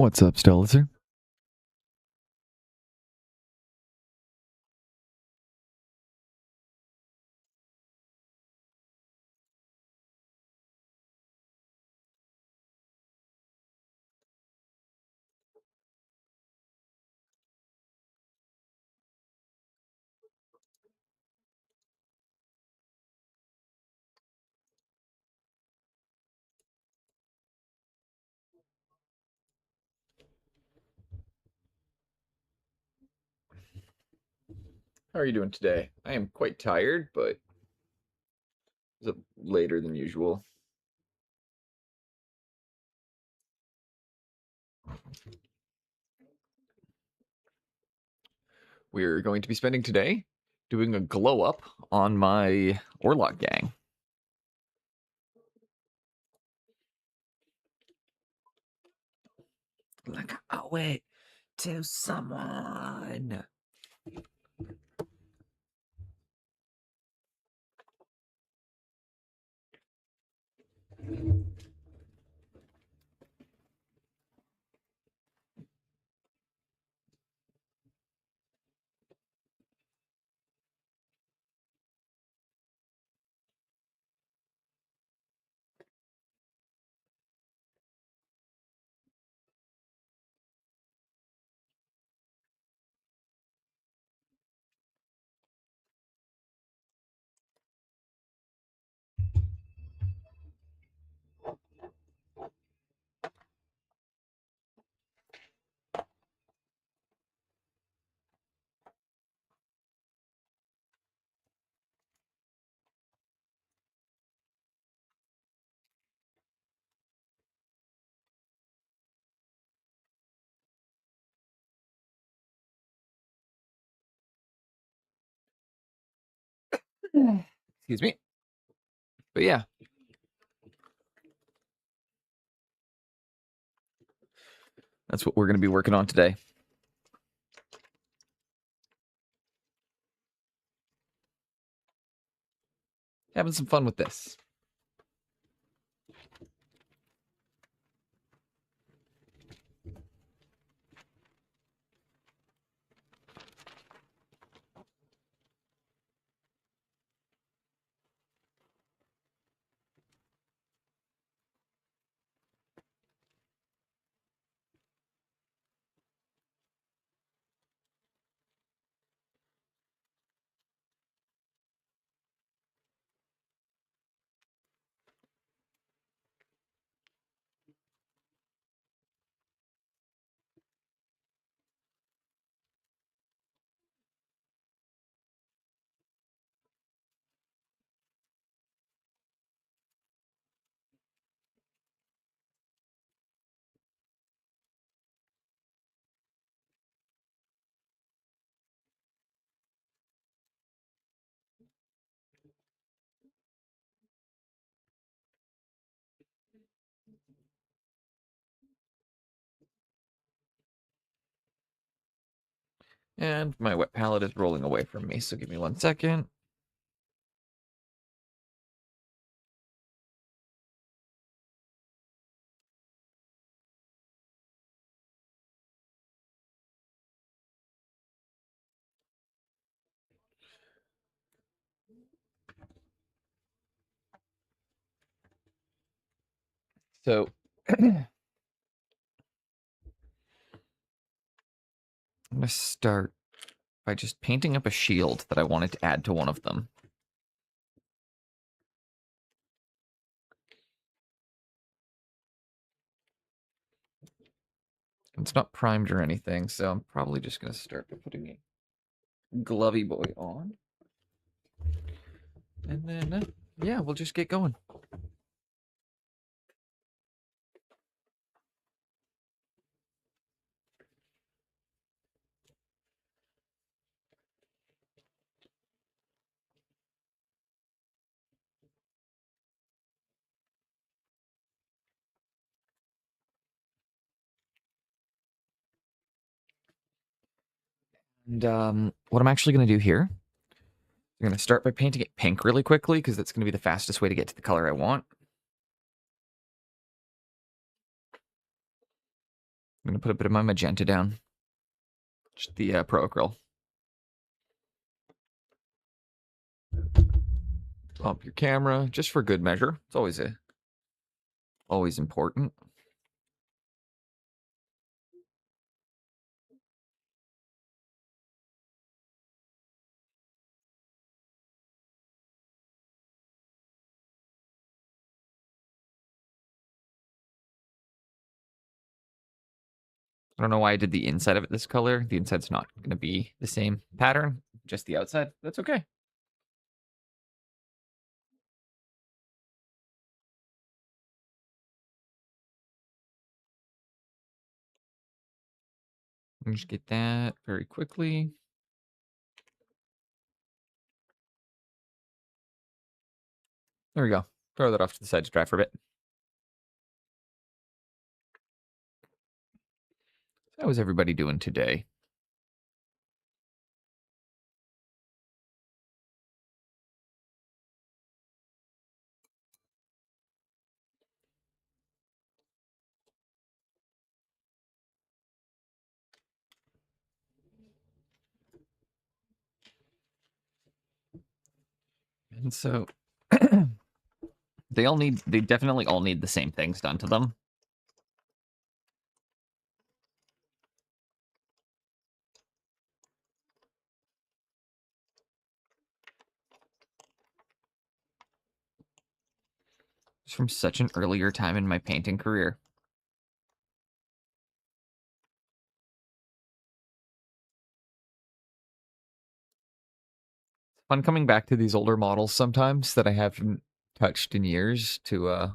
What's up, Stelzer? How are you doing today? I am quite tired, but it's up later than usual. We're going to be spending today doing a glow up on my Orlock gang. Like, oh wait, to someone. Excuse me. But yeah. That's what we're going to be working on today. Having some fun with this. And my wet palette is rolling away from me, so give me 1 second. So I'm going to start by just painting up a shield that I wanted to add to one of them. It's not primed or anything, so I'm probably just going to start by putting a Glovey Boy on. And then, yeah, we'll just get going. And what I'm actually going to do here, I'm going to start by painting it pink really quickly, because that's going to be the fastest way to get to the color I want. I'm going to put a bit of my magenta down. Just the Pro Acryl. Bump your camera, just for good measure. It's always important. I don't know why I did the inside of it this color. The inside's not going to be the same pattern, just the outside. That's okay. Let me just get that very quickly. There we go. Throw that off to the side to dry for a bit. How is everybody doing today? And so they definitely all need the same things done to them. It's from such an earlier time in my painting career. It's fun coming back to these older models sometimes that I haven't touched in years to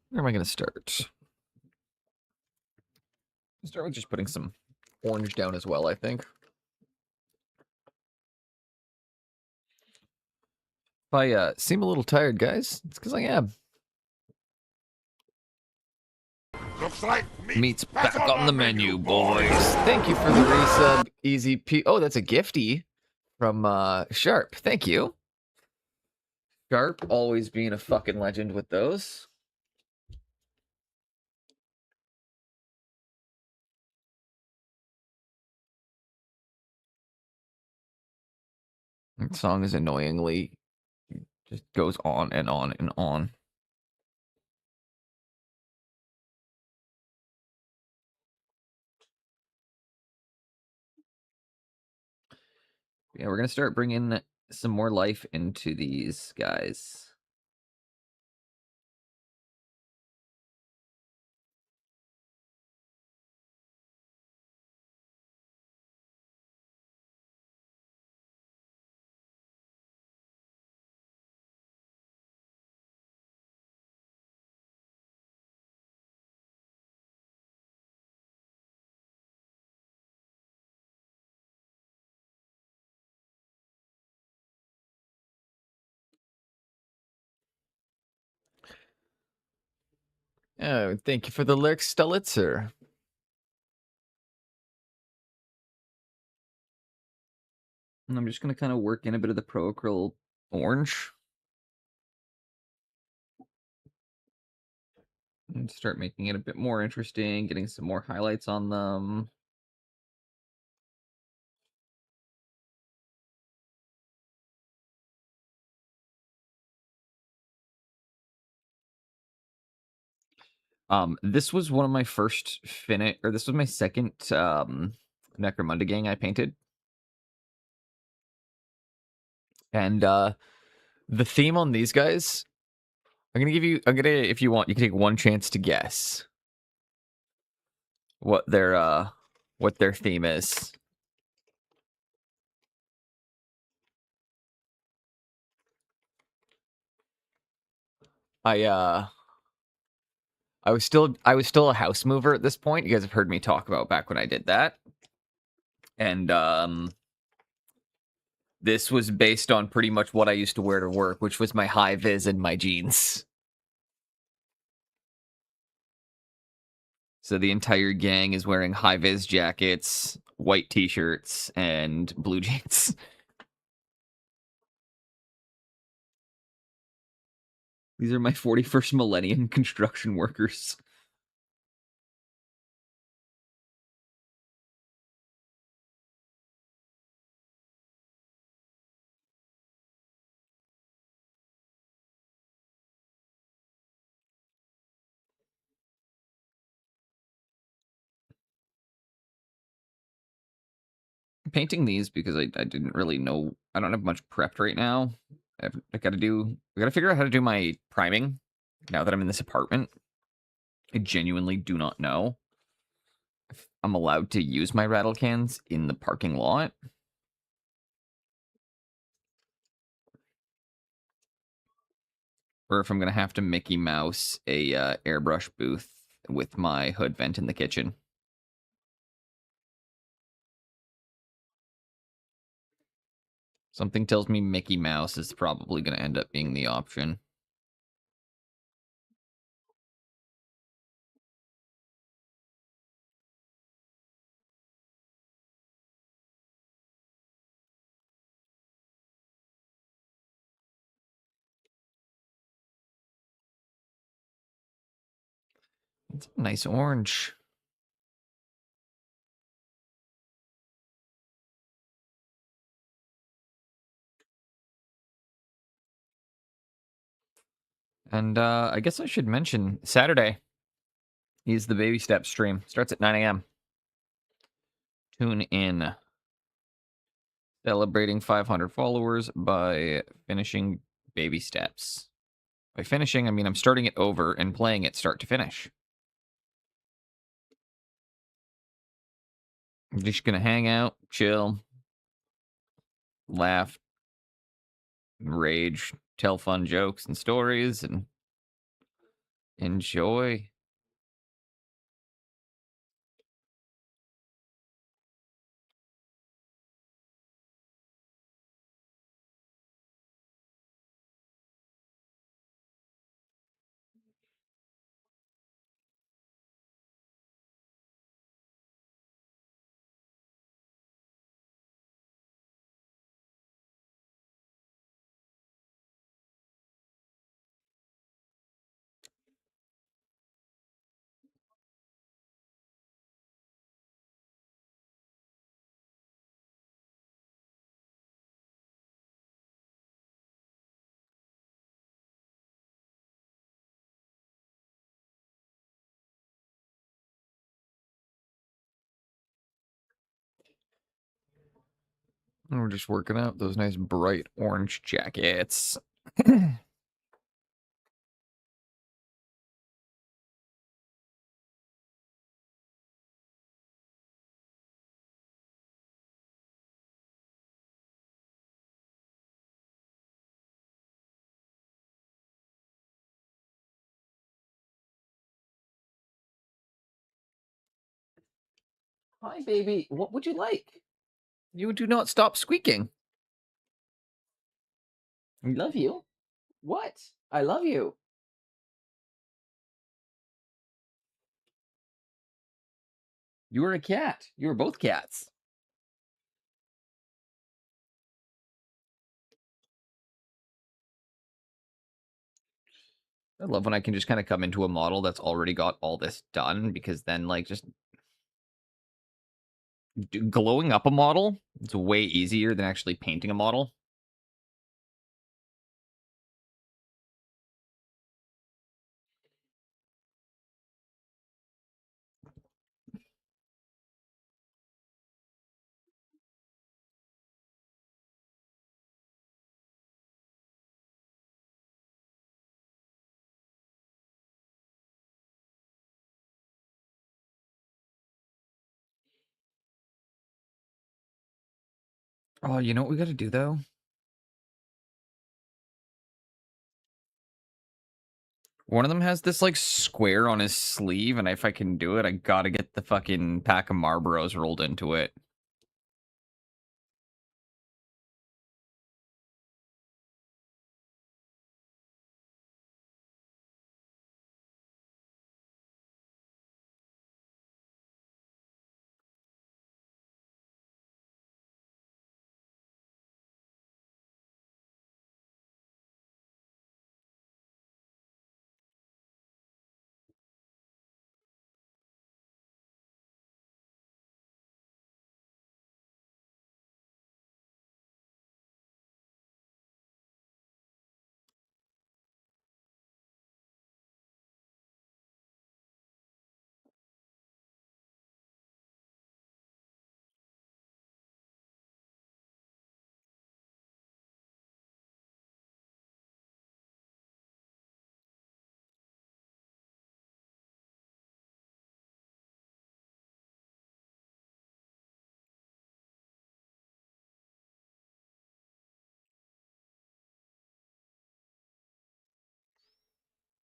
where am I going to start? I'll start with just putting some orange down as well, I think. If I seem a little tired, guys, it's because I am. Looks like Meat's back on the menu, boys. Thank you for the resub, Easy P. Oh, that's a gifty from Sharp. Thank you. Sharp, always being a fucking legend with those. That song is annoyingly just goes on and on and on. Yeah, we're gonna start bringing some more life into these guys. Oh, thank you for the lyrics, Stulitzer. And I'm just gonna kind of work in a bit of the Pro Acryl orange. And start making it a bit more interesting, getting some more highlights on them. This was one of my first this was my second Necromunda gang I painted. And the theme on these guys, if you want, you can take one chance to guess what their theme is. I was still a house mover at this point. You guys have heard me talk about back when I did that. And this was based on pretty much what I used to wear to work, which was my high vis and my jeans. So the entire gang is wearing high-vis jackets, white t-shirts, and blue jeans. These are my 41st millennium construction workers. Painting these because I didn't really know. I don't have much prepped right now. I gotta figure out how to do my priming now that I'm in this apartment. I genuinely do not know if I'm allowed to use my rattle cans in the parking lot. Or if I'm gonna have to Mickey Mouse a airbrush booth with my hood vent in the kitchen. Something tells me Mickey Mouse is probably going to end up being the option. It's a nice orange. And I guess I should mention Saturday is the Baby Steps stream. Starts at 9 a.m. Tune in. Celebrating 500 followers by finishing Baby Steps. By finishing, I mean I'm starting it over and playing it start to finish. I'm just going to hang out, chill, laugh, rage, tell fun jokes and stories, and enjoy. And we're just working out those nice bright orange jackets. Hi, baby. What would you like? You do not stop squeaking. I love you. What? I love you. You were a cat. You were both cats. I love when I can just kind of come into a model that's already got all this done, because then, like, just glowing up a model, it's way easier than actually painting a model. Oh, you know what we got to do, though? One of them has this, like, square on his sleeve, and if I can do it, I gotta get the fucking pack of Marlboros rolled into it.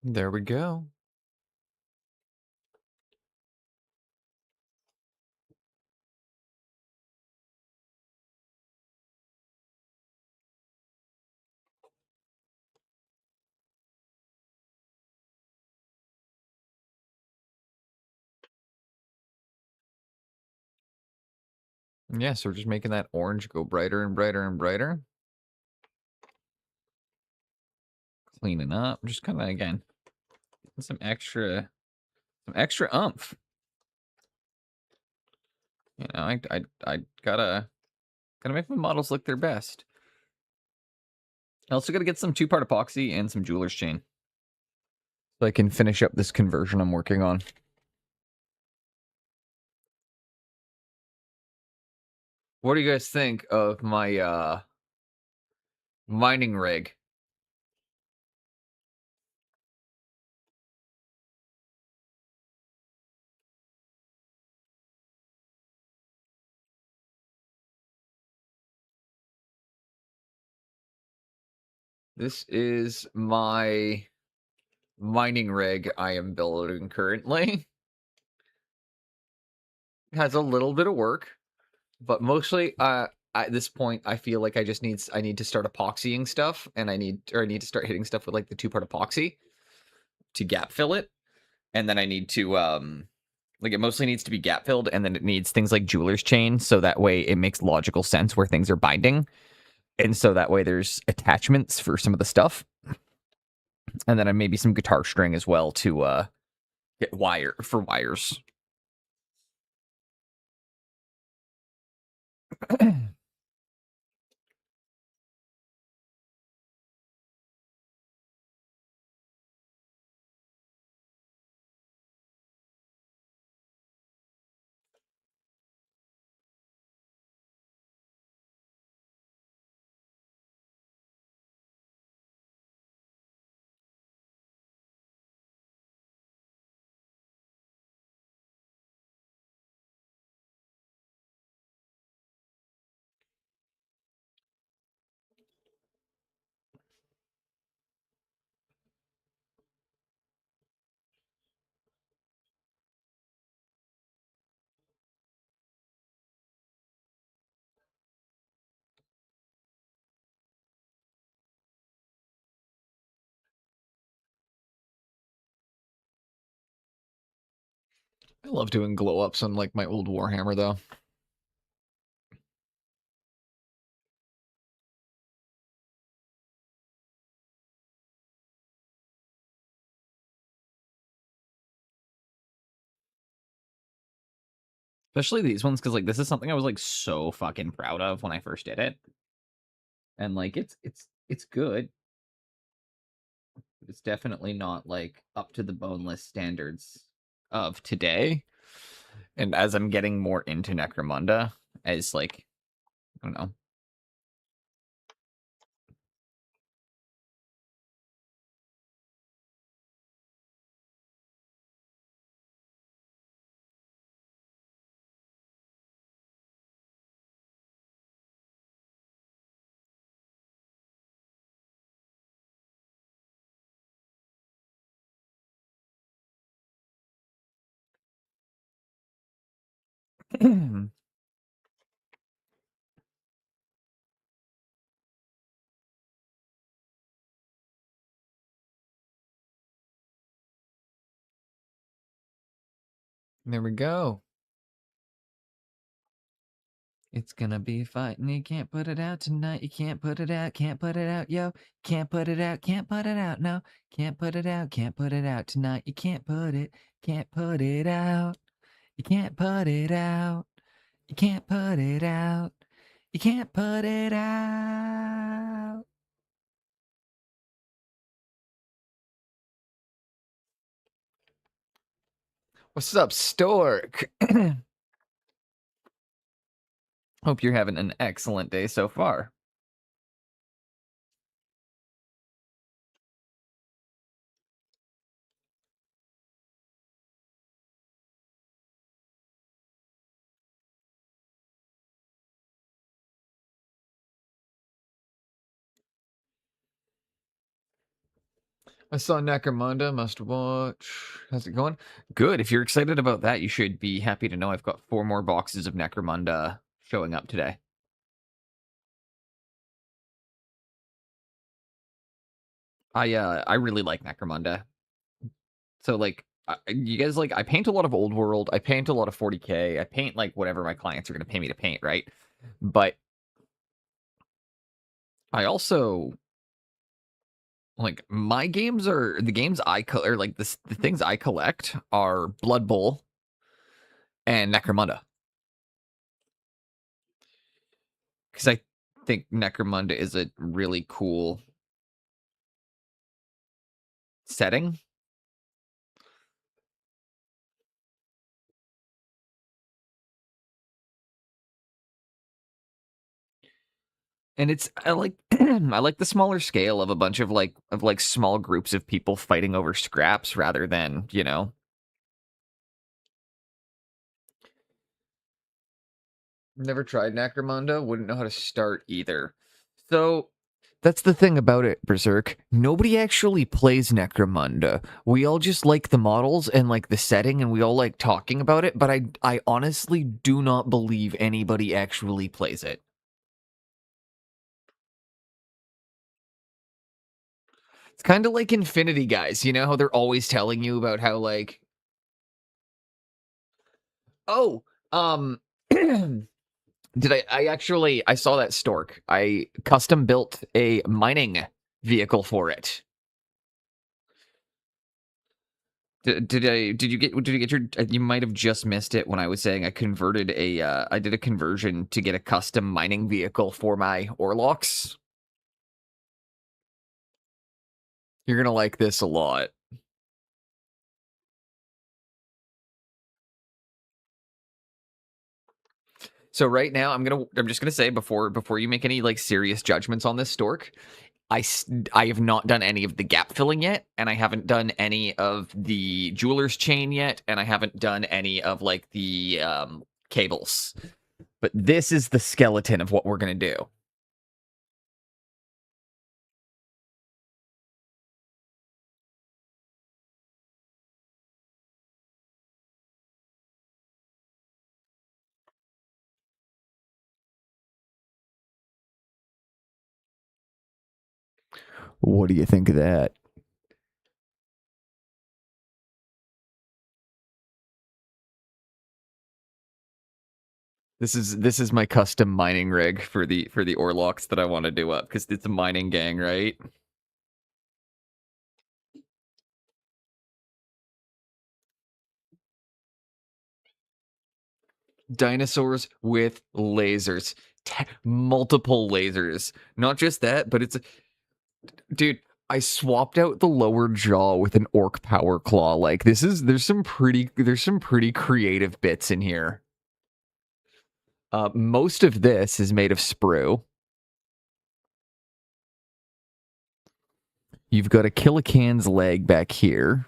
There we go. Yeah, so we're just making that orange go brighter and brighter and brighter. Cleaning up, just kind of again, some extra umph. You know, I gotta make my models look their best. I also gotta get some 2-part epoxy and some jeweler's chain, so I can finish up this conversion I'm working on. What do you guys think of my mining rig? This is my mining rig I am building currently. It has a little bit of work, but mostly at this point I feel like I need to start epoxying stuff, and I need to start hitting stuff with like the 2-part epoxy to gap fill it. And then I need to like, it mostly needs to be gap filled, and then it needs things like jeweler's chain, so that way it makes logical sense where things are binding. And so that way there's attachments for some of the stuff. And then maybe some guitar string as well to get wires. I love doing glow ups on like my old Warhammer though. Especially these ones, because like this is something I was like so fucking proud of when I first did it. And like it's good. It's definitely not like up to the boneless standards of today. And as I'm getting more into Necromunda, as like, I don't know. There we go. It's gonna be fighting. You can't put it out tonight. You can't put it out. Can't put it out, yo. Can't put it out. Can't put it out. No. Can't put it out. Can't put it out tonight. You can't put it. Can't put it out. You can't put it out. You can't put it out. You can't put it out. What's up, Stork? Hope you're having an excellent day so far. I saw Necromunda, must watch. How's it going? Good. If you're excited about that, you should be happy to know I've got 4 more boxes of Necromunda showing up today. I really like Necromunda. So like you guys like I paint a lot of old world, I paint a lot of 40K, I paint like whatever my clients are going to pay me to paint, right? But I also like my games are the games I or like the things I collect are Blood Bowl and Necromunda. Cuz I think Necromunda is a really cool setting. And it's I like I like the smaller scale of a bunch of like small groups of people fighting over scraps rather than, you know. Never tried Necromunda, wouldn't know how to start either. So that's the thing about it, Berserk. Nobody actually plays Necromunda. We all just like the models and like the setting and we all like talking about it, but I honestly do not believe anybody actually plays it. It's kind of like Infinity guys, you know how they're always telling you about how like oh, did I saw that stork. I custom built a mining vehicle for it. Did you get your you might have just missed it when I was saying I converted I did a conversion to get a custom mining vehicle for my Orlocks. You're gonna like this a lot. So right now I'm just gonna say before you make any like serious judgments on this stork, I have not done any of the gap filling yet, and I haven't done any of the jeweler's chain yet, and I haven't done any of like the cables. But this is the skeleton of what we're gonna do. What do you think of that? This is my custom mining rig for the Orlocks that I want to do up because it's a mining gang, right? Dinosaurs with lasers, multiple lasers. Not just that, but it's dude. I swapped out the lower jaw with an orc power claw. Like there's some pretty creative bits in here. Most of this is made of sprue. You've got a Killacan's leg back here.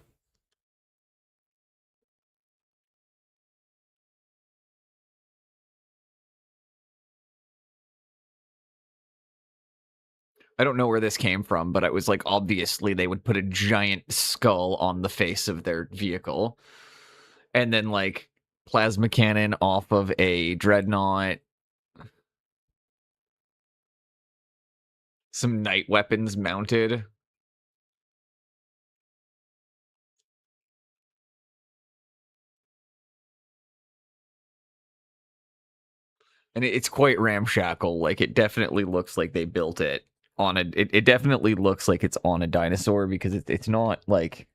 I don't know where this came from, but it was like obviously they would put a giant skull on the face of their vehicle. And then like plasma cannon off of a dreadnought. Some night weapons mounted. And it's quite ramshackle. Like it definitely looks like they built it on a it definitely looks like it's on a dinosaur because it's not like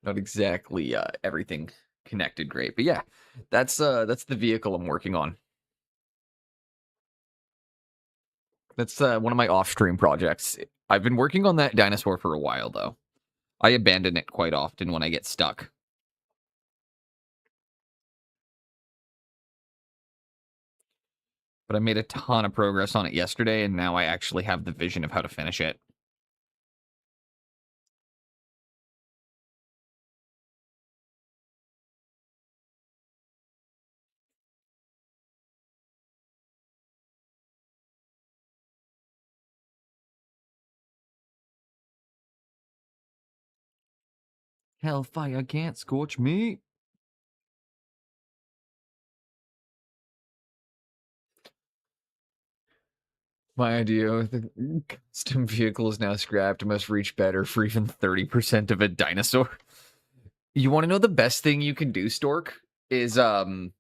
not exactly everything connected great. But yeah, that's the vehicle I'm working on. That's one of my off-stream projects. I've been working on that dinosaur for a while though. I abandon it quite often when I get stuck. But I made a ton of progress on it yesterday, and now I actually have the vision of how to finish it. Hellfire can't scorch me. My idea with the custom vehicle is now scrapped. Must reach better for even 30% of a dinosaur. You want to know the best thing you can do, Stork? Is when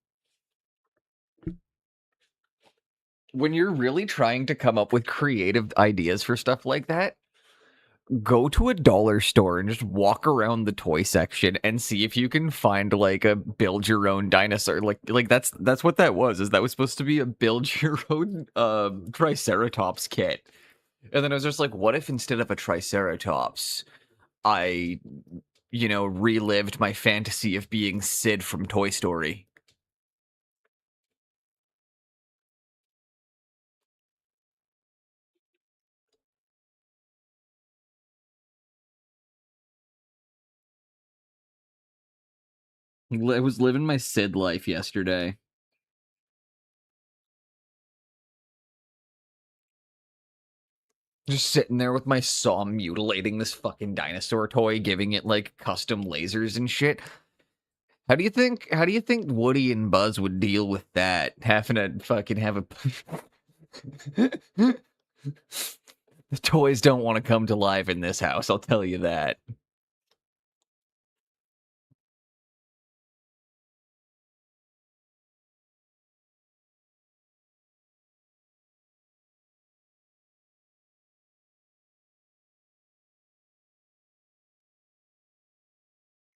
you're really trying to come up with creative ideas for stuff like that, go to a dollar store and just walk around the toy section and see if you can find like a build your own dinosaur. Like that's what that was. Is that was supposed to be a build your own Triceratops kit. And then I was just like, what if instead of a Triceratops, I relived my fantasy of being Sid from Toy Story? I was living my Sid life yesterday. Just sitting there with my saw mutilating this fucking dinosaur toy, giving it like custom lasers and shit. How do you think Woody and Buzz would deal with that? Having to fucking have a the toys don't want to come to life in this house, I'll tell you that.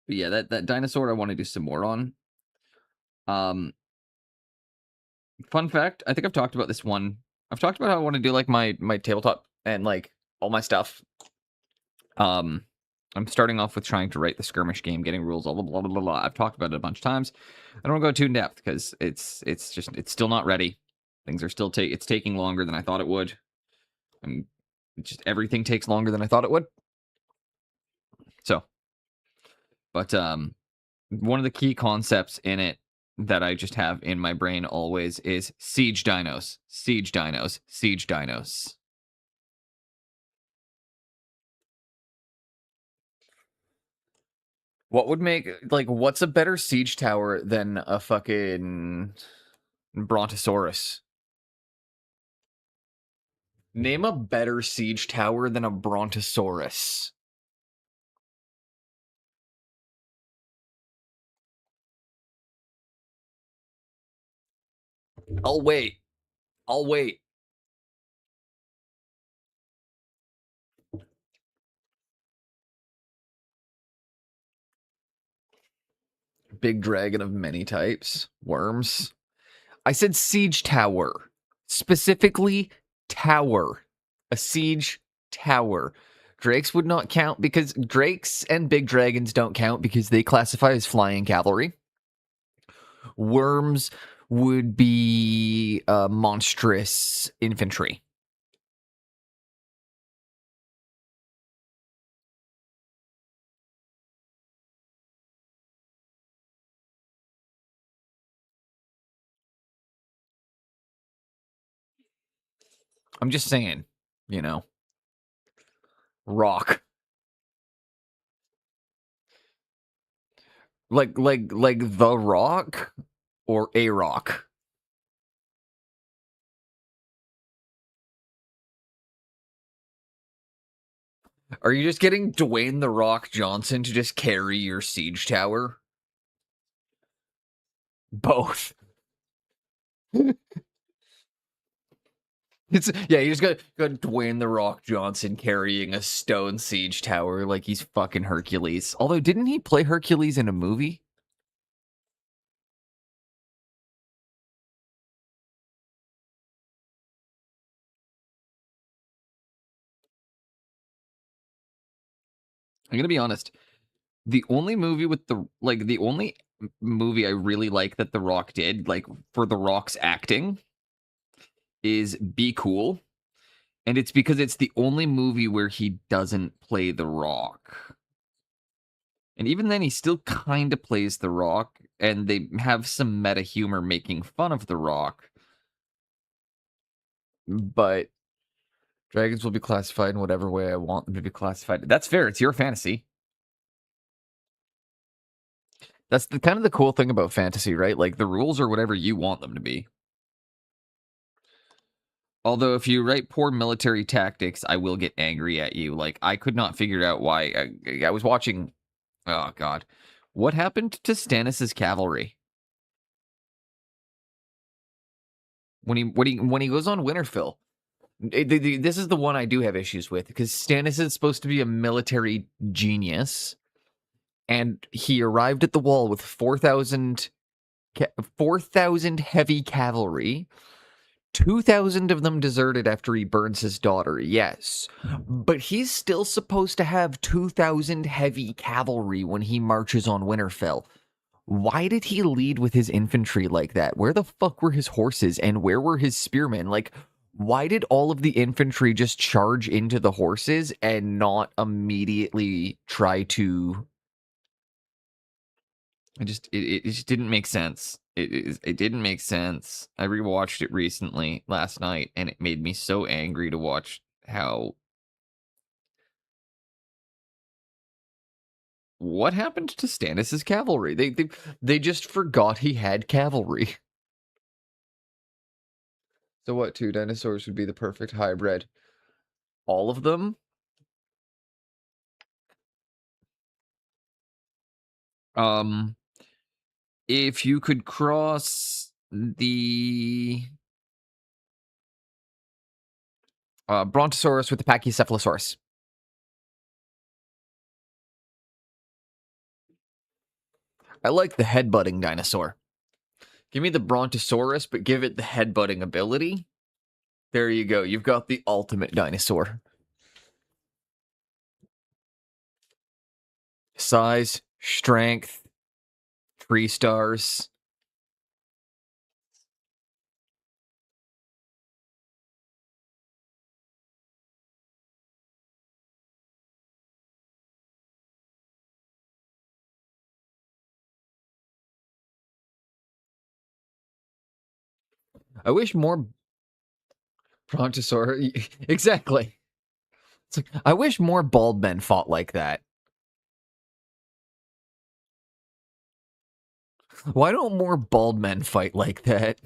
But yeah, that dinosaur I want to do some more on. Fun fact, I think I've talked about this one. I've talked about how I want to do like my tabletop and like all my stuff. I'm starting off with trying to write the skirmish game, getting rules, blah blah blah blah blah. I've talked about it a bunch of times. I don't want to go too in depth because it's still not ready. Things are still it's taking longer than I thought it would. And just everything takes longer than I thought it would. So, but one of the key concepts in it that I just have in my brain always is siege dinos, siege dinos, siege dinos. What would make, like, what's a better siege tower than a fucking Brontosaurus? Name a better siege tower than a Brontosaurus. I'll wait. I'll wait. Big dragon of many types. Worms. I said siege tower. Specifically, tower. A siege tower. Drakes would not count because drakes and big dragons don't count because they classify as flying cavalry. Worms would be monstrous infantry. I'm just saying, rock. Like the rock or a rock. Are you just getting Dwayne the Rock Johnson to just carry your siege tower? Both. You just got Dwayne the Rock Johnson carrying a stone siege tower like he's fucking Hercules. Although, didn't he play Hercules in a movie? I'm gonna be honest. The only movie the only movie I really like that The Rock did, like for The Rock's acting, is Be Cool. And it's because it's the only movie where he doesn't play The Rock. And even then, he still kind of plays The Rock, and they have some meta humor making fun of The Rock. But dragons will be classified in whatever way I want them to be classified. That's fair. It's your fantasy. That's the kind of the cool thing about fantasy, right? Like, the rules are whatever you want them to be. Although, if you write poor military tactics, I will get angry at you. Like, I could not figure out why. I was watching. Oh God, what happened to Stannis' cavalry when he goes on Winterfell? This is the one I do have issues with, because Stannis is supposed to be a military genius, and he arrived at the wall with 4,000 heavy cavalry. 2,000 of them deserted after he burns his daughter, yes. But he's still supposed to have 2,000 heavy cavalry when he marches on Winterfell. Why did he lead with his infantry like that? Where the fuck were his horses, and where were his spearmen? Like, why did all of the infantry just charge into the horses and not immediately try to... it just didn't make sense. It didn't make sense. I rewatched it recently last night, and it made me so angry to watch how... What happened to Stannis' cavalry? They just forgot he had cavalry. So what 2 dinosaurs would be the perfect hybrid? All of them? If you could cross the Brontosaurus with the Pachycephalosaurus. I like the headbutting dinosaur. Give me the Brontosaurus, but give it the headbutting ability. There you go. You've got the ultimate dinosaur. Size, strength, 3 stars. I wish more Brontosaur... Exactly. It's like, I wish more bald men fought like that. Why don't more bald men fight like that?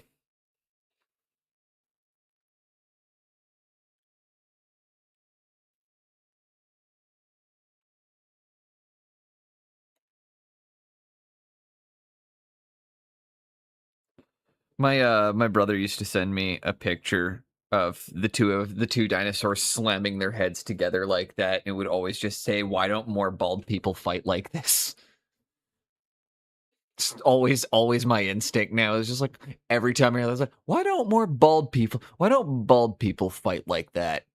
My brother used to send me a picture of the two dinosaurs slamming their heads together like that, and it would always just say, "Why don't more bald people fight like this?" It's always my instinct now. It's just like every time I hear this, like, why don't bald people fight like that?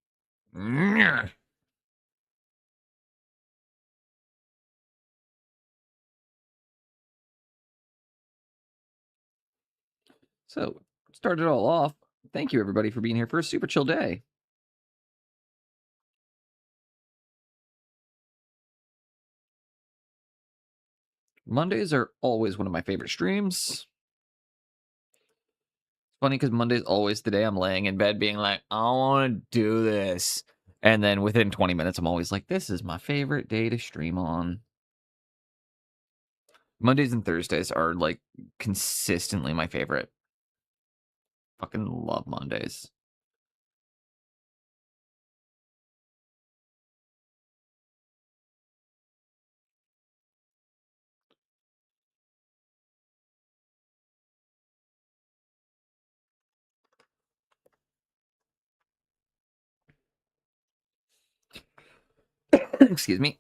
So, start it all off. Thank you everybody for being here for a super chill day. Mondays are always one of my favorite streams. Funny because Monday's always the day I'm laying in bed being like, I want to do this. And then within 20 minutes, I'm always like, this is my favorite day to stream on. Mondays and Thursdays are like consistently my favorite. Fucking love Mondays. Excuse me.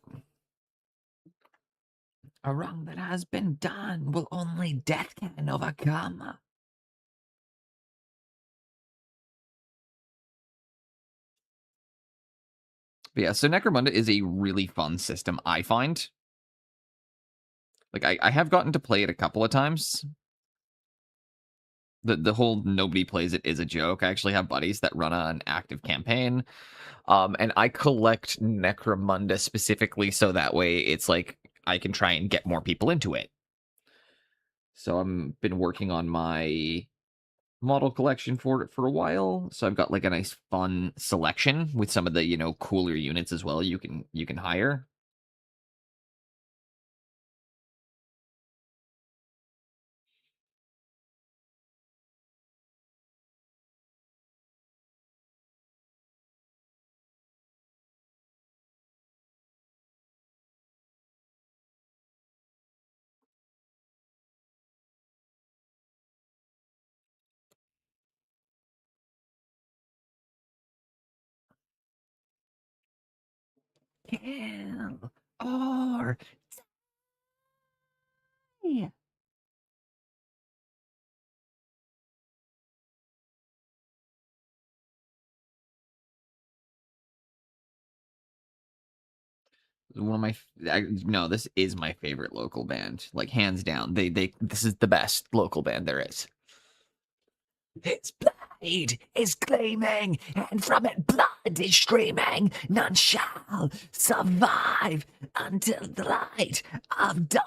A wrong that has been done will only death can overcome. But yeah, so Necromunda is a really fun system, I find. Like, I have gotten to play it a couple of times. The whole nobody plays it is a joke. I actually have buddies that run an active campaign. And I collect Necromunda specifically so that way it's like I can try and get more people into it. So I've been working on my model collection for it for a while. So I've got like a nice fun selection with some of the, you know, cooler units as well you can hire. Kill or die. One of my no, this is my favorite local band, like hands down. This is the best local band there is. Its blade is gleaming, and from it blood is streaming. None shall survive until the light of dawn.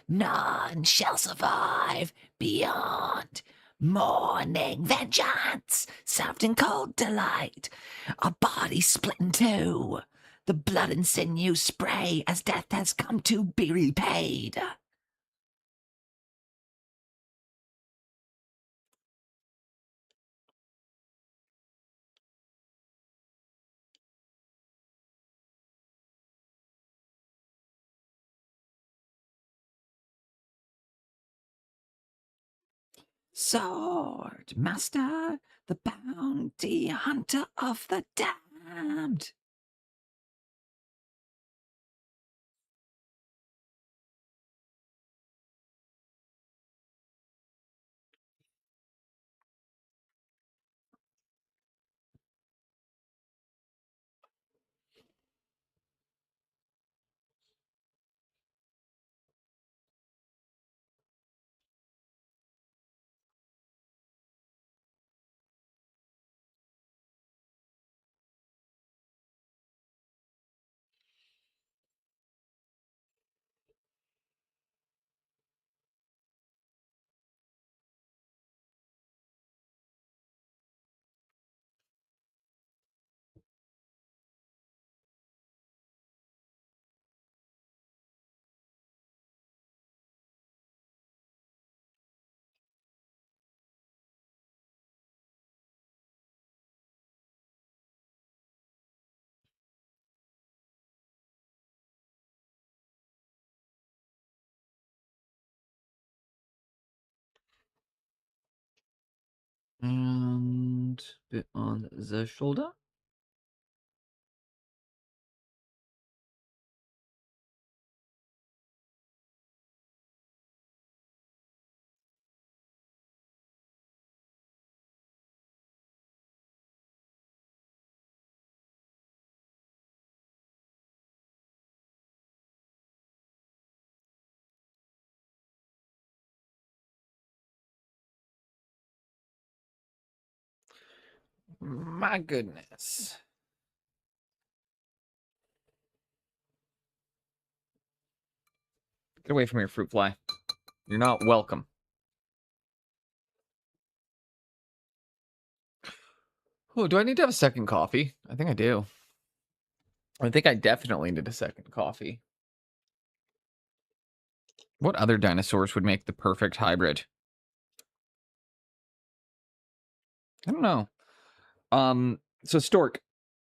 None shall survive beyond morning vengeance, served in cold delight. A body split in two, the blood and sinew spray as death has come to be repaid. Sword Master, the bounty hunter of the damned. And bit on the shoulder. My goodness. Get away from your fruit fly. You're not welcome. Oh, do I need to have a second coffee? I think I do. I think I definitely need a second coffee. What other dinosaurs would make the perfect hybrid? I don't know. So Stork,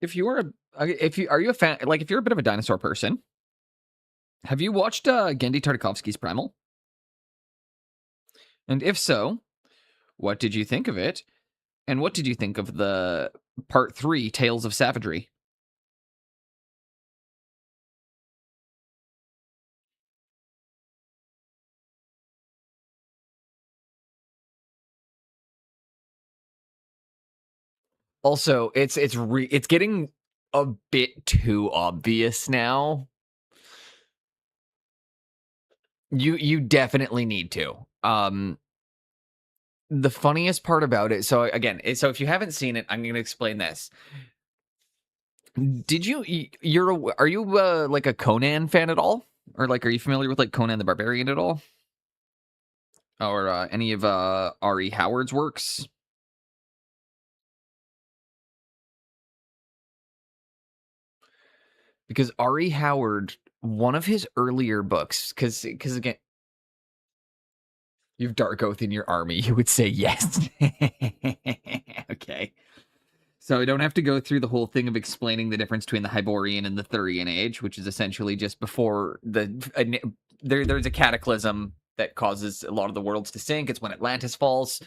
if you are are you a fan, like if you're a bit of a dinosaur person, have you watched Gendy Tartakovsky's Primal? And if so, what did you think of it? And what did you think of the part 3, Tales of Savagery? Also, it's getting a bit too obvious now. You definitely need to. The funniest part about it, so again, so if you haven't seen it, I'm going to explain this. Did are you like a Conan fan at all? Or like, are you familiar with like Conan the Barbarian at all? Or any of R.E. Howard's works? Because R.E. Howard, one of his earlier books, because again, you've Dark Oath in your army, you would say yes. Okay. So I don't have to go through the whole thing of explaining the difference between the Hyborian and the Thurian age, which is essentially just before there's a cataclysm that causes a lot of the worlds to sink. It's when Atlantis falls.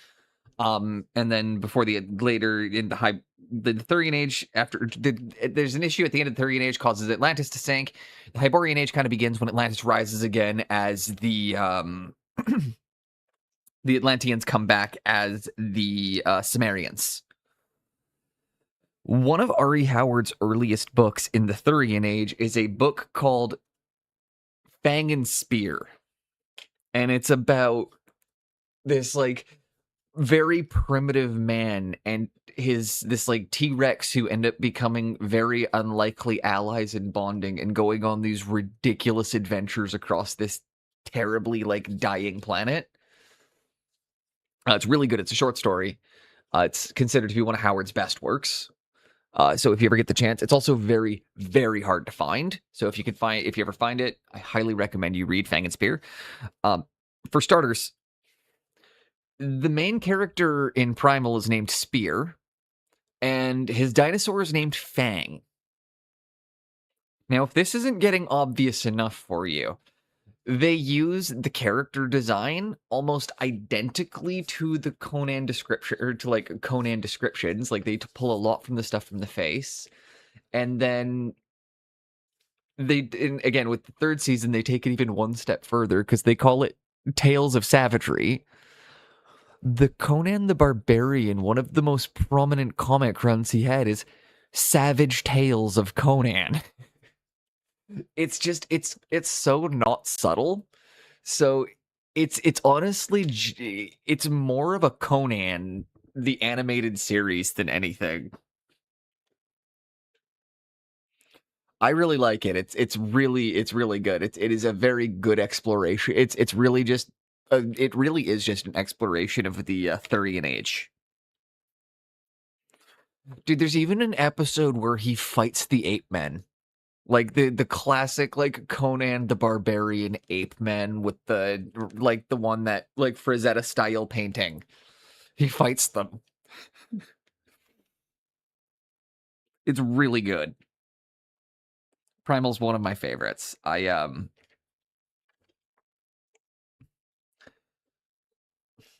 And then before later in the the Thurian Age, there's an issue at the end of the Thurian Age causes Atlantis to sink. The Hyborian Age kind of begins when Atlantis rises again as the the Atlanteans come back as the Sumerians. One of R.E. Howard's earliest books in the Thurian Age is a book called Fang and Spear. And it's about this, like, very primitive man and this like T-Rex who end up becoming very unlikely allies and bonding and going on these ridiculous adventures across this terribly, like, dying planet. It's really good. It's a short story. It's considered to be one of Howard's best works. So if you ever get the chance, it's also very, very hard to find. So if you ever find it, I highly recommend you read Fang and Spear. For starters, the main character in Primal is named Spear, and his dinosaur is named Fang. Now, if this isn't getting obvious enough for you, they use the character design almost identically to the Conan description, or to, like, Conan descriptions. Like, they pull a lot from the stuff from the face. And then again, with the third season, they take it even one step further because they call it Tales of Savagery. The Conan the Barbarian, one of the most prominent comic runs he had is Savage Tales of Conan. It's just, it's so not subtle. So it's honestly, it's more of a Conan, the animated series, than anything. I really like it. It's really good. It is a very good exploration. It's really just it really is just an exploration of the Thurian Age. Dude, there's even an episode where he fights the ape men. Like the classic, like, Conan the Barbarian ape men with the, like, the one that, like, Frazetta style painting. He fights them. It's really good. Primal's one of my favorites. I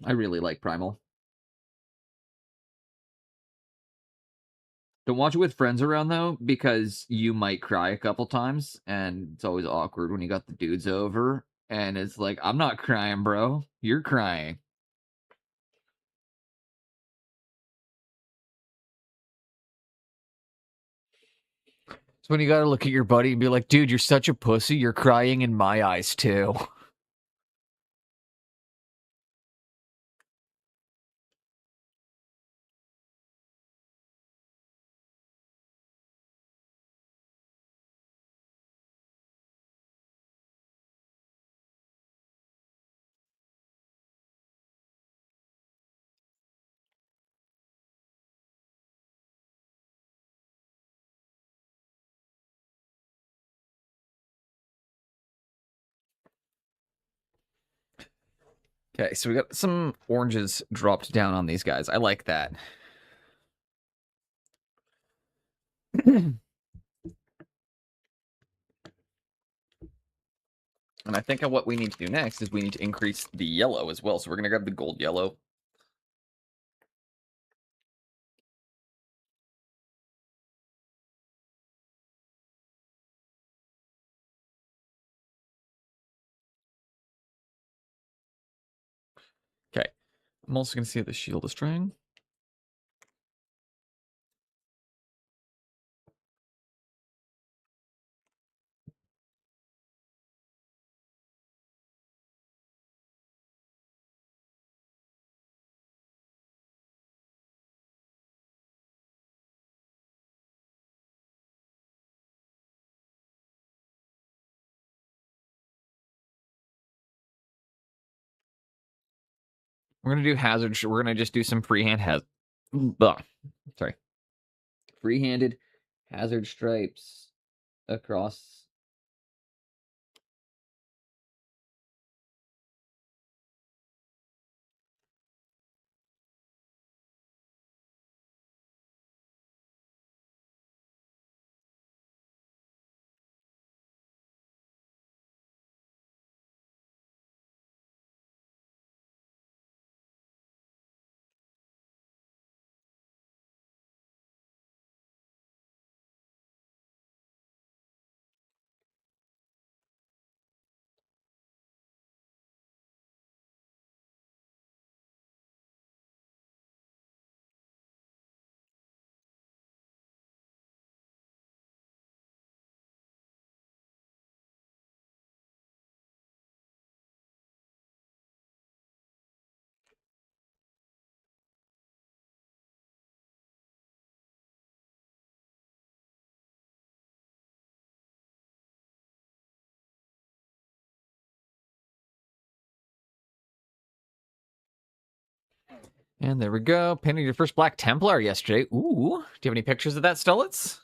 really like Primal. Don't watch it with friends around, though, because you might cry a couple times, and it's always awkward when you got the dudes over, and it's like, I'm not crying, bro. You're crying. It's when you gotta look at your buddy and be like, dude, you're such a pussy. You're crying in my eyes, too. Okay, so we got some oranges dropped down on these guys. I like that. And I think what we need to do next is we need to increase the yellow as well. So we're going to grab the gold yellow. Okay. I'm also going to see how the shield is trying. We're going to do hazard. We're going to just do some freehand sorry. Free-handed hazard stripes across. And there we go. Painted your first Black Templar yesterday. Ooh. Do you have any pictures of that, Stulitz?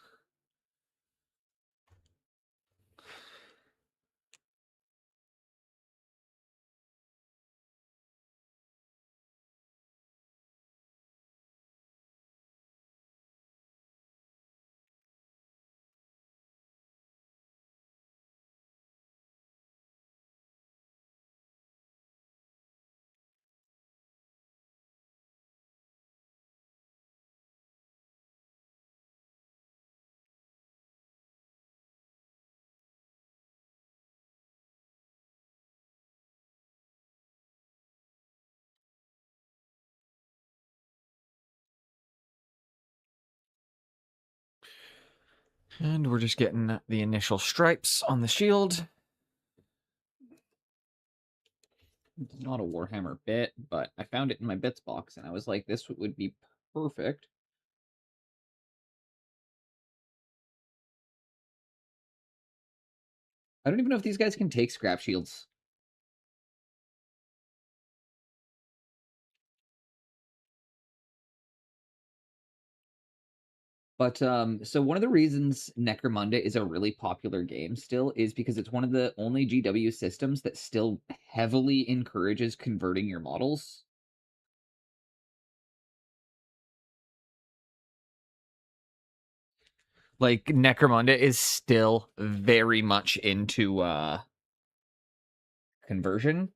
And we're just getting the initial stripes on the shield. It's not a Warhammer bit, but I found it in my bits box, and I was like, this would be perfect. I don't even know if these guys can take scrap shields. But so one of the reasons Necromunda is a really popular game still is because it's one of the only GW systems that still heavily encourages converting your models. Like Necromunda is still very much into conversion.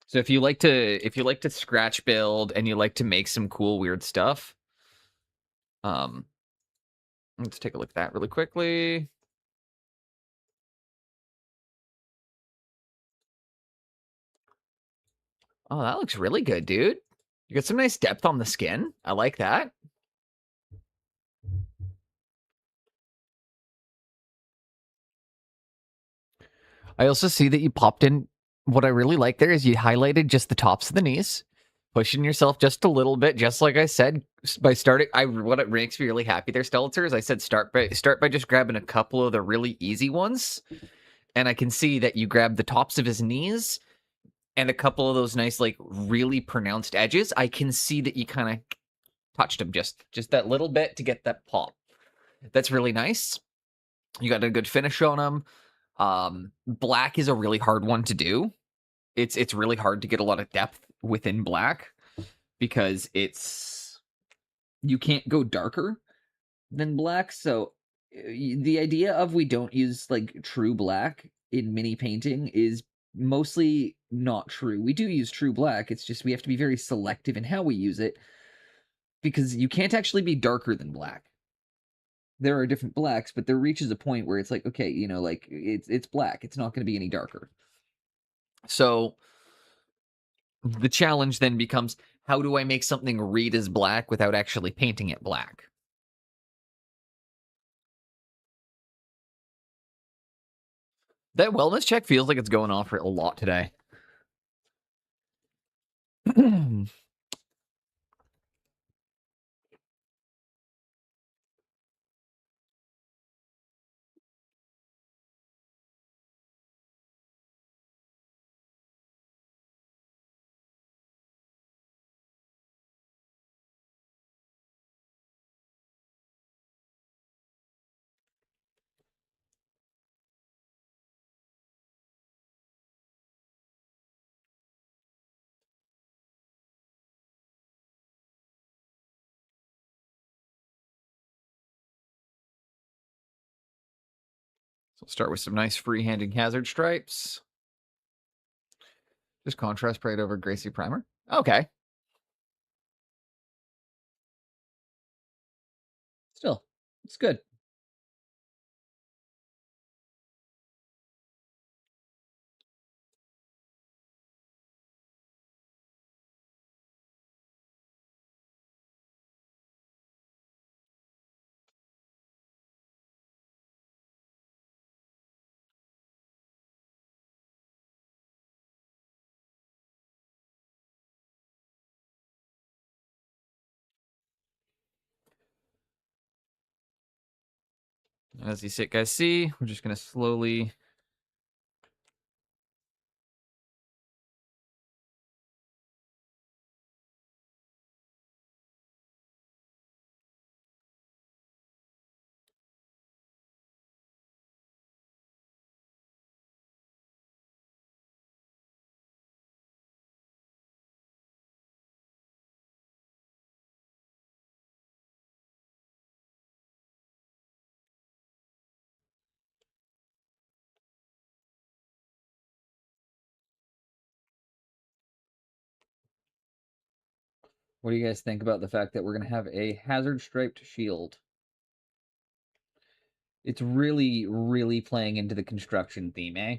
So if you like to scratch build and you like to make some cool weird stuff, let's take a look at that really quickly. Oh, that looks really good, dude. You got some nice depth on the skin. I like that. I also see that you popped in. What I really like there is you highlighted just the tops of the knees, pushing yourself just a little bit, just like I said. By starting, what it makes me really happy there, Stelitzer, is I said start by just grabbing a couple of the really easy ones, and I can see that you grabbed the tops of his knees and a couple of those nice, like really pronounced edges. I can see that you kind of touched him just that little bit to get that pop. That's really nice. You got a good finish on him. Black is a really hard one to do. It's really hard to get a lot of depth within black because you can't go darker than black. So the idea of we don't use like true black in mini painting is mostly not true. We do use true black. It's just we have to be very selective in how we use it because you can't actually be darker than black. There are different blacks, but there reaches a point where it's like, okay, like it's black. It's not going to be any darker. So the challenge then becomes, how do I make something read as black without actually painting it black? That wellness check feels like it's going off for a lot today. So we'll start with some nice free-handing hazard stripes. Just contrast parade over Gracie Primer. Okay. Still, it's good. As you guys see, we're just going to slowly What do you guys think about the fact that we're going to have a hazard striped shield? It's really, really playing into the construction theme, eh?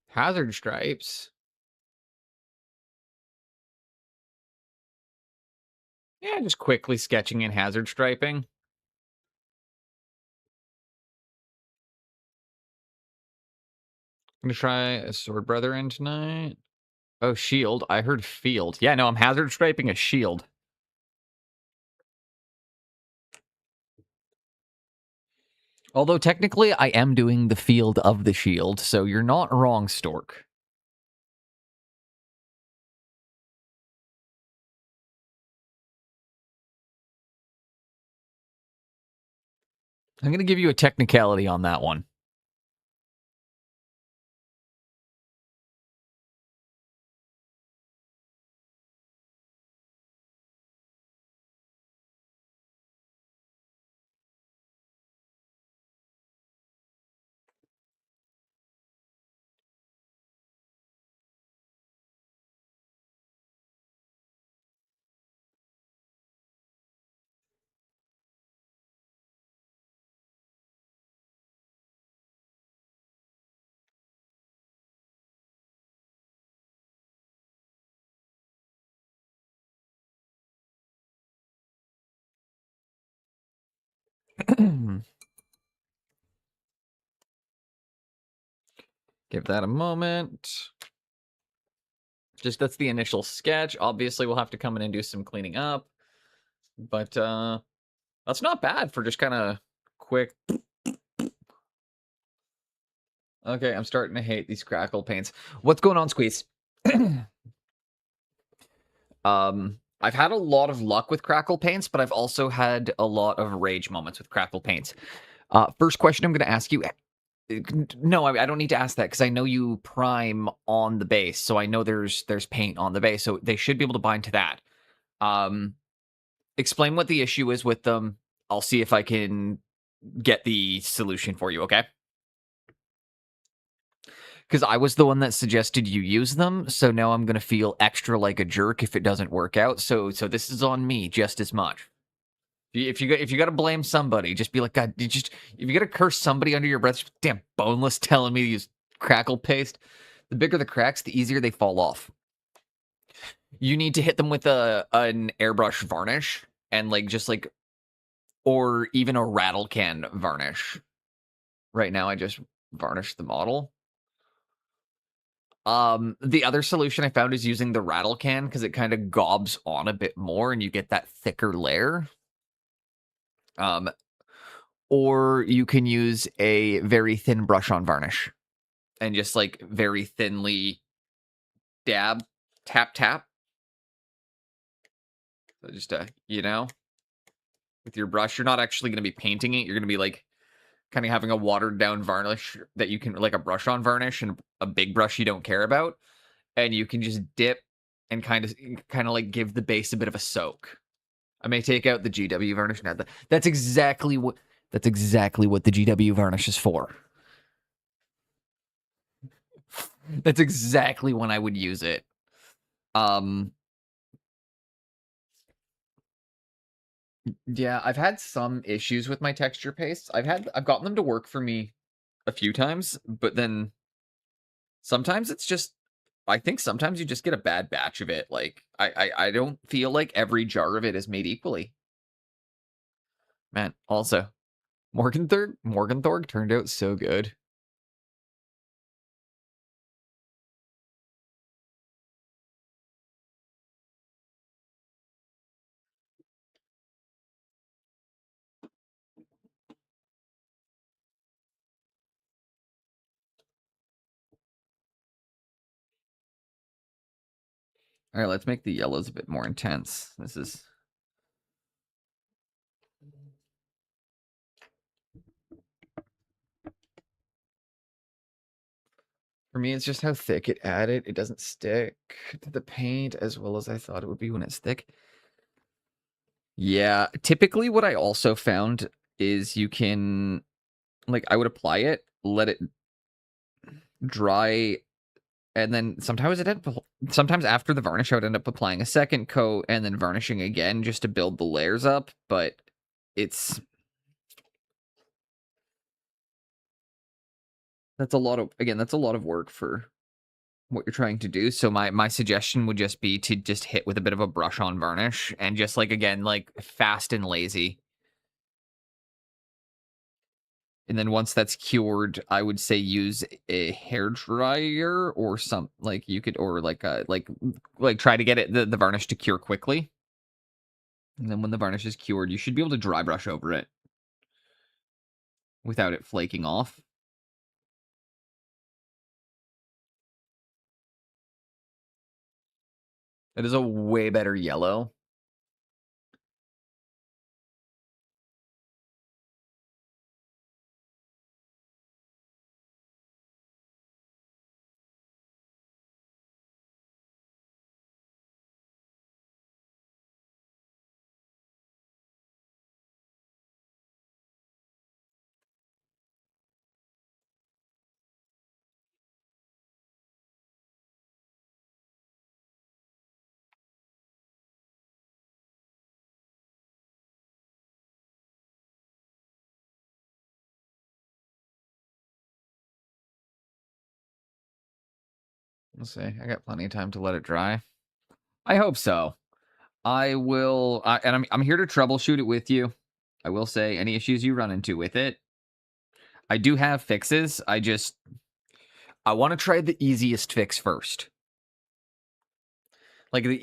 Hazard stripes. Yeah, just quickly sketching in hazard striping. I'm gonna try a sword brother in tonight. Oh, shield. I heard field. Yeah, no, I'm hazard striping a shield. Although technically I am doing the field of the shield, so you're not wrong, Stork. I'm gonna give you a technicality on that one. Give that a moment. Just that's the initial sketch. Obviously, we'll have to come in and do some cleaning up. But that's not bad for just kind of quick. Okay, I'm starting to hate these crackle paints. What's going on, Squeeze? I've had a lot of luck with crackle paints, but I've also had a lot of rage moments with crackle paints. First question I'm going to ask you. No, I don't need to ask that because I know you prime on the base, so I know there's paint on the base, so they should be able to bind to that. Explain what the issue is with them. I'll see if I can get the solution for you, okay? Because I was the one that suggested you use them, so now I'm gonna feel extra like a jerk if it doesn't work out. So this is on me just as much. If you got to blame somebody, just be like, God, if you got to curse somebody under your breath, damn boneless telling me to use crackle paste. The bigger the cracks, the easier they fall off. You need to hit them with an airbrush varnish and or even a rattle can varnish. Right now, I just varnished the model. The other solution I found is using the rattle can because it kind of gobs on a bit more and you get that thicker layer. Or you can use a very thin brush on varnish and just like very thinly dab, tap, tap. So just with your brush, you're not actually going to be painting it. You're going to be like kind of having a watered down varnish that you can like a brush on varnish and a big brush you don't care about. And you can just dip and kind of like give the base a bit of a soak. I may take out the GW varnish now. That's exactly what the GW varnish is for. That's exactly when I would use it. Yeah, I've had some issues with my texture pastes. I've gotten them to work for me a few times, but then sometimes it's just I think sometimes you just get a bad batch of it. Like I don't feel like every jar of it is made equally. Man, also Morgenthorg turned out so good. All right, let's make the yellows a bit more intense. This is... For me, it's just how thick it added. It doesn't stick to the paint as well as I thought it would be when it's thick. Yeah, typically what I also found is you can, like, I would apply it, let it dry, and then sometimes sometimes after the varnish, I would end up applying a second coat and then varnishing again just to build the layers up, but it's... That's a lot of work for what you're trying to do. So my suggestion would just be to just hit with a bit of a brush on varnish and just, like, again, like, fast and lazy. And then once that's cured, I would say use a hair dryer or some, like, you could, or like try to get the varnish to cure quickly. And then when the varnish is cured, you should be able to dry brush over it without it flaking off. It is a way better yellow. We'll see. I got plenty of time to let it dry. I hope so. I will, and I'm here to troubleshoot it with you. I will say any issues you run into with it, I do have fixes. I want to try the easiest fix first. Like, the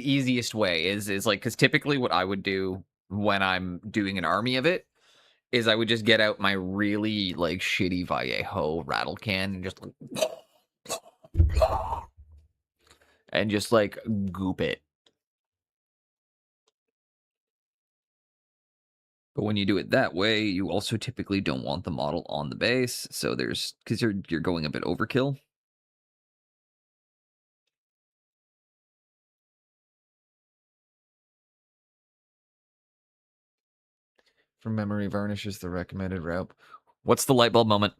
easiest way is like, because typically what I would do when I'm doing an army of it is I would just get out my really, like, shitty Vallejo rattle can and just like goop it. But when you do it that way, you also typically don't want the model on the base, so because you're going a bit overkill. From memory, varnish is the recommended route. What's the light bulb moment?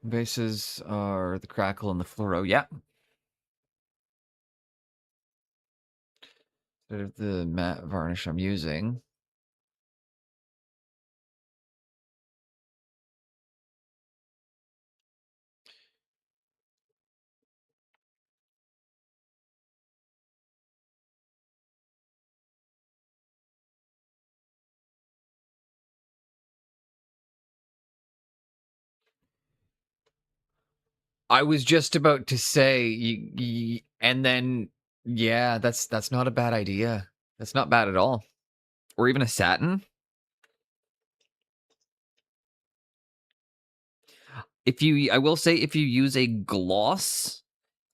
Bases are the crackle and the fluoro. Yeah. Instead of the matte varnish I'm using. I was just about to say, and then, yeah, that's not a bad idea. That's not bad at all. Or even a satin. I will say, if you use a gloss,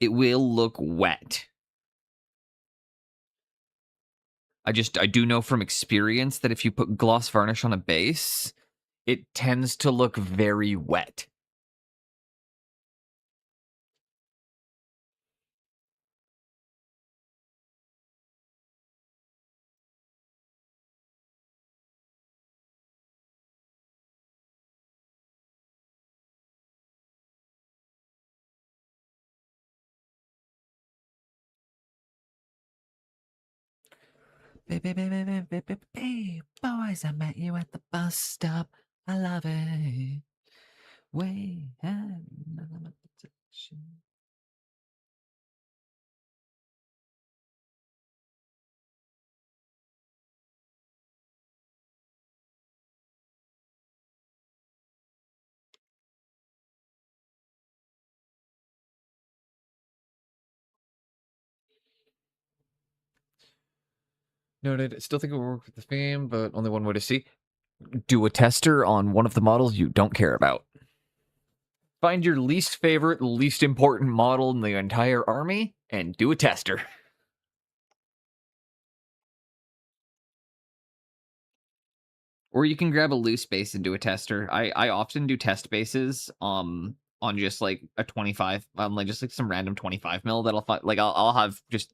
it will look wet. I do know from experience that if you put gloss varnish on a base, it tends to look very wet. Hey, boys, I met you at the bus stop. I love it. Way Noted. Still think it will work with the theme, but only one way to see. Do a tester on one of the models you don't care about. Find your least favorite, least important model in the entire army, and do a tester. Or you can grab a loose base and do a tester. I often do test bases on just like a 25, on like just like some random 25 mil that'll like I'll have just.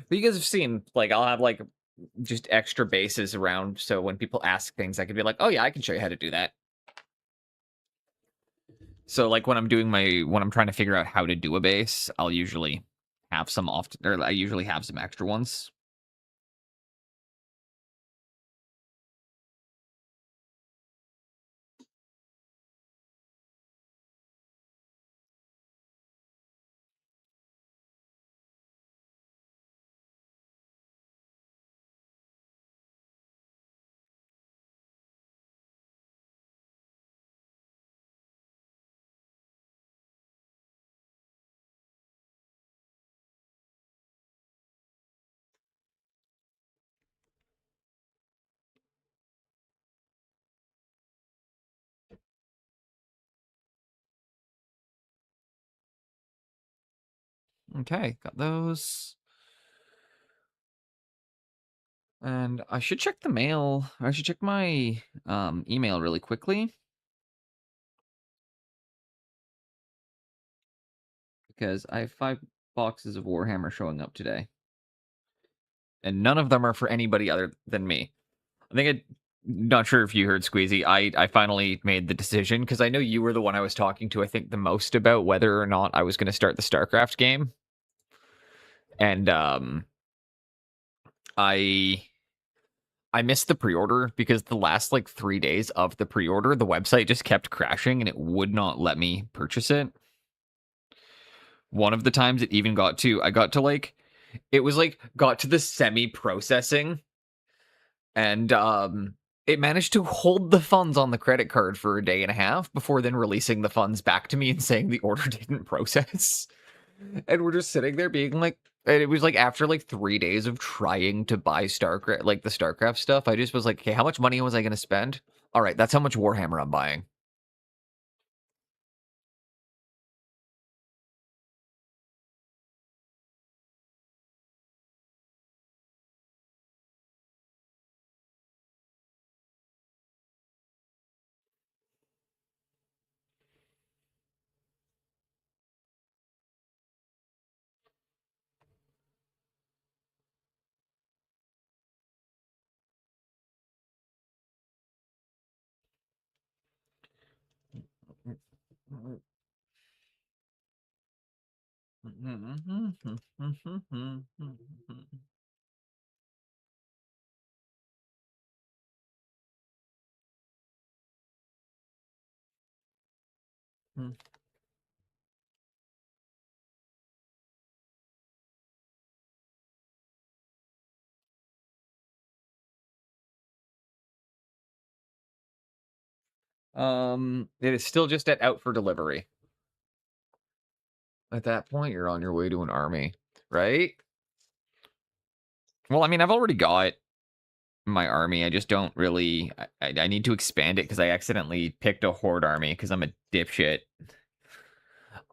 But you guys have seen, like, I'll have like just extra bases around, so when people ask things, I can be like, oh yeah, I can show you how to do that. So like when I'm trying to figure out how to do a base, I'll usually have some I usually have some extra ones. Okay, got those. And I should check the mail. I should check my email really quickly, because I have 5 boxes of Warhammer showing up today. And none of them are for anybody other than me. Not sure if you heard, Squeezy. I finally made the decision, because I know you were the one I was talking to, I think, the most about whether or not I was going to start the StarCraft game. And I missed the pre-order because the last like 3 days of the pre-order, the website just kept crashing and it would not let me purchase it. One of the times it even got to the semi-processing, and it managed to hold the funds on the credit card for a day and a half before then releasing the funds back to me and saying the order didn't process. And we're just sitting there being like, and it was like after like 3 days of trying to buy StarCraft, like the StarCraft stuff, I just was like, okay, how much money was I going to spend? All right, that's how much Warhammer I'm buying. It is still just out for delivery. At that point, you're on your way to an army, right? Well, I mean, I've already got my army. I just don't really. I need to expand it because I accidentally picked a horde army because I'm a dipshit.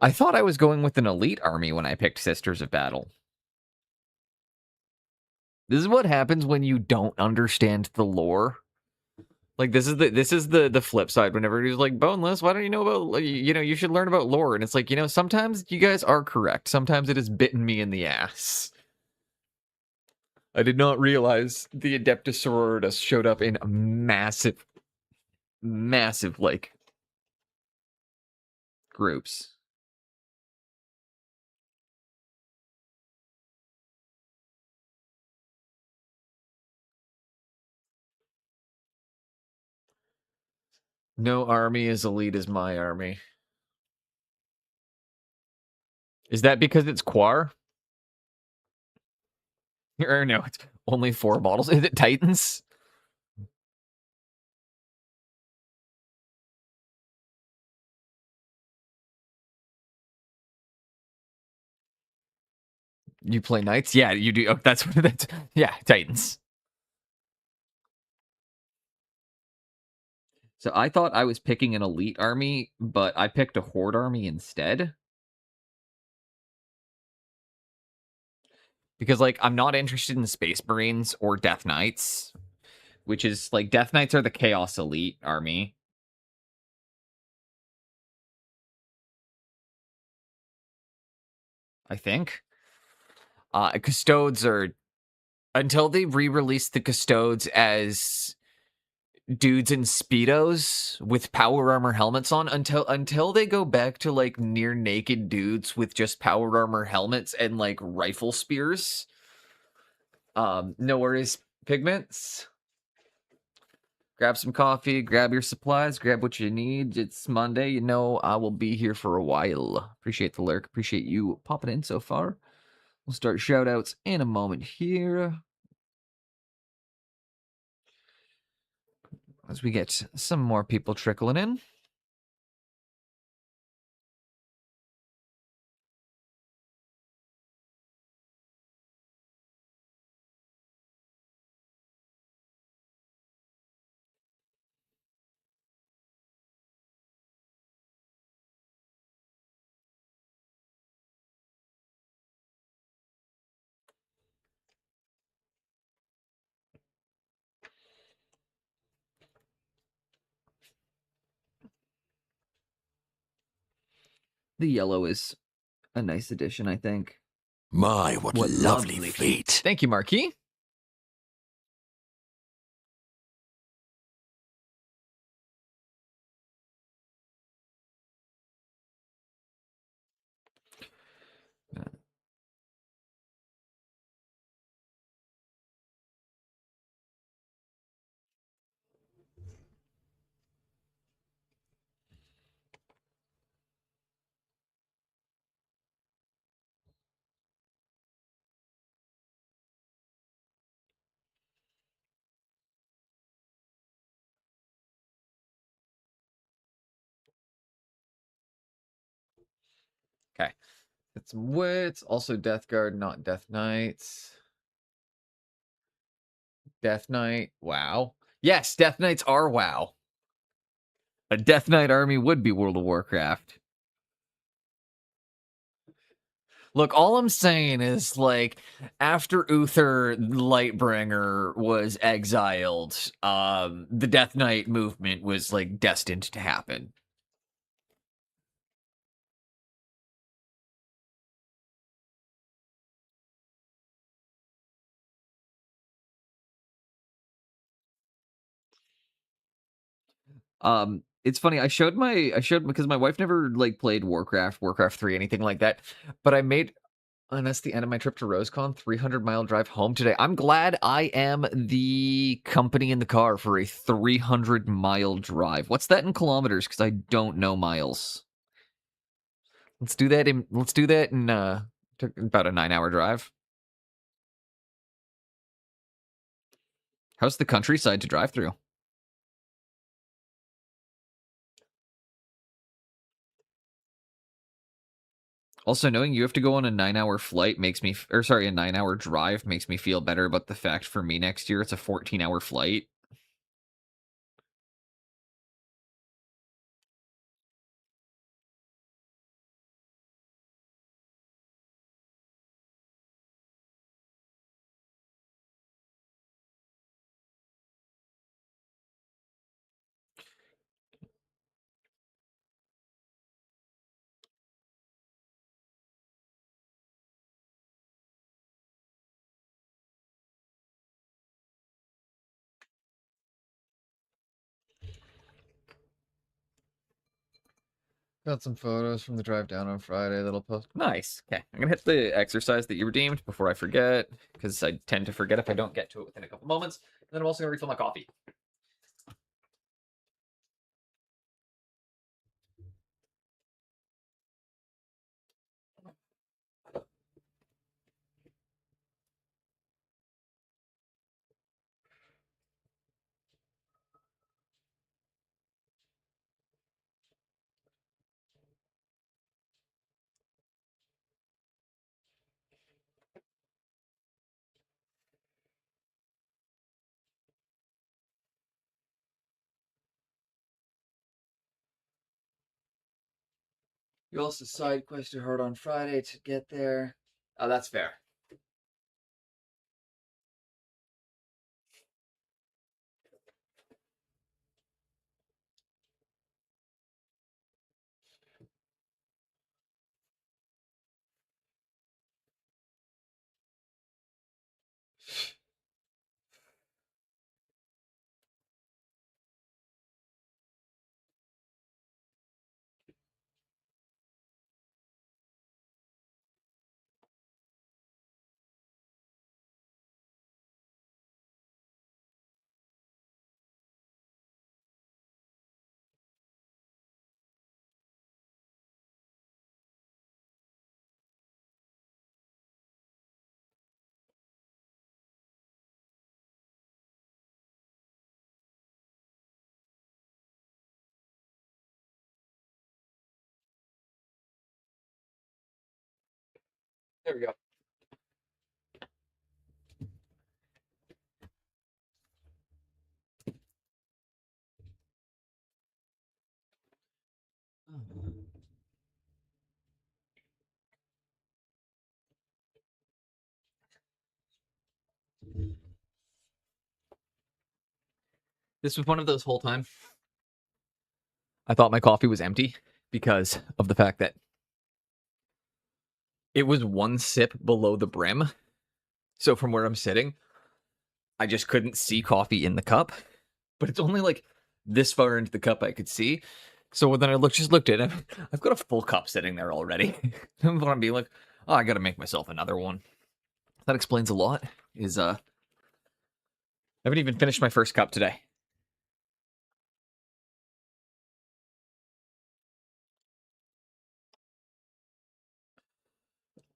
I thought I was going with an elite army when I picked Sisters of Battle. This is what happens when you don't understand the lore. Like this is the flip side. Whenever he's like, Boneless, why don't you know about, you should learn about lore. And it's like, sometimes you guys are correct. Sometimes it has bitten me in the ass. I did not realize the Adeptus Sororitas showed up in massive, massive, like, groups. No army as elite as my army. Is that because it's Quar? Or no, it's only 4 models. Is it Titans? You play knights? Yeah, you do. Oh, that's what that's. Yeah, Titans. So I thought I was picking an elite army, but I picked a horde army instead. Because, like, I'm not interested in Space Marines or Death Knights, which is, like, Death Knights are the Chaos Elite army. I think. Custodes are... Until they re-release the Custodes as dudes in Speedos with power armor helmets on, until they go back to, like, near naked dudes with just power armor helmets and, like, rifle spears... No worries, pigments. Grab some coffee, grab your supplies, grab what you need. It's Monday, you know I will be here for a while. Appreciate the lurk, appreciate you popping in so far. We'll start shoutouts in a moment here. As we get some more people trickling in. The yellow is a nice addition, I think. My, what lovely fate. Thank you, Marquis. Okay. Get some wits. Also Death Guard, not Death Knights. Death Knight. Wow. Yes, Death Knights are WoW. A Death Knight army would be World of Warcraft. Look, all I'm saying is, like, after Uther Lightbringer was exiled, the Death Knight movement was, like, destined to happen. It's funny. I showed because my wife never like played Warcraft 3, anything like that. But I made, and that's the end of my trip to RoseCon. 300-mile drive home today. I'm glad I am the company in the car for a 300-mile drive. What's that in kilometers? Because I don't know miles. Let's do that in about a 9-hour drive. How's the countryside to drive through? Also, knowing you have to go on a 9-hour flight makes me, or sorry, a 9-hour drive makes me feel better about the fact for me next year it's a 14-hour flight. Got some photos from the drive down on Friday that'll post. Nice. Okay. I'm going to hit the exercise that you redeemed before I forget, because I tend to forget if I don't get to it within a couple moments. And then I'm also going to refill my coffee. You also side quested hard on Friday to get there. Oh, that's fair. There we go. This was one of those whole time. I thought my coffee was empty because of the fact that it was one sip below the brim. So from where I'm sitting, I just couldn't see coffee in the cup. But it's only like this far into the cup I could see. So then I looked at it. I've got a full cup sitting there already. I'm gonna be like, oh, I gotta make myself another one. That explains a lot. I haven't even finished my first cup today.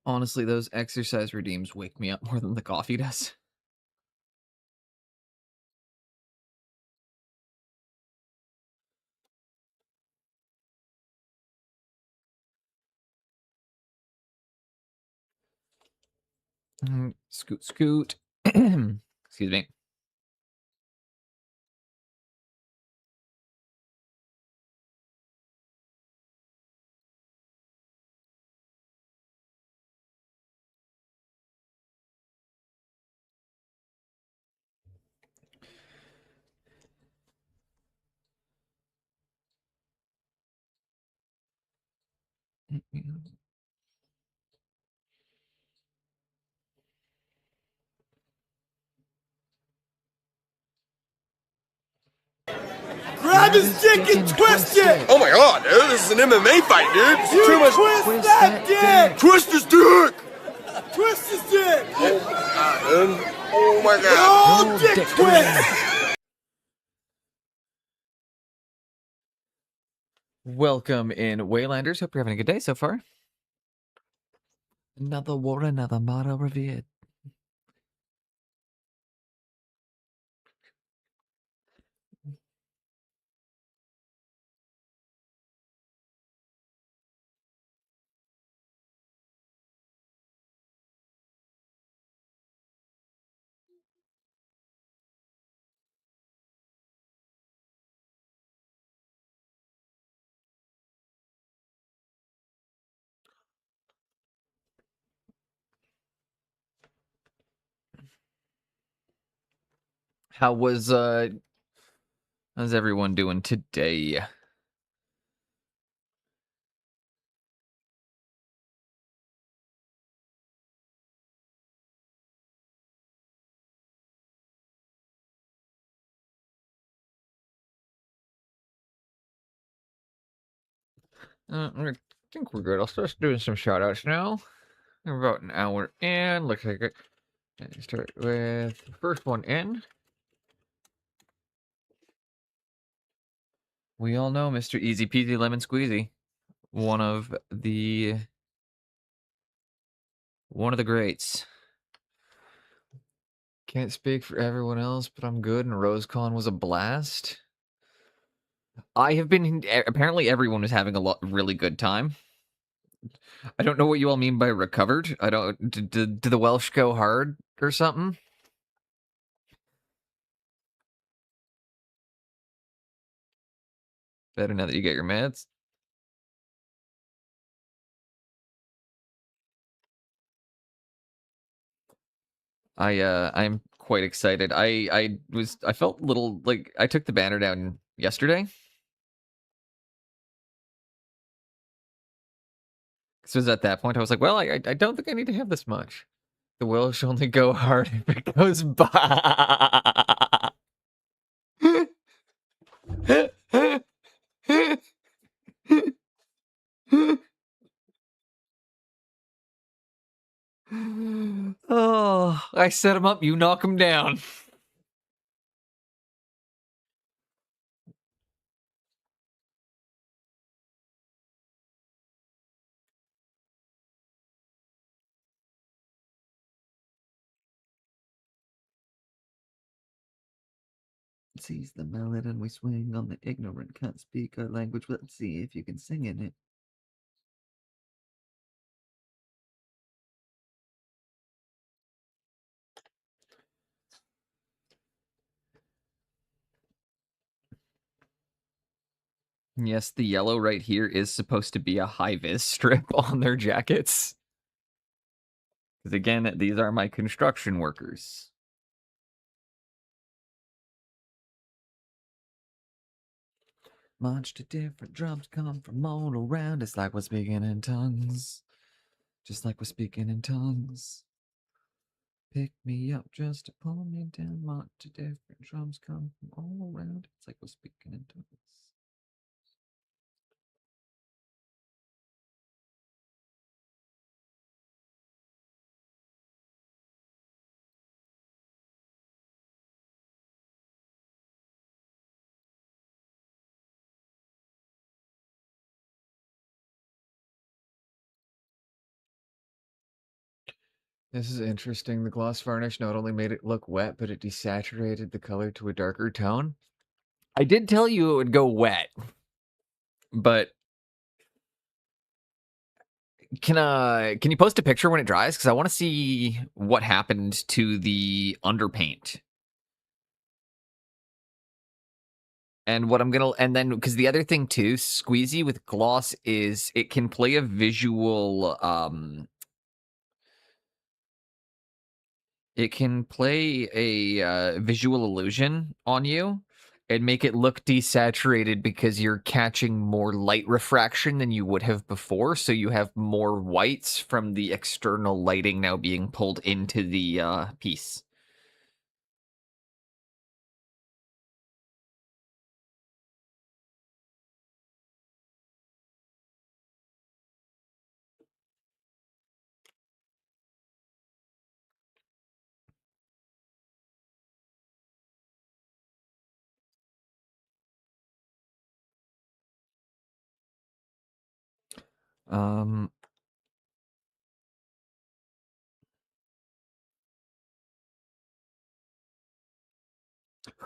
Honestly, those exercise redeems wake me up more than the coffee does. Scoot, scoot. Excuse me. Grab his dick and twist it! Oh my god, dude, this is an MMA fight, dude. You Too much. twist that dick! Twist his dick! Twist his dick! Oh my god. Oh, dick twist! Welcome in, Waylanders. Hope you're having a good day so far. Another war, another motto revered. How's everyone doing today? I think we're good. I'll start doing some shout outs now. We're about an hour in. Looks like it. Start with the first one in. We all know Mr. Easy Peasy Lemon Squeezy. One of the greats. Can't speak for everyone else, but I'm good, and RoseCon was a blast. I have been. Apparently, everyone was having a really good time. I don't know what you all mean by recovered. I don't. Did the Welsh go hard or something? Better now that you get your meds. I'm quite excited. I felt a little like I took the banner down yesterday. So it was at that point I was like, well, I don't think I need to have this much. The will shall only go hard if it goes by. Oh, I set him up, you knock him down. Seize the mallet and we swing on the ignorant, can't speak our language. Let's see if you can sing in it. Yes, the yellow right here is supposed to be a high-vis strip on their jackets. Because again, these are my construction workers. March to different drums come from all around. It's like we're speaking in tongues. Just like we're speaking in tongues. Pick me up just to pull me down. March to different drums come from all around. It's like we're speaking in tongues. This is interesting. The gloss varnish not only made it look wet, but it desaturated the color to a darker tone. I did tell you it would go wet, but can you post a picture when it dries? Because I want to see what happened to the underpaint. And what I'm gonna, and then because the other thing too, Squeezy with gloss is it can play a visual, it can play a visual illusion on you and make it look desaturated because you're catching more light refraction than you would have before. So you have more whites from the external lighting now being pulled into the piece. Um,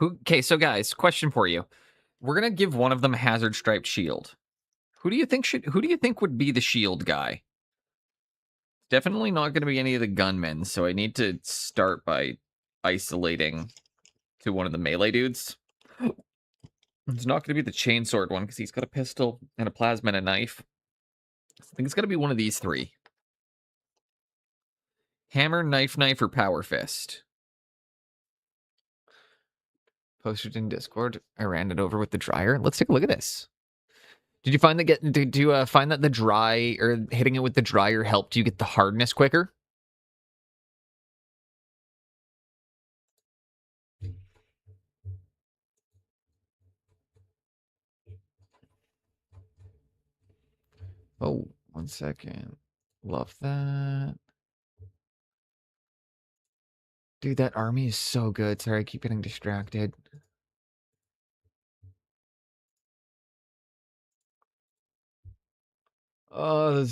okay, so guys, question for you. We're gonna give one of them a hazard striped shield. Who do you think would be the shield guy? Definitely not gonna be any of the gunmen, so I need to start by isolating to one of the melee dudes. It's not gonna be the chainsword one, because he's got a pistol and a plasma and a knife. I think it's gonna be one of these three. Hammer, knife, or power fist. Posted in Discord. I ran it over with the dryer. Let's take a look at this. Did you find that did you find that the dry or hitting it with the dryer helped you get the hardness quicker? Oh, 1 second. Love that. Dude, that army is so good. Sorry, I keep getting distracted. Oh,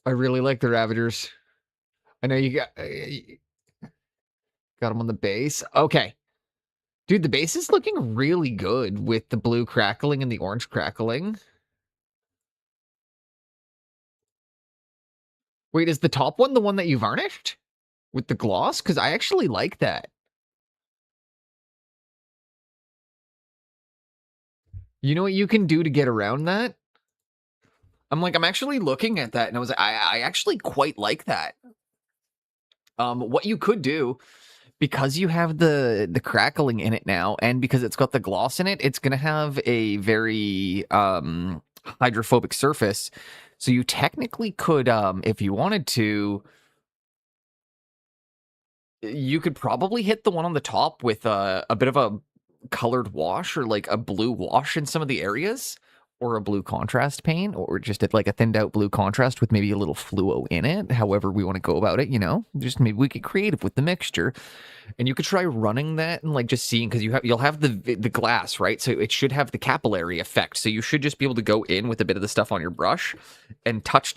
I really like the Ravagers. I know you got them on the base. Okay. Dude, the base is looking really good with the blue crackling and the orange crackling. Wait, is the top one the one that you varnished? With the gloss? Because I actually like that. You know what you can do to get around that? I'm actually looking at that, and I was like, I actually quite like that. What you could do, because you have the crackling in it now, and because it's got the gloss in it, it's gonna have a very hydrophobic surface. So you technically could, if you wanted to, you could probably hit the one on the top with a bit of a colored wash or like a blue wash in some of the areas, or a blue contrast paint, or just like a thinned out blue contrast with maybe a little fluo in it. However we want to go about it, just maybe we get creative with the mixture. And you could try running that and like just seeing, because you'll have the glass, right? So it should have the capillary effect. So you should just be able to go in with a bit of the stuff on your brush and touch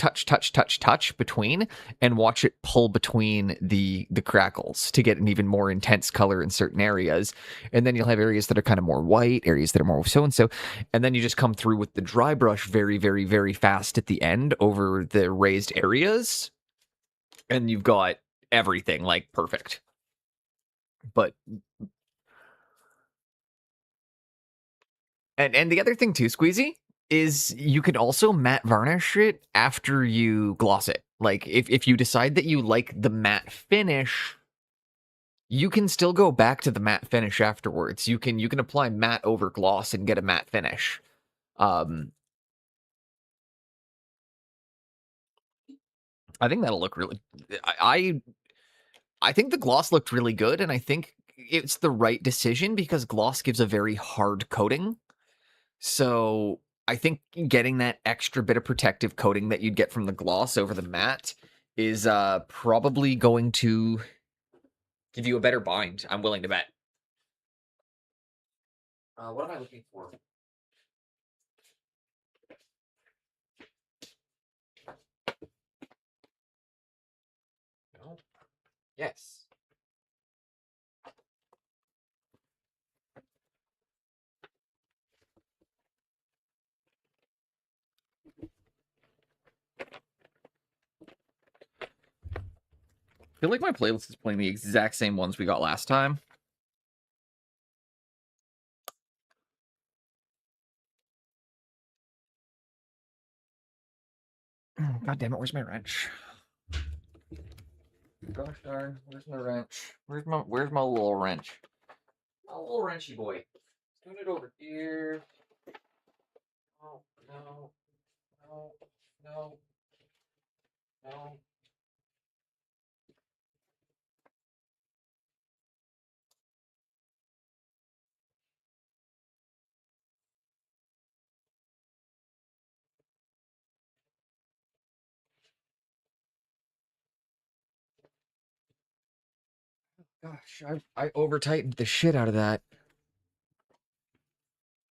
between, and watch it pull between the crackles to get an even more intense color in certain areas. And then you'll have areas that are kind of more white, areas that are more so and so. And then you just come through with the dry brush very, very, very fast at the end over the raised areas. And you've got everything like perfect. But and the other thing too, Squeezy, is you could also matte varnish it after you gloss it. Like if you decide that you like the matte finish, you can still go back to the matte finish afterwards. You can apply matte over gloss and get a matte finish. I think that'll look really. I think the gloss looked really good, and I think it's the right decision because gloss gives a very hard coating. So I think getting that extra bit of protective coating that you'd get from the gloss over the matte is probably going to give you a better bind. I'm willing to bet. What am I looking for? No. Yes. I feel like my playlist is playing the exact same ones we got last time. God damn it, where's my wrench? Gosh darn, where's my wrench? Where's my little wrench? My little wrenchy boy. Turn it over here. Oh, no. No. No. No. Gosh, I over tightened the shit out of that.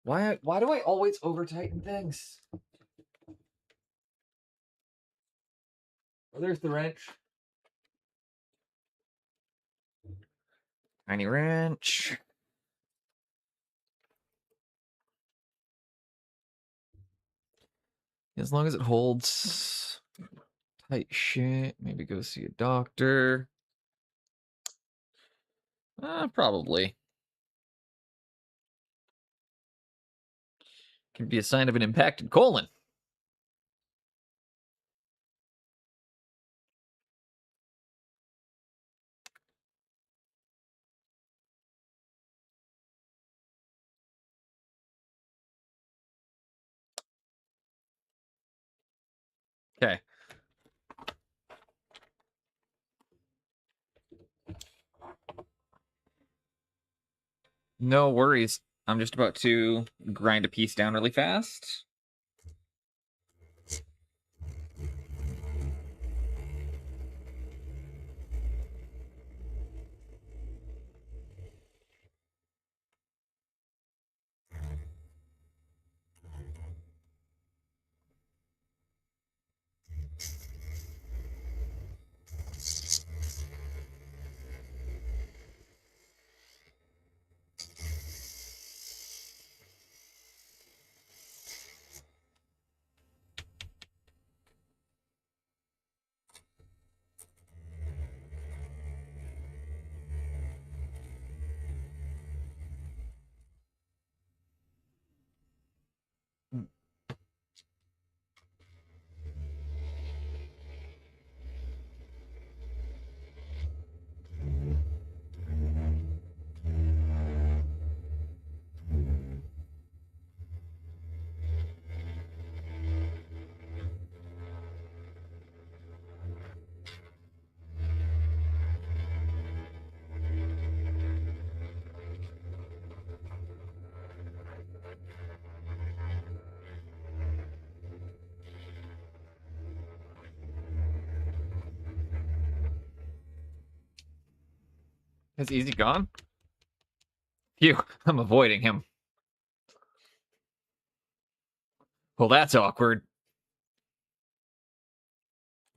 Why do I always over tighten things? Oh, there's the wrench. Tiny wrench. As long as it holds tight shit, maybe go see a doctor. Probably. Can be a sign of an impacted colon. Okay. No worries. I'm just about to grind a piece down really fast. Has Easy gone? Phew, I'm avoiding him. Well, that's awkward.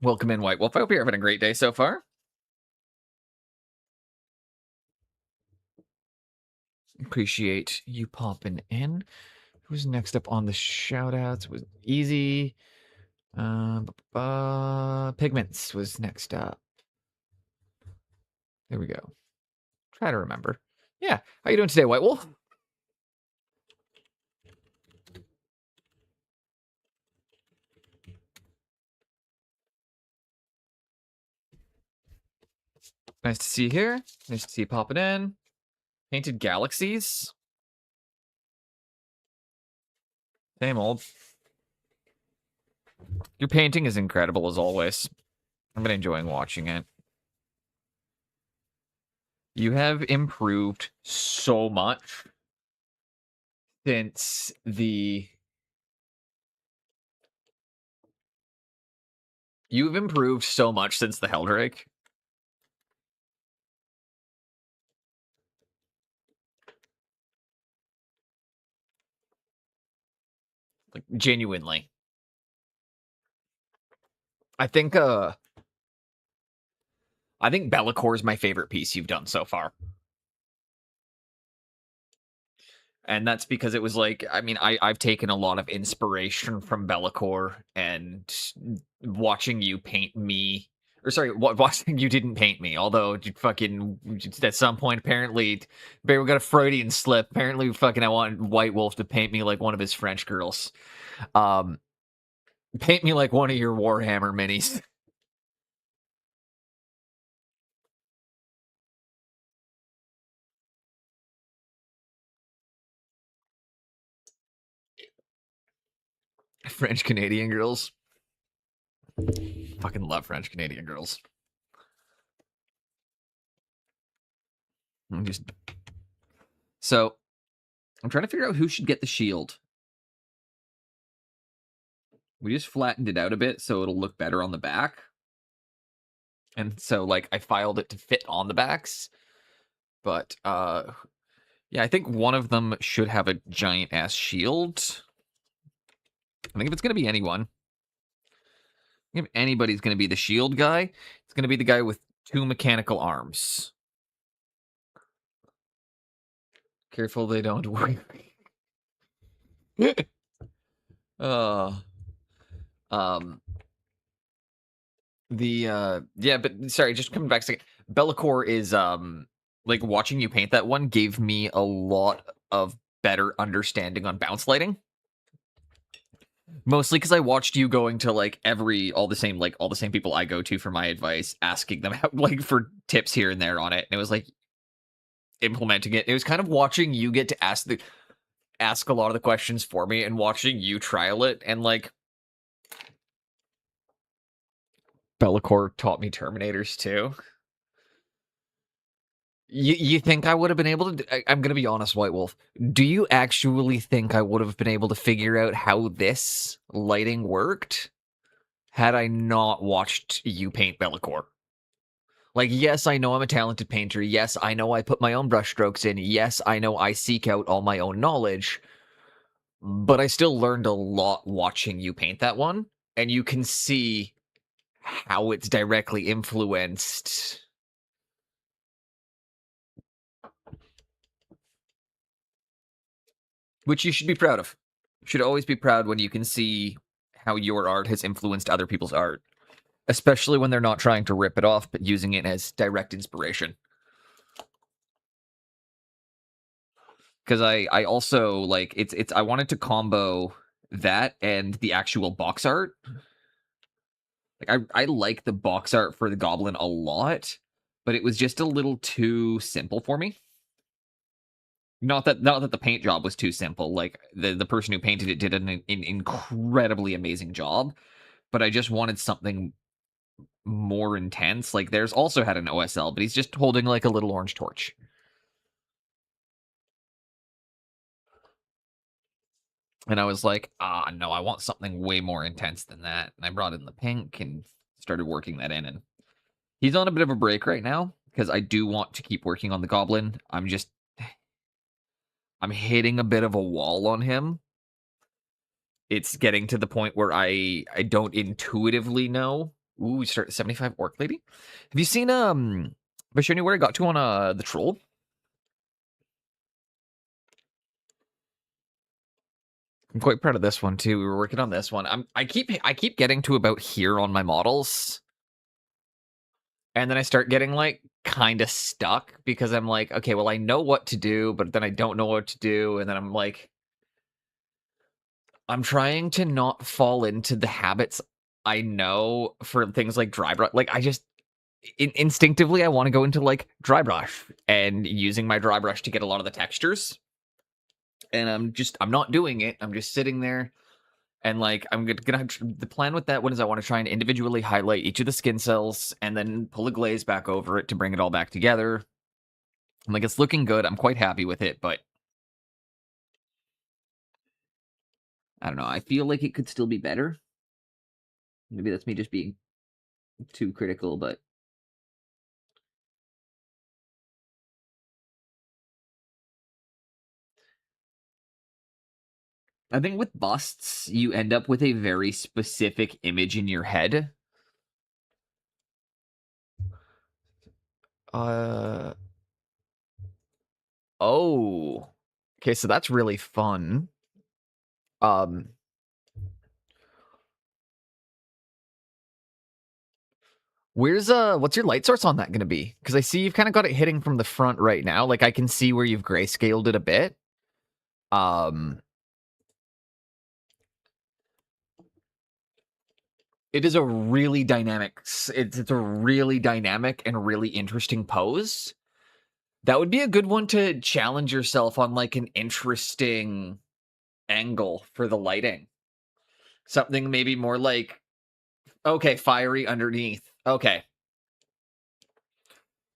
Welcome in, White Wolf. I hope you're having a great day so far. Appreciate you popping in. Who's next up on the shoutouts? Was Easy. Pigments was next up. There we go. Try to remember. Yeah. How you doing today, White Wolf? Nice to see you here. Nice to see you popping in. Painted Galaxies. Same old. Your painting is incredible as always. I've been enjoying watching it. You have improved so much since the... You've improved so much since the Heldrake. Like, genuinely. I think Bellacore is my favorite piece you've done so far. And that's because it was like, I mean, I've taken a lot of inspiration from Bellacore, and watching you paint me, or sorry, watching you didn't paint me, although you fucking, at some point, apparently, we got a Freudian slip. Apparently, fucking, I want White Wolf to paint me like one of his French girls. Paint me like one of your Warhammer minis. French Canadian girls. Fucking love French Canadian girls. So, I'm trying to figure out who should get the shield. We just flattened it out a bit so it'll look better on the back. And so, like, I filed it to fit on the backs. But, yeah, I think one of them should have a giant-ass shield. I think if it's going to be anyone, if anybody's going to be the shield guy, it's going to be the guy with 2 mechanical arms. Careful they don't work. Yeah, but sorry, just coming back a second. Bellacore is, like, watching you paint that one gave me a lot of better understanding on bounce lighting. Mostly because I watched you going to, like, all the same people I go to for my advice, asking them how, like, for tips here and there on it. And it was like implementing it. It was kind of watching you get to ask a lot of the questions for me and watching you trial it, and like Bellacore taught me Terminators too. You think I would have been able to... I'm going to be honest, White Wolf. Do you actually think I would have been able to figure out how this lighting worked had I not watched you paint Bellacore? Like, yes, I know I'm a talented painter. Yes, I know I put my own brushstrokes in. Yes, I know I seek out all my own knowledge. But I still learned a lot watching you paint that one. And you can see how it's directly influenced... Which you should be proud of. You should always be proud when you can see how your art has influenced other people's art. Especially when they're not trying to rip it off, but using it as direct inspiration. Because I also, like, I wanted to combo that and the actual box art. Like, I like the box art for the Goblin a lot, but it was just a little too simple for me. Not that the paint job was too simple. Like, the person who painted it did an incredibly amazing job, but I just wanted something more intense. Like, theirs also had an OSL, but he's just holding, like, a little orange torch. And I was like, no, I want something way more intense than that. And I brought in the pink and started working that in. And he's on a bit of a break right now, because I do want to keep working on the goblin. I'm hitting a bit of a wall on him. It's getting to the point where I don't intuitively know. Ooh, we start at 75 orc lady. Have you seen have I shown you where I got to on the troll? I'm quite proud of this one too. We were working on this one. I keep getting to about here on my models. And then I start getting like kind of stuck because I'm like, okay, well I know what to do, but then I don't know what to do, and then I'm like I'm trying to not fall into the habits I know for things like dry brush. Like I just instinctively I want to go into like dry brush and using my dry brush to get a lot of the textures. And I'm not doing it. I'm just sitting there and like I'm gonna the plan with that one is I want to try and individually highlight each of the skin cells and then pull a glaze back over it to bring it all back together. I'm like, it's looking good. I'm quite happy with it, but I don't know. I feel like it could still be better. Maybe that's me just being too critical, but I think with busts, you end up with a very specific image in your head. Uh oh. Okay, so that's really fun. Um what's your light source on that gonna be? Because I see you've kind of got it hitting from the front right now. Like I can see where you've grayscaled it a bit. Um it is a really dynamic it's a really dynamic and really interesting pose. That would be a good one to challenge yourself on like an interesting angle for the lighting. Something maybe more like, okay, fiery underneath. Okay.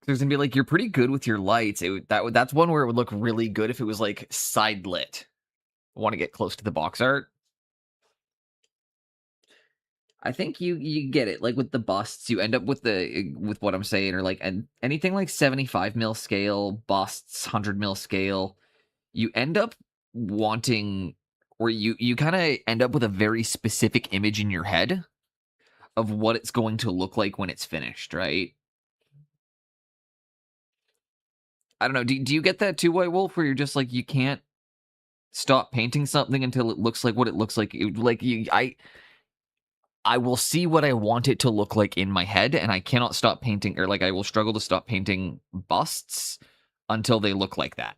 There's gonna be like, you're pretty good with your lights. That's one where it would look really good if it was like side lit. I want to get close to the box art. I think you get it. Like with the busts, you end up with with what I'm saying, or like and anything like 75 mil scale, busts, 100 mil scale, you end up wanting, or you kind of end up with a very specific image in your head of what it's going to look like when it's finished, right? I don't know. Do you get that too, White Wolf, where you're just like you can't stop painting something until it looks like what it looks like? I will see what I want it to look like in my head, and I cannot stop painting, or like I will struggle to stop painting busts until they look like that.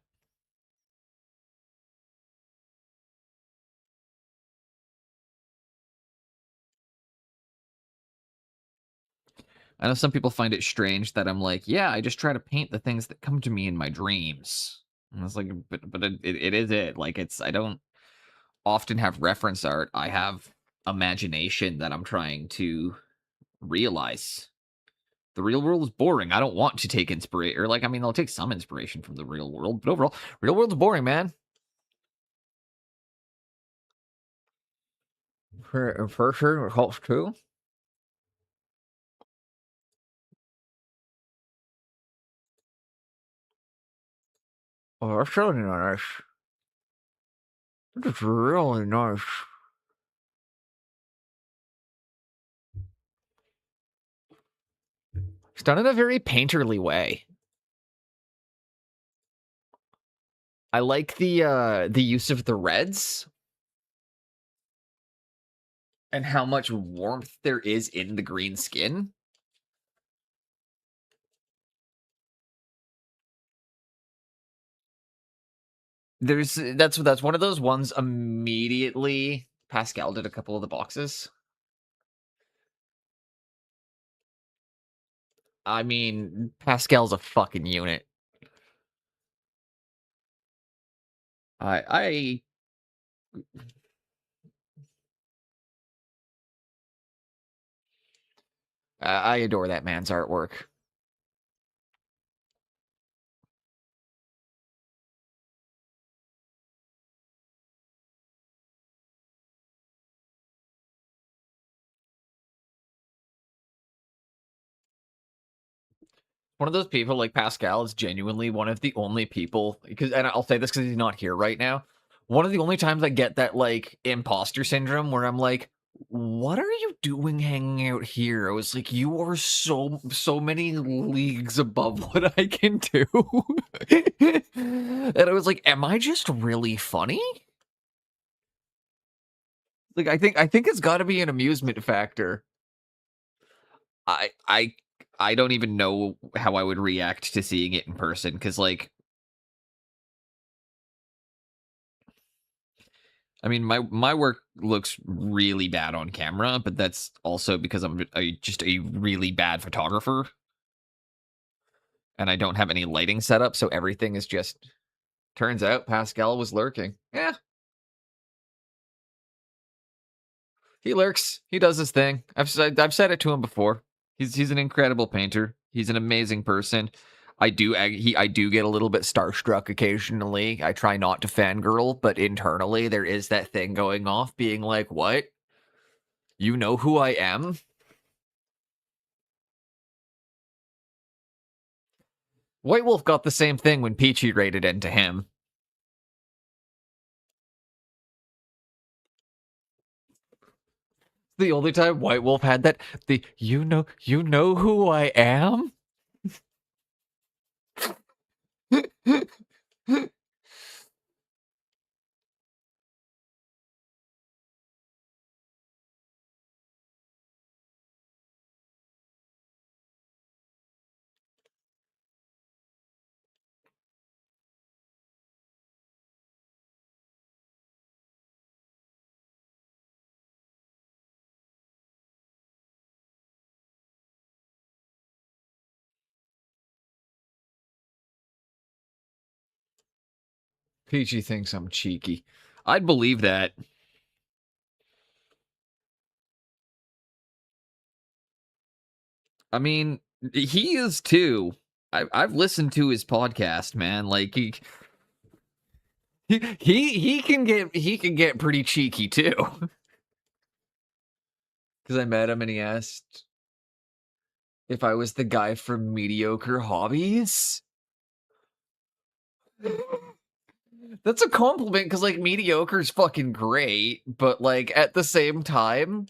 I know some people find it strange that I'm like, yeah, I just try to paint the things that come to me in my dreams. And it's like, but it is it. Like I don't often have reference art. I have imagination that I'm trying to realize. The real world is boring. I don't want to take inspiration, or like, I mean, I'll take some inspiration from the real world, but overall, real world's boring, man. For sure, it helps too. Oh, that's really nice. That's really nice. It's done in a very painterly way. I like the use of the reds and how much warmth there is in the green skin. That's one of those ones immediately Pascal did a couple of the boxes. I mean, Pascal's a fucking unit. I I adore that man's artwork. One of those people like Pascal is genuinely one of the only people, because, and I'll say this because he's not here right now. One of the only times I get that like imposter syndrome where I'm like, what are you doing hanging out here? I was like, you are so many leagues above what I can do. And I was like, am I just really funny? Like, I think it's got to be an amusement factor. I don't even know how I would react to seeing it in person, because like, I mean, my work looks really bad on camera, but that's also because I'm just a really bad photographer, and I don't have any lighting setup, so everything is just. Turns out Pascal was lurking. Yeah, he lurks. He does his thing. I've said it to him before. He's an incredible painter. He's an amazing person. I do get a little bit starstruck occasionally. I try not to fangirl, but internally there is that thing going off, being like, "What? You know who I am?" White Wolf got the same thing when Peachy raided into him. The only time White Wolf had that, you know who I am? Peachy thinks I'm cheeky. I'd believe that. I mean, he is too. I've listened to his podcast, man. Like he can get pretty cheeky too. Because I met him and he asked if I was the guy from Mediocre Hobbies. That's a compliment, because like Mediocre's fucking great, but like at the same time,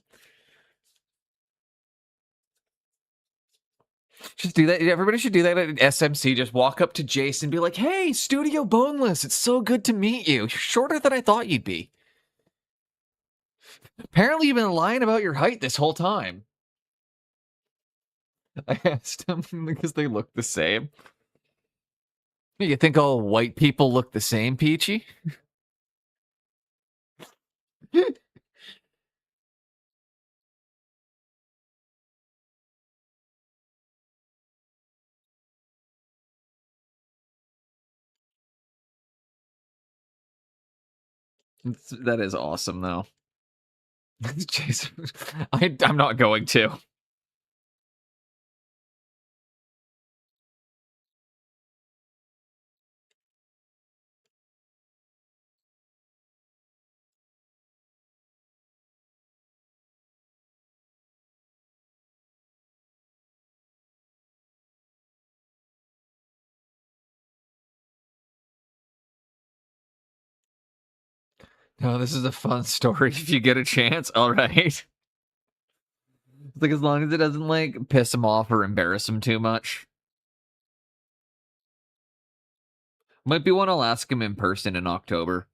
just do that. Everybody should do that at an SMC. Just walk up to Jason and be like, "Hey, Studio Boneless, it's so good to meet you. You're shorter than I thought you'd be. Apparently you've been lying about your height this whole time." I asked him because they look the same. You think all white people look the same, Peachy? That is awesome, though. Jason, I'm not going to. No, this is a fun story if you get a chance. All right. Like, as long as it doesn't, like, piss him off or embarrass him too much. Might be one I'll ask him in person in October.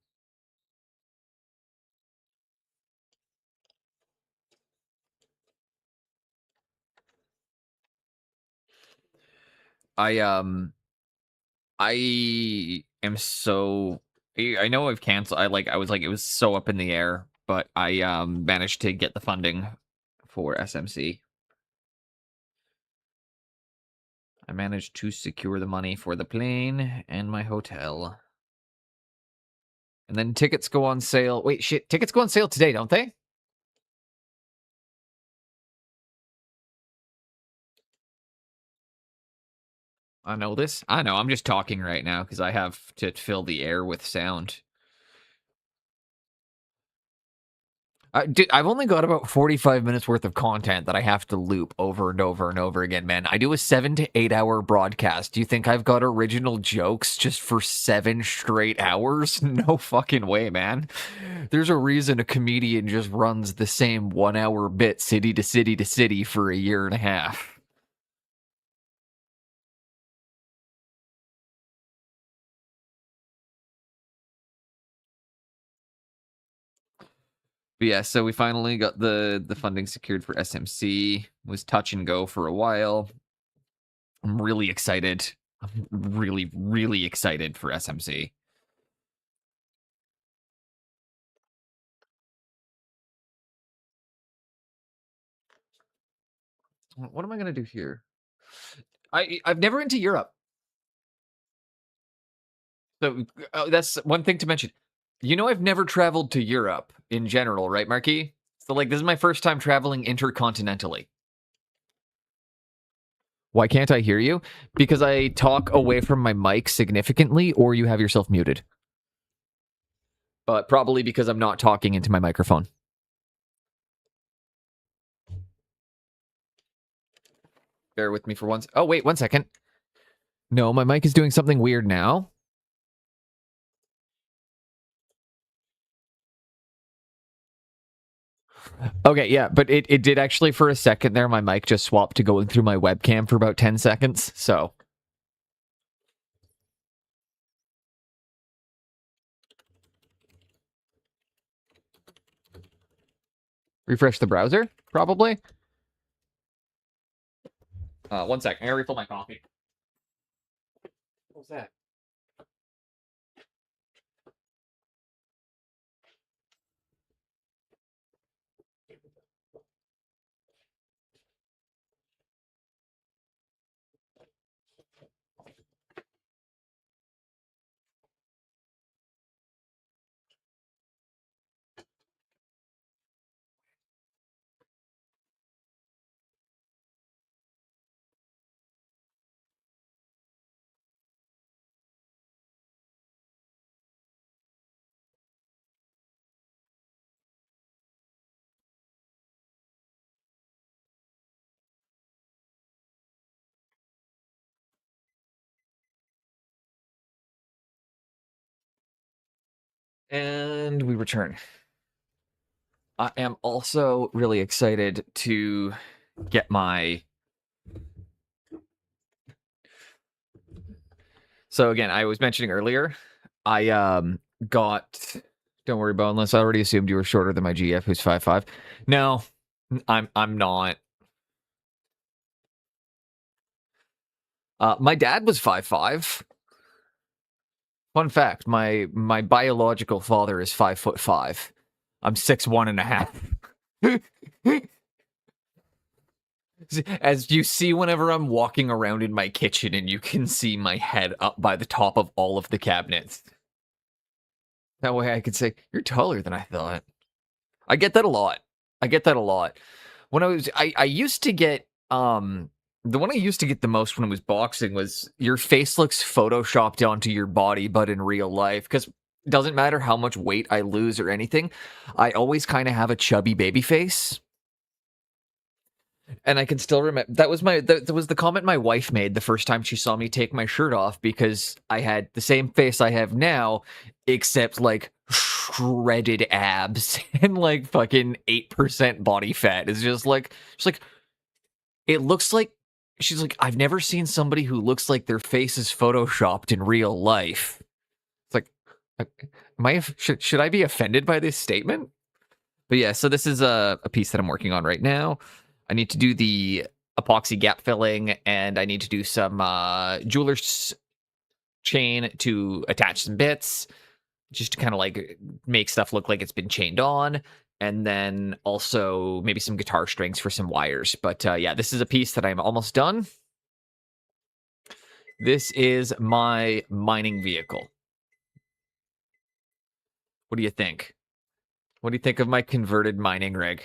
I am so... I know I've canceled... I was like, it was so up in the air, but I managed to get the funding for SMC. I managed to secure the money for the plane and my hotel. And then tickets go on sale. Wait, shit. Tickets go on sale today, don't they? I know this. I know. I'm just talking right now because I have to fill the air with sound. Dude, I've only got about 45 minutes worth of content that I have to loop over and over and over again, man. I do a 7 to 8 hour broadcast. Do you think I've got original jokes just for 7 straight hours? No fucking way, man. There's a reason a comedian just runs the same 1 hour bit city to city to city for a year and a half. But yeah, so we finally got the funding secured for SMC. It was touch and go for a while. I'm really excited. I'm really, really excited for SMC. What am I gonna do here? I've never been to Europe, so that's one thing to mention. You know, I've never traveled to Europe in general, right, Marquis? So like, this is my first time traveling intercontinentally. Why can't I hear you? Because I talk away from my mic significantly, or you have yourself muted. But probably because I'm not talking into my microphone. Bear with me for once. Oh, wait, 1 second. No, my mic is doing something weird now. Okay, yeah, but it did actually for a second there. My mic just swapped to going through my webcam for about 10 seconds, so. Refresh the browser, probably. 1 second. I gotta refill my coffee. What was that? And we return. I am also really excited to get my... So again, I was mentioning earlier, I got... Don't worry, Boneless. I already assumed you were shorter than my GF, who's 5'5". No, I'm not. My dad was 5'5". Fun fact: my biological father is 5'5". I'm 6'1.5". As you see, whenever I'm walking around in my kitchen, and you can see my head up by the top of all of the cabinets. That way, I could say you're taller than I thought. I get that a lot. I get that a lot. When I used to get the one I used to get the most when I was boxing was your face looks photoshopped onto your body, but in real life. Because it doesn't matter how much weight I lose or anything, I always kind of have a chubby baby face. And I can still remember that was that was the comment my wife made the first time she saw me take my shirt off, because I had the same face I have now, except like shredded abs and like fucking 8% body fat. It's just like, she's like, it looks like, she's like, I've never seen somebody who looks like their face is photoshopped in real life. It's like, am I should I be offended by this statement? But yeah, so this is a piece that I'm working on right now. I need to do the epoxy gap filling, and I need to do some jeweler's chain to attach some bits, just to kind of like make stuff look like it's been chained on. And then also maybe some guitar strings for some wires. But yeah, this is a piece that I'm almost done. This is my mining vehicle. What do you think? What do you think of my converted mining rig?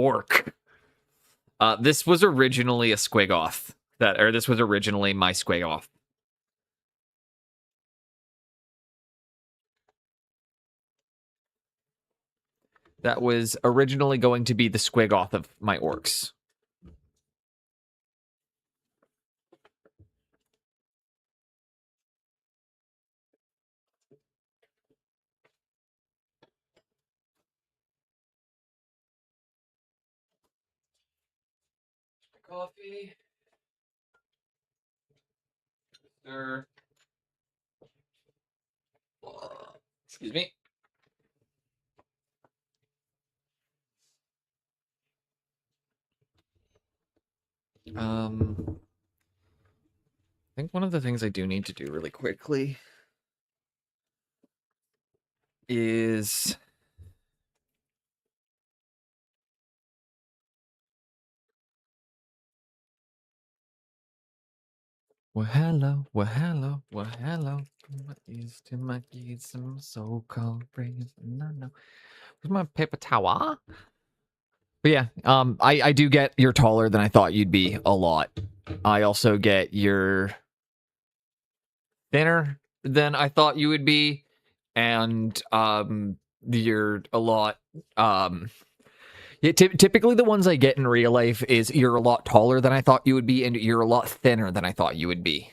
orc. This was originally a squigoth. This was originally my squigoth. That was originally going to be the squigoth of my orcs. Coffee. Sir. Excuse me. I think one of the things I do need to do really quickly is well, hello. What is to my kids, some so-called brains? No. Where's my paper towel? But yeah, I do get you're taller than I thought you'd be a lot. I also get you're thinner than I thought you would be, and you're a lot yeah, typically the ones I get in real life is you're a lot taller than I thought you would be, and you're a lot thinner than I thought you would be.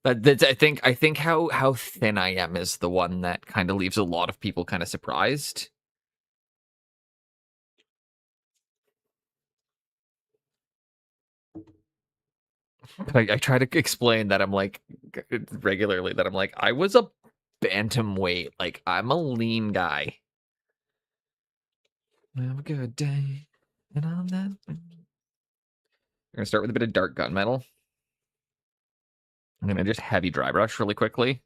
That's, I think how thin I am is the one that kind of leaves a lot of people kind of surprised. But I try to explain that I'm like regularly that I'm like I was a bantamweight, like I'm a lean guy. Have a good day, and on that, we're gonna start with a bit of dark gunmetal. I'm gonna just heavy dry brush really quickly.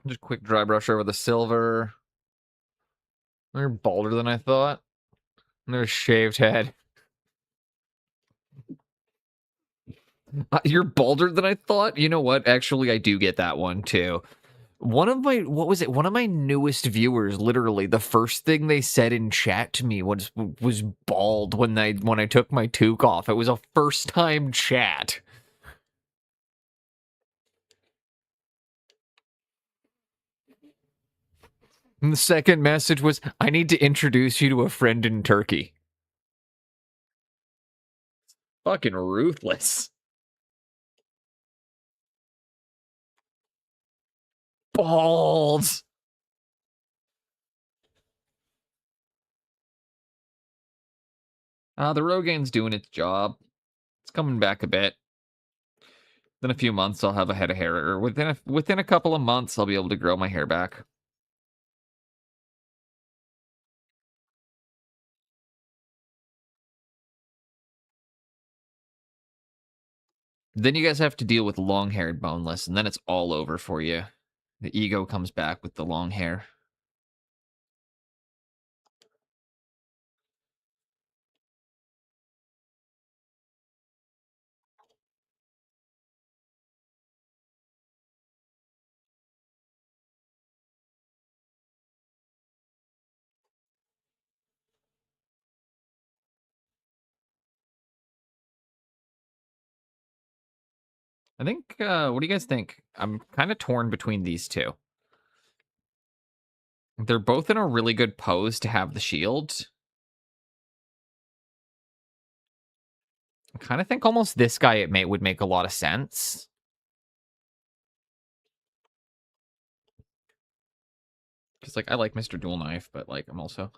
Just quick dry brush over the silver. You're balder than I thought. And there's shaved head. You're balder than I thought. You know what? Actually, I do get that one too. One of my One of my newest viewers, literally, the first thing they said in chat to me was bald when I took my toque off. It was a first time chat. And the second message was, I need to introduce you to a friend in Turkey. Fucking ruthless. Balls. The Rogain's doing its job. It's coming back a bit. In a few months, I'll have a head of hair. Or within a couple of months, I'll be able to grow my hair back. Then you guys have to deal with long-haired boneless, and then it's all over for you. The ego comes back with the long hair. I think, what do you guys think? I'm kind of torn between these two. They're both in a really good pose to have the shield. I kind of think almost this guy would make a lot of sense. Because, like, I like Mr. Dual Knife, but, like, I'm also...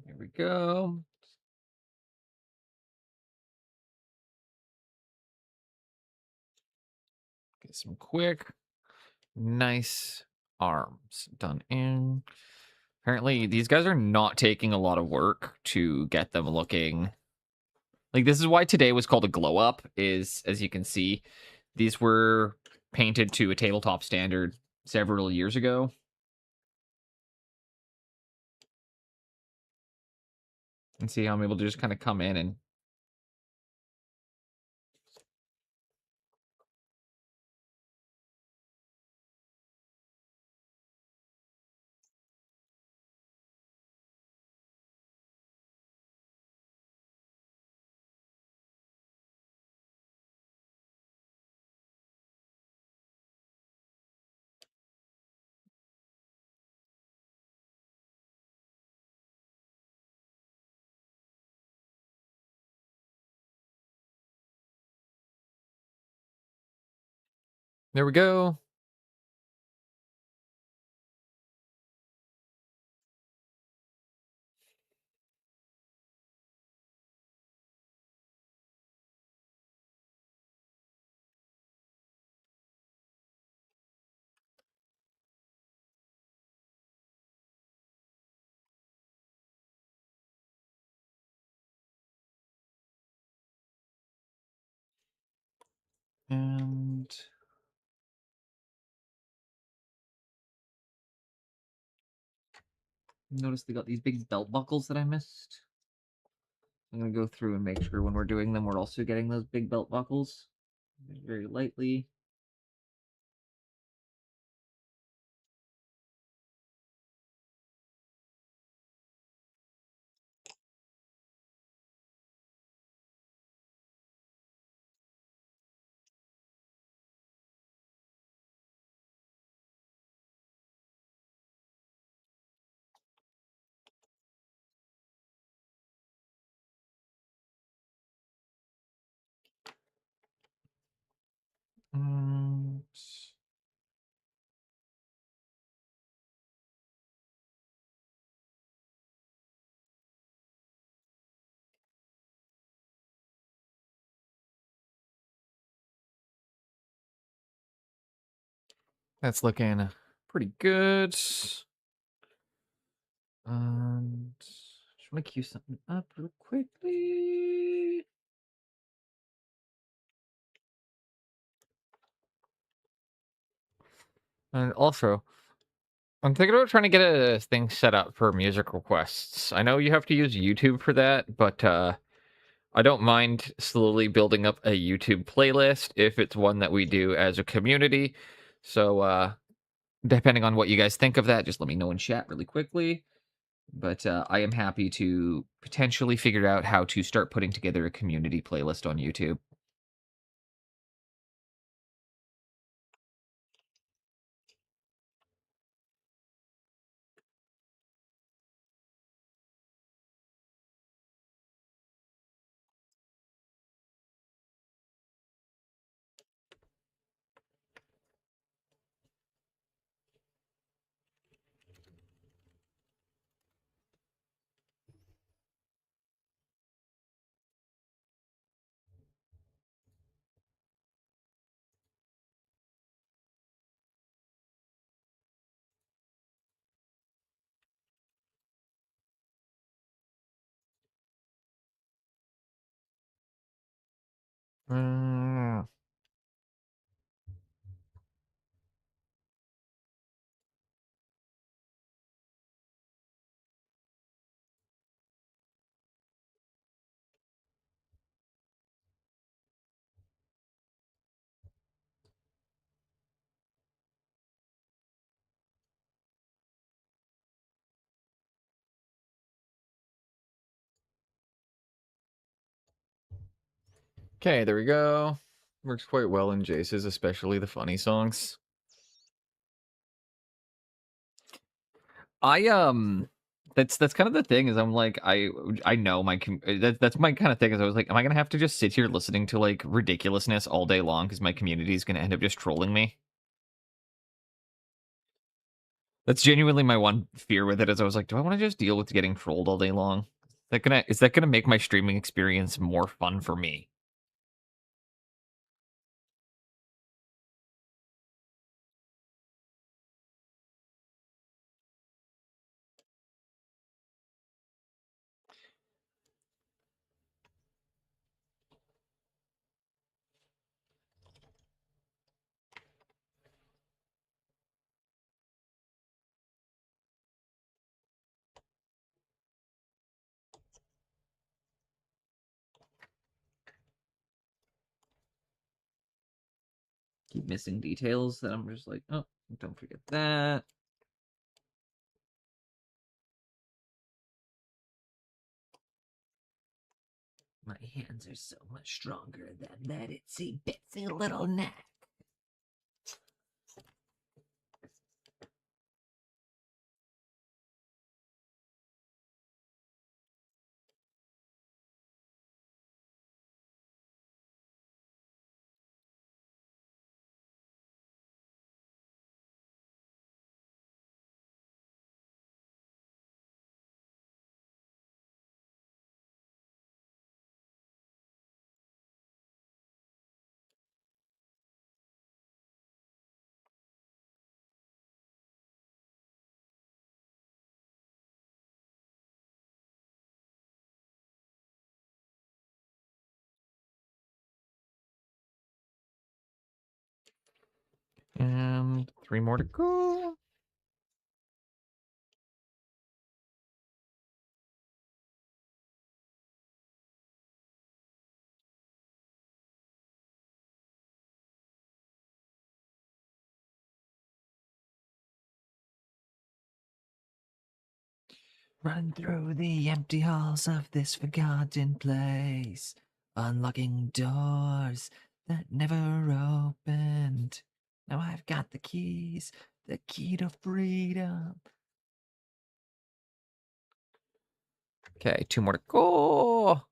Here we go. Get some quick, nice arms done in. Apparently, these guys are not taking a lot of work to get them looking... Like, this is why today was called a glow up, is, as you can see, these were painted to a tabletop standard several years ago. And see how I'm able to just kind of come in and... There we go. And... notice they got these big belt buckles that I missed. I'm going to go through and make sure when we're doing them, we're also getting those big belt buckles. Very lightly. And... that's looking pretty good. And just want to cue something up real quickly. And also, I'm thinking about trying to get a thing set up for music requests. I know you have to use YouTube for that, but I don't mind slowly building up a YouTube playlist if it's one that we do as a community. So, depending on what you guys think of that, just let me know in chat really quickly. But I am happy to potentially figure out how to start putting together a community playlist on YouTube. Mm. Okay, there we go. Works quite well in Jace's, especially the funny songs. That's kind of the thing is I'm like I know that's my kind of thing is I was like, am I gonna have to just sit here listening to like ridiculousness all day long because my community is gonna end up just trolling me? That's genuinely my one fear with it is I was like, do I want to just deal with getting trolled all day long? Is that gonna make my streaming experience more fun for me? Keep missing details that I'm just like, oh, don't forget that. My hands are so much stronger than that itsy bitsy little neck. And 3 more to go. Run through the empty halls of this forgotten place, unlocking doors that never opened. Now I've got the keys, the key to freedom. Okay, 2 more to go.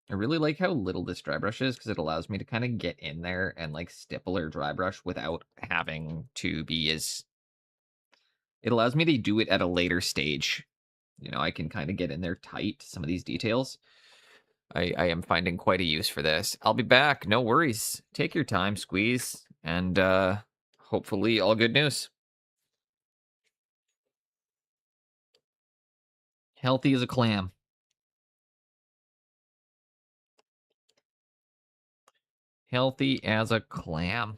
I really like how little this dry brush is because it allows me to kind of get in there and like stipple or dry brush without having to be as. It allows me to do it at a later stage. You know, I can kind of get in there tight some of these details. I am finding quite a use for this. I'll be back. No worries. Take your time, Squeeze, and hopefully all good news. Healthy as a clam. Healthy as a clam.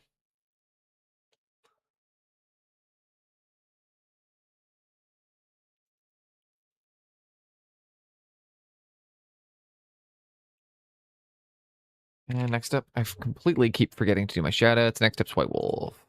And next up, I completely keep forgetting to do my shoutouts. Next up's White Wolf.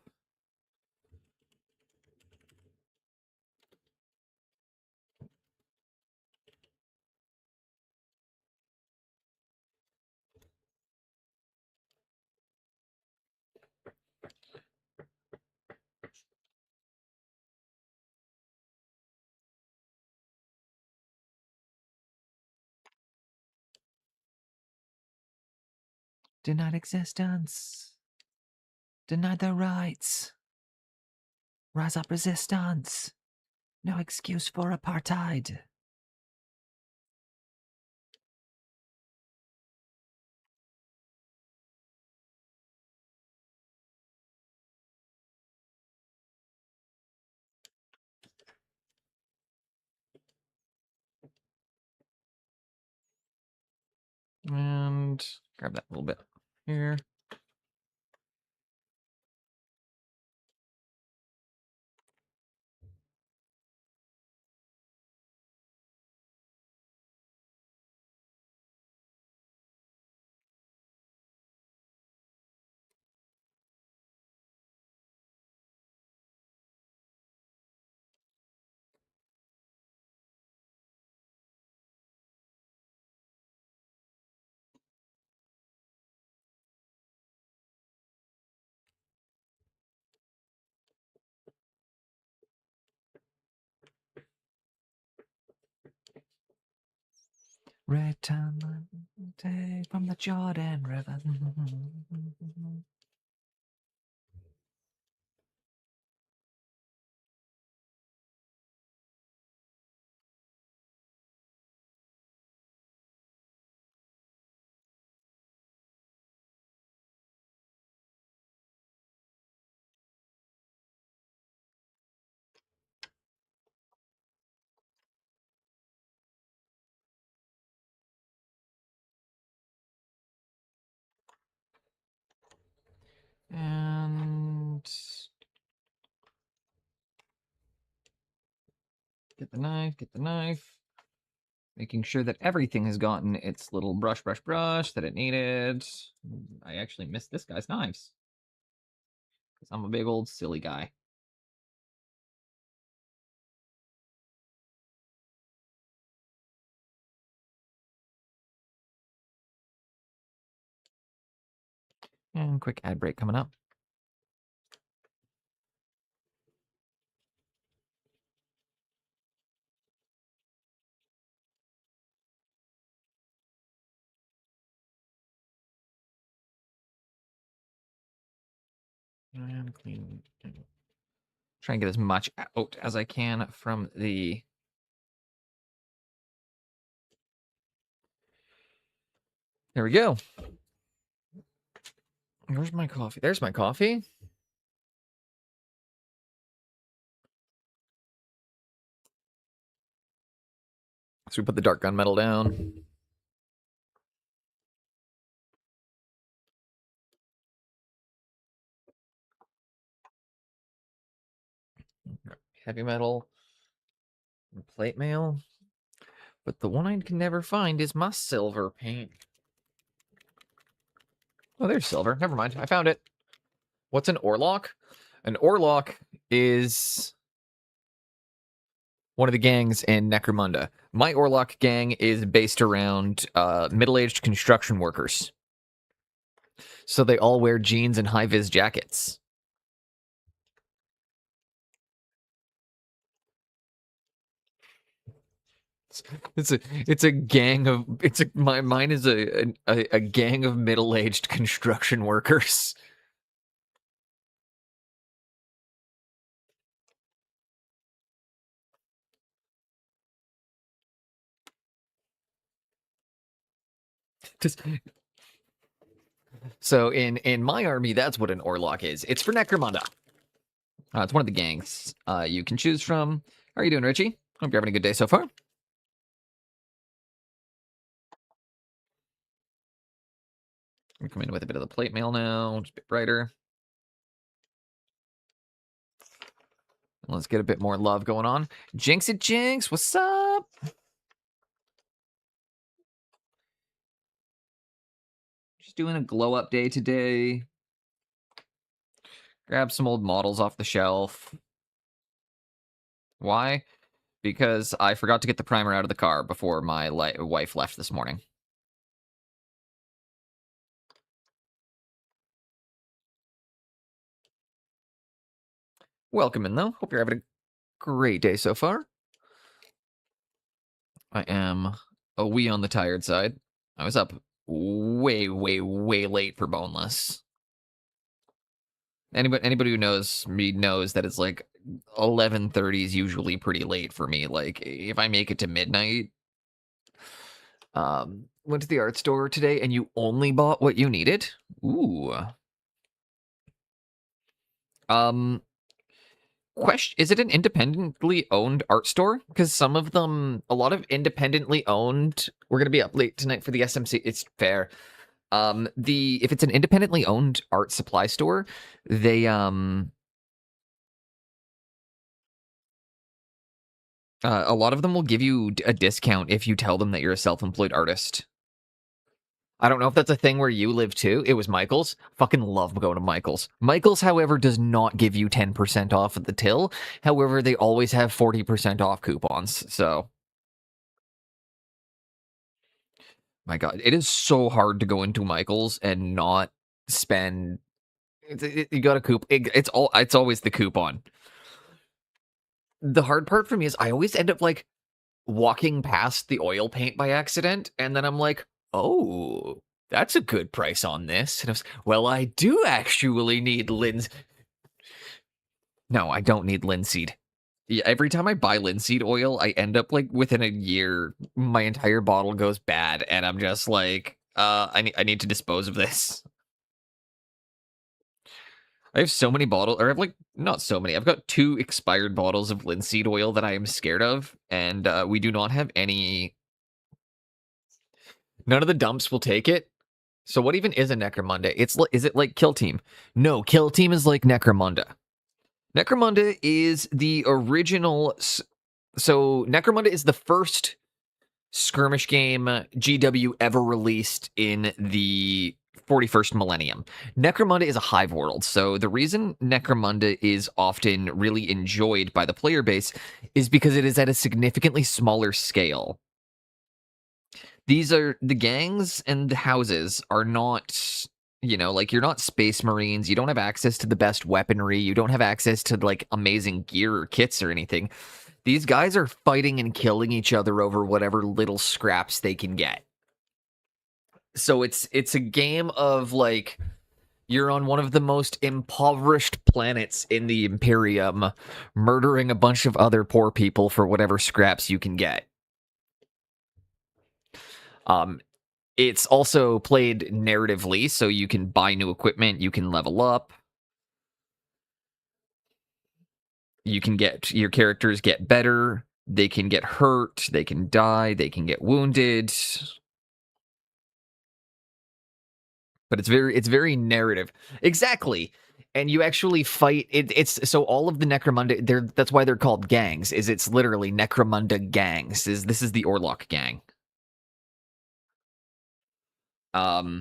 Denied existence. Denied their rights. Rise up resistance. No excuse for apartheid. And grab that little bit here. Red time from the Jordan River. And get the knife. Making sure that everything has gotten its little brush that it needed. I actually missed this guy's knives. Because I'm a big old silly guy. And quick ad break coming up. And clean. Try and get as much out as I can from the... There we go. Where's my coffee? There's my coffee. So we put the dark gunmetal down. Heavy metal. And plate mail. But the one I can never find is my silver paint. Oh, there's silver. Never mind. I found it. What's an Orlock? An Orlock is one of the gangs in Necromunda. My Orlock gang is based around middle-aged construction workers. So they all wear jeans and high-vis jackets. It's a gang of mine is a gang of middle-aged construction workers. So in my army, that's what an Orlock is. It's for Necromunda. It's one of the gangs you can choose from. How are you doing, Richie? Hope you're having a good day so far. We're coming in with a bit of the plate mail now, just a bit brighter. Let's get a bit more love going on. Jinx it, Jinx, what's up? Just doing a glow up day today. Grab some old models off the shelf. Why? Because I forgot to get the primer out of the car before my wife left this morning. Welcome in, though. Hope you're having a great day so far. I am a wee on the tired side. I was up way late for Boneless. Anybody who knows me knows that it's like 11:30 is usually pretty late for me. Like if I make it to midnight. Went to the art store today and you only bought what you needed? Ooh. Question, is it an independently owned art store? Because some of them, a lot of independently owned, we're gonna be up late tonight for the SMC. It's fair. If it's an independently owned art supply store, they a lot of them will give you a discount if you tell them that you're a self-employed artist. I don't know if that's a thing where you live too. It was Michael's. Fucking love going to Michael's. Michael's, however, does not give you 10% off at the till. However, they always have 40% off coupons. So, my God, it is so hard to go into Michael's and not spend. You got a coupon. It's always the coupon. The hard part for me is I always end up like walking past the oil paint by accident, and then I'm like, oh, that's a good price on this. And I was, well, I do actually need No, I don't need linseed. Yeah, every time I buy linseed oil, I end up like within a year, my entire bottle goes bad, and I'm just like, I need to dispose of this. I have so many bottles, or I have like not so many. I've got 2 expired bottles of linseed oil that I am scared of, and we do not have any. None of the dumps will take it. So what even is a Necromunda? Is it like Kill Team? No, Kill Team is like Necromunda. Necromunda is the original. So Necromunda is the first skirmish game GW ever released in the 41st millennium. Necromunda is a hive world, so the reason Necromunda is often really enjoyed by the player base is because it is at a significantly smaller scale. These are the gangs and the houses are not, like you're not Space Marines. You don't have access to the best weaponry. You don't have access to like amazing gear or kits or anything. These guys are fighting and killing each other over whatever little scraps they can get. So it's a game of like you're on one of the most impoverished planets in the Imperium, murdering a bunch of other poor people for whatever scraps you can get. It's also played narratively, so you can buy new equipment, you can level up. You can get your characters get better, they can get hurt, they can die, they can get wounded. But it's very narrative. Exactly. And you actually fight it's so all of the Necromunda, that's why they're called gangs, is it's literally Necromunda gangs. This is the Orlock gang. But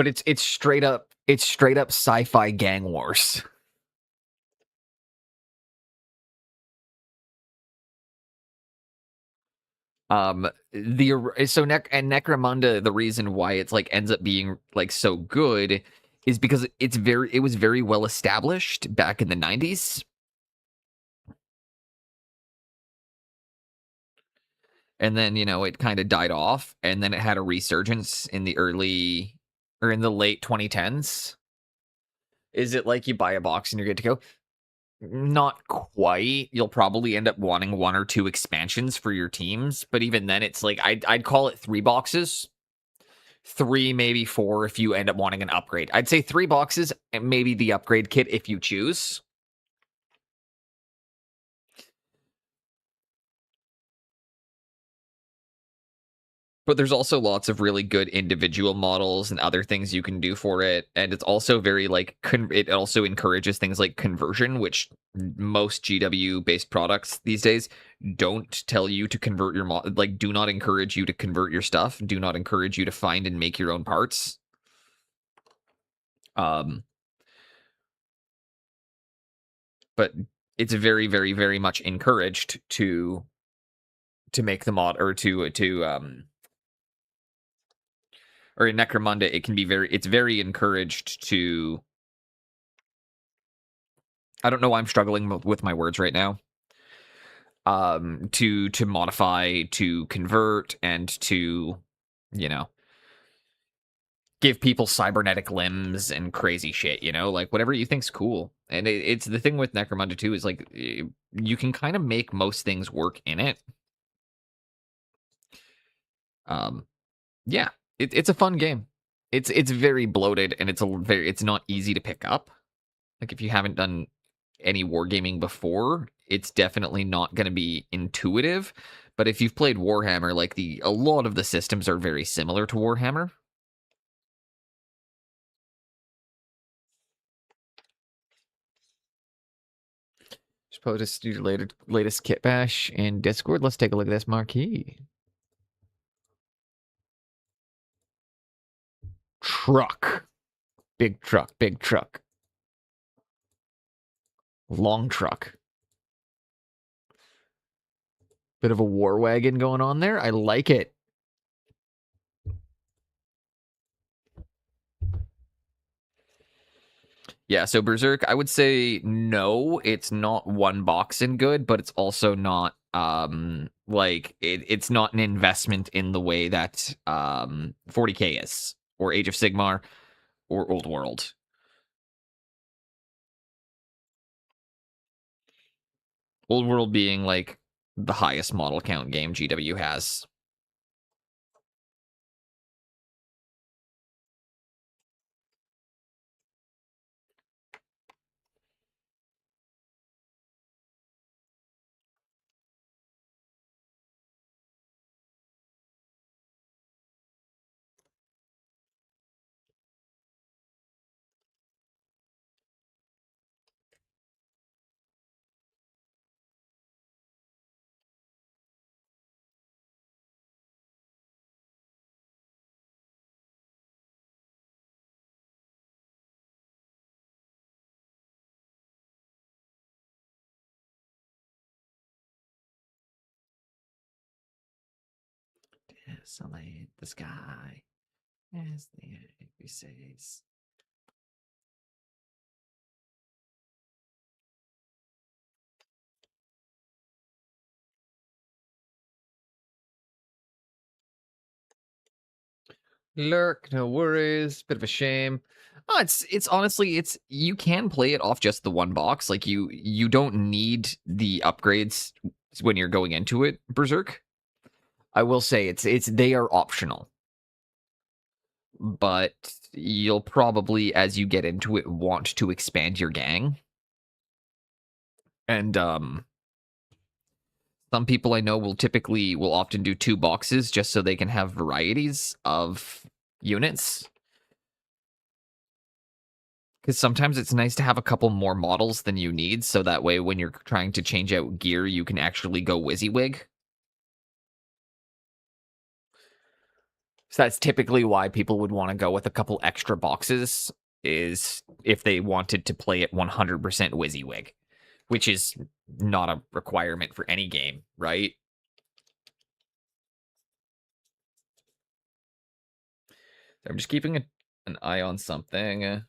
it's straight up sci-fi gang wars. Necromunda, the reason why it's like ends up being like so good is because it was very well established back in the 90s. And then, it kind of died off, and then it had a resurgence in the late 2010s. Is it like you buy a box and you're good to go? Not quite. You'll probably end up wanting 1 or 2 expansions for your teams, but even then, it's like I'd call it 3 boxes. 3, maybe 4 if you end up wanting an upgrade. I'd say 3 boxes and maybe the upgrade kit if you choose. But there's also lots of really good individual models and other things you can do for it. And it's also very like, it also encourages things like conversion, which most GW based products these days don't tell you to convert your do not encourage you to convert your stuff. Do not encourage you to find and make your own parts. But it's very, very, very much encouraged to make the mod or or in Necromunda, it's very encouraged to. I don't know why I'm struggling with my words right now. To modify, to convert, and to, give people cybernetic limbs and crazy shit, like whatever you think's cool. And it's the thing with Necromunda too is like you can kind of make most things work in it. Yeah, it's a fun game. It's very bloated and it's not easy to pick up. Like if you haven't done any wargaming before, it's definitely not going to be intuitive. But if you've played Warhammer, like a lot of the systems are very similar to Warhammer. Just post your latest kit bash in Discord. Let's take a look at this marquee. Truck. Big truck, big truck. Long truck. Bit of a war wagon going on there. I like it. Yeah, so Berserk, I would say no, it's not one box and good, but it's also not Like it's not an investment in the way that 40K is, or Age of Sigmar, or Old World. Old World being like the highest model count game GW has. Desolate the sky as the ivy says. Lurk, no worries. Bit of a shame. Oh, it's honestly you can play it off just the one box. Like you don't need the upgrades when you're going into it, Berserk. I will say it's they are optional. But you'll probably, as you get into it, want to expand your gang. And some people I know will often do 2 boxes just so they can have varieties of units. Because sometimes it's nice to have a couple more models than you need, so that way when you're trying to change out gear, you can actually go WYSIWYG. So that's typically why people would want to go with a couple extra boxes, is if they wanted to play it 100% WYSIWYG, which is not a requirement for any game, right? So I'm just keeping an eye on something.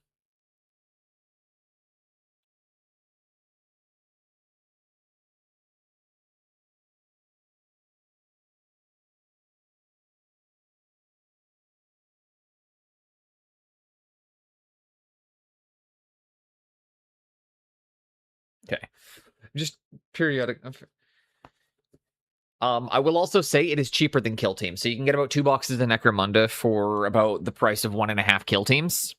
Okay. Just periodic. I will also say it is cheaper than Kill Team. So you can get about 2 boxes of Necromunda for about the price of 1.5 Kill Teams.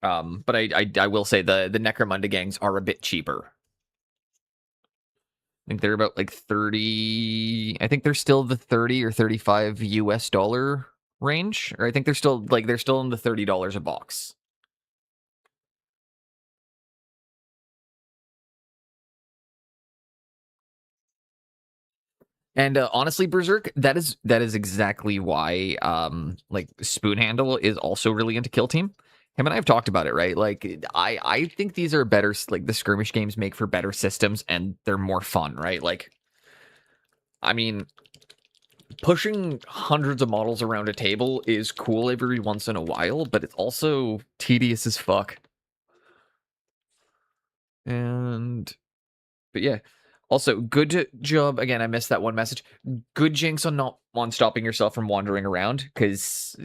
But I will say the Necromunda gangs are a bit cheaper. I think they're about like 30. I think they're still the 30 or 35 US dollar range. Or I think they're still in the $30 a box. And honestly, Berserk, that is exactly why like Spoon Handle is also really into Kill Team. Him and I have talked about it, right? Like I think these are better, like the skirmish games make for better systems and they're more fun, right? Like I mean, pushing hundreds of models around a table is cool every once in a while, but it's also tedious as fuck. But yeah. Also, good job. Again, I missed that one message. Good jinx on stopping yourself from wandering around, because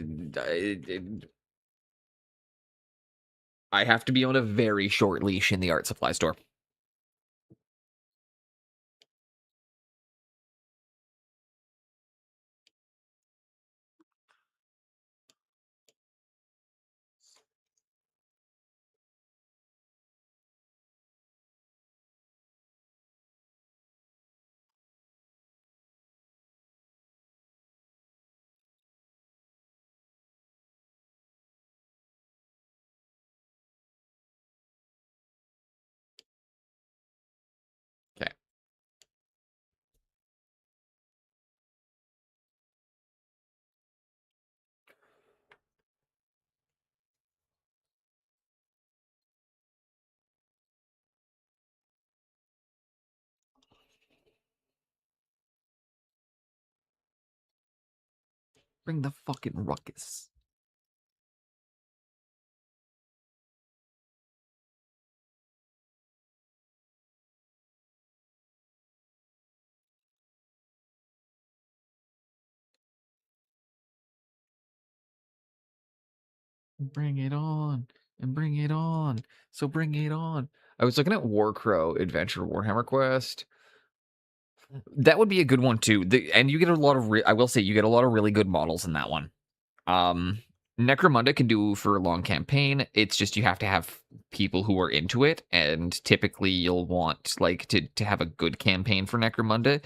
I have to be on a very short leash in the art supply store. Okay. Bring the fucking ruckus. Bring it on and bring it on. So bring it on. I was looking at Warcrow Adventure Warhammer Quest. That would be a good one too. And you get a lot of I will say you get a lot of really good models in that one. Necromunda can do for a long campaign. It's just you have to have people who are into it, and typically you'll want like to have a good campaign for Necromunda.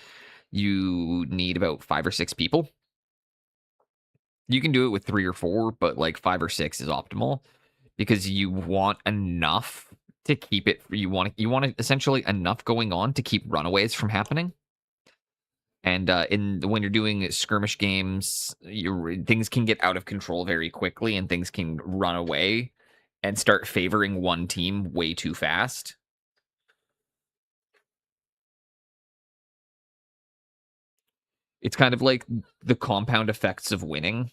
You need about 5 or 6 people. You can do it with 3 or 4, but like 5 or 6 is optimal because you want enough to keep it. You want essentially enough going on to keep runaways from happening. And when you're doing skirmish games, things can get out of control very quickly, and things can run away and start favoring one team way too fast. It's kind of like the compound effects of winning.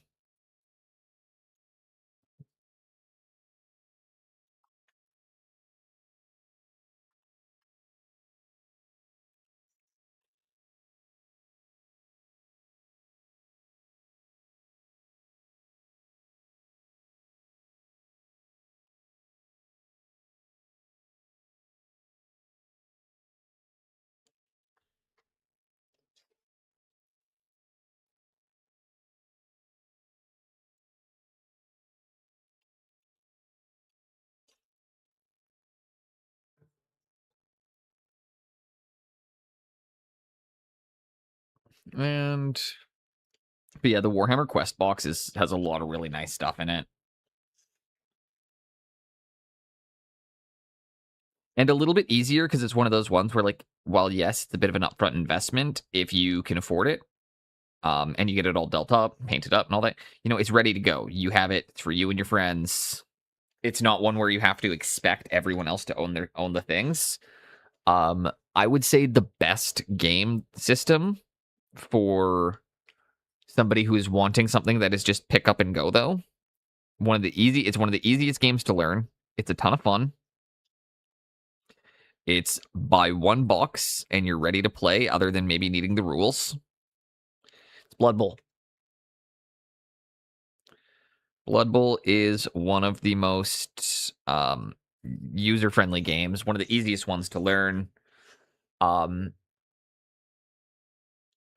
But yeah, the Warhammer Quest box has a lot of really nice stuff in it. And a little bit easier because it's one of those ones where, like, while yes, it's a bit of an upfront investment if you can afford it, and you get it all dealt up, painted up, and all that, it's ready to go. You have it. It's for you and your friends. It's not one where you have to expect everyone else to own the things. I would say the best game system for somebody who is wanting something that is just pick up and go, though. It's one of the easiest games to learn. It's a ton of fun. It's buy one box and you're ready to play, other than maybe needing the rules. It's Blood Bowl. Blood Bowl is one of the most user-friendly games, one of the easiest ones to learn.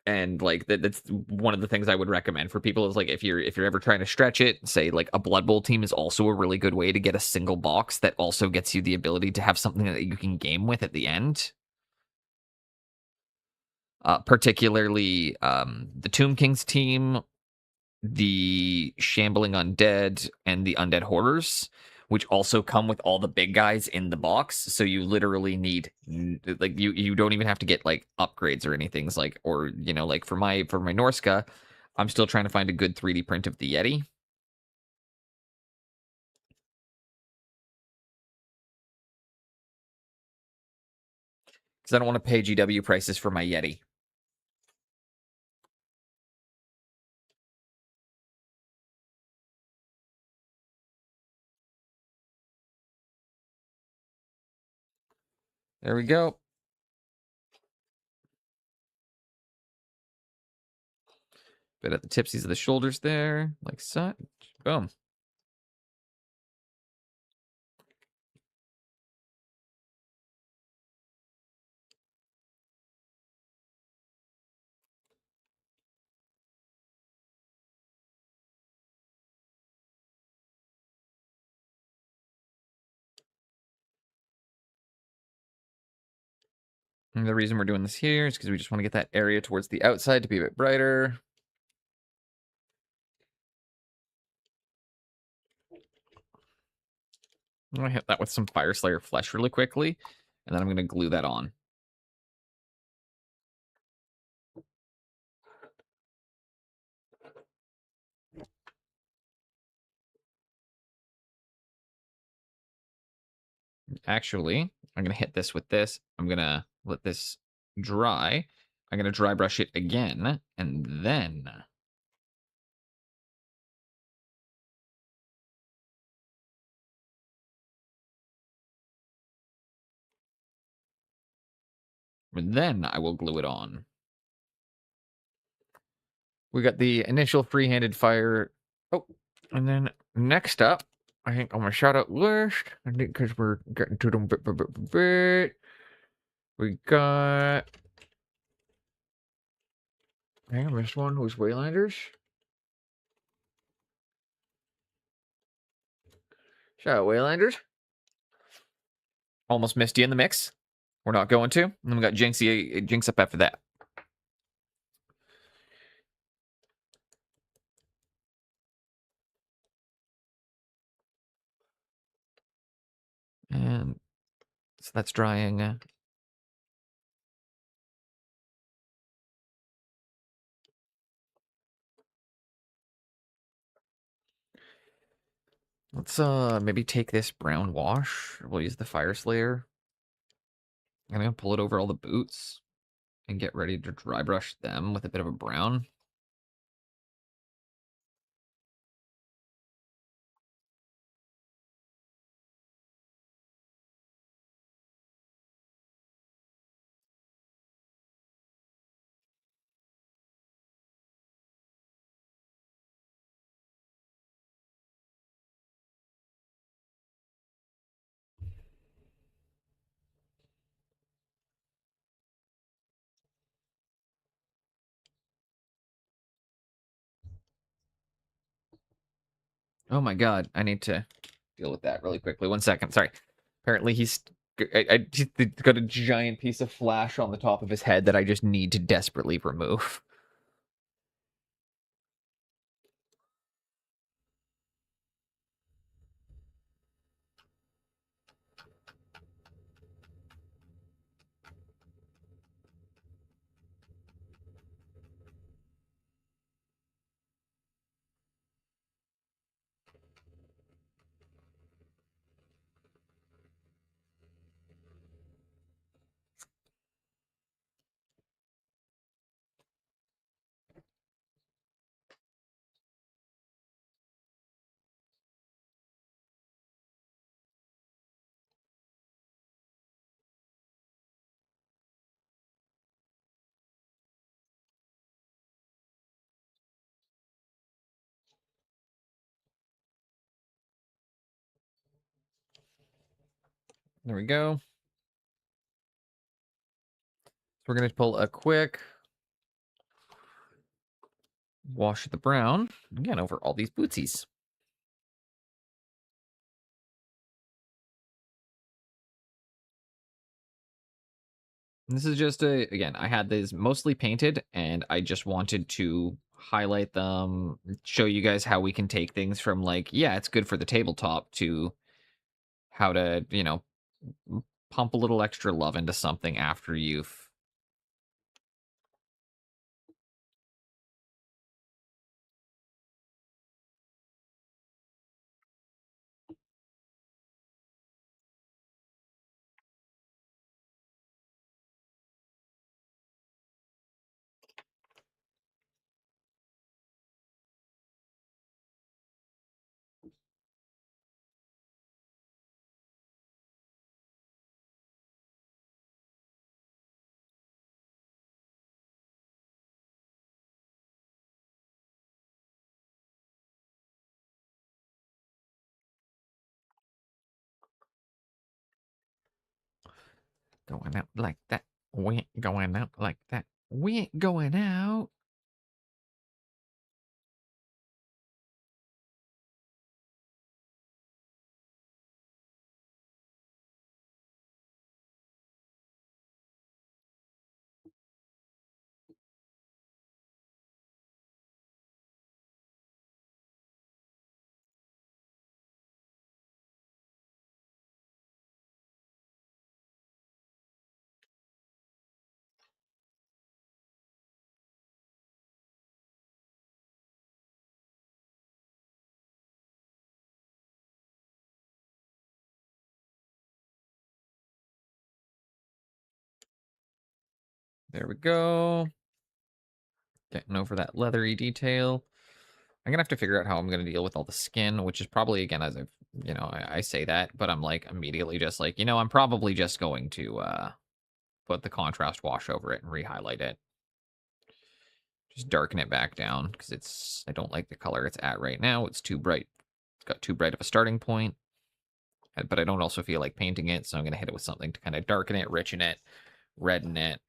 And like that's one of the things I would recommend for people is like if you're ever trying to stretch it, say like a Blood Bowl team is also a really good way to get a single box that also gets you the ability to have something that you can game with at the end. Particularly the Tomb Kings team, the Shambling Undead, and the Undead Horrors, which also come with all the big guys in the box. So you literally need like you don't even have to get like upgrades or anything. Like, or like for my Norska, I'm still trying to find a good 3D print of the Yeti. Because I don't want to pay GW prices for my Yeti. There we go. Bit at the tipsies of the shoulders there, like such. Boom. And the reason we're doing this here is because we just want to get that area towards the outside to be a bit brighter. I'm going to hit that with some Fire Slayer Flesh really quickly, and then I'm going to glue that on. Actually, I'm going to hit this with this. I'm going to let this dry. I'm going to dry brush it again, and then... I will glue it on. We got the initial free-handed fire. Oh, and then next up, I think on my shout out list, I think because we're getting to them bit. We got. I think I missed one. Who's Waylanders? Shout out Waylanders. Almost missed you in the mix. We're not going to. And then we got Jinx up after that. And so that's drying. Let's maybe take this brown wash. We'll use the Fire Slayer. I'm gonna pull it over all the boots and get ready to dry brush them with a bit of a brown. Oh my god, I need to deal with that really quickly. 1 second, sorry. Apparently he's got a giant piece of flash on the top of his head that I just need to desperately remove. There we go. So we're going to pull a quick wash of the brown, again, over all these bootsies. This is just again, I had these mostly painted, and I just wanted to highlight them, show you guys how we can take things from, like, yeah, it's good for the tabletop, to how to, pump a little extra love into something after you've... Going out like that. We ain't going out like that. We ain't going out. There we go. Getting over that leathery detail. I'm gonna have to figure out how I'm gonna deal with all the skin, which is probably, again, as I've, I say that, but I'm like immediately just like, I'm probably just going to put the contrast wash over it and re-highlight it. Just darken it back down, because I don't like the color it's at right now. It's too bright. got too bright of a starting point. But I don't also feel like painting it, so I'm going to hit it with something to kind of darken it, richen it, redden it.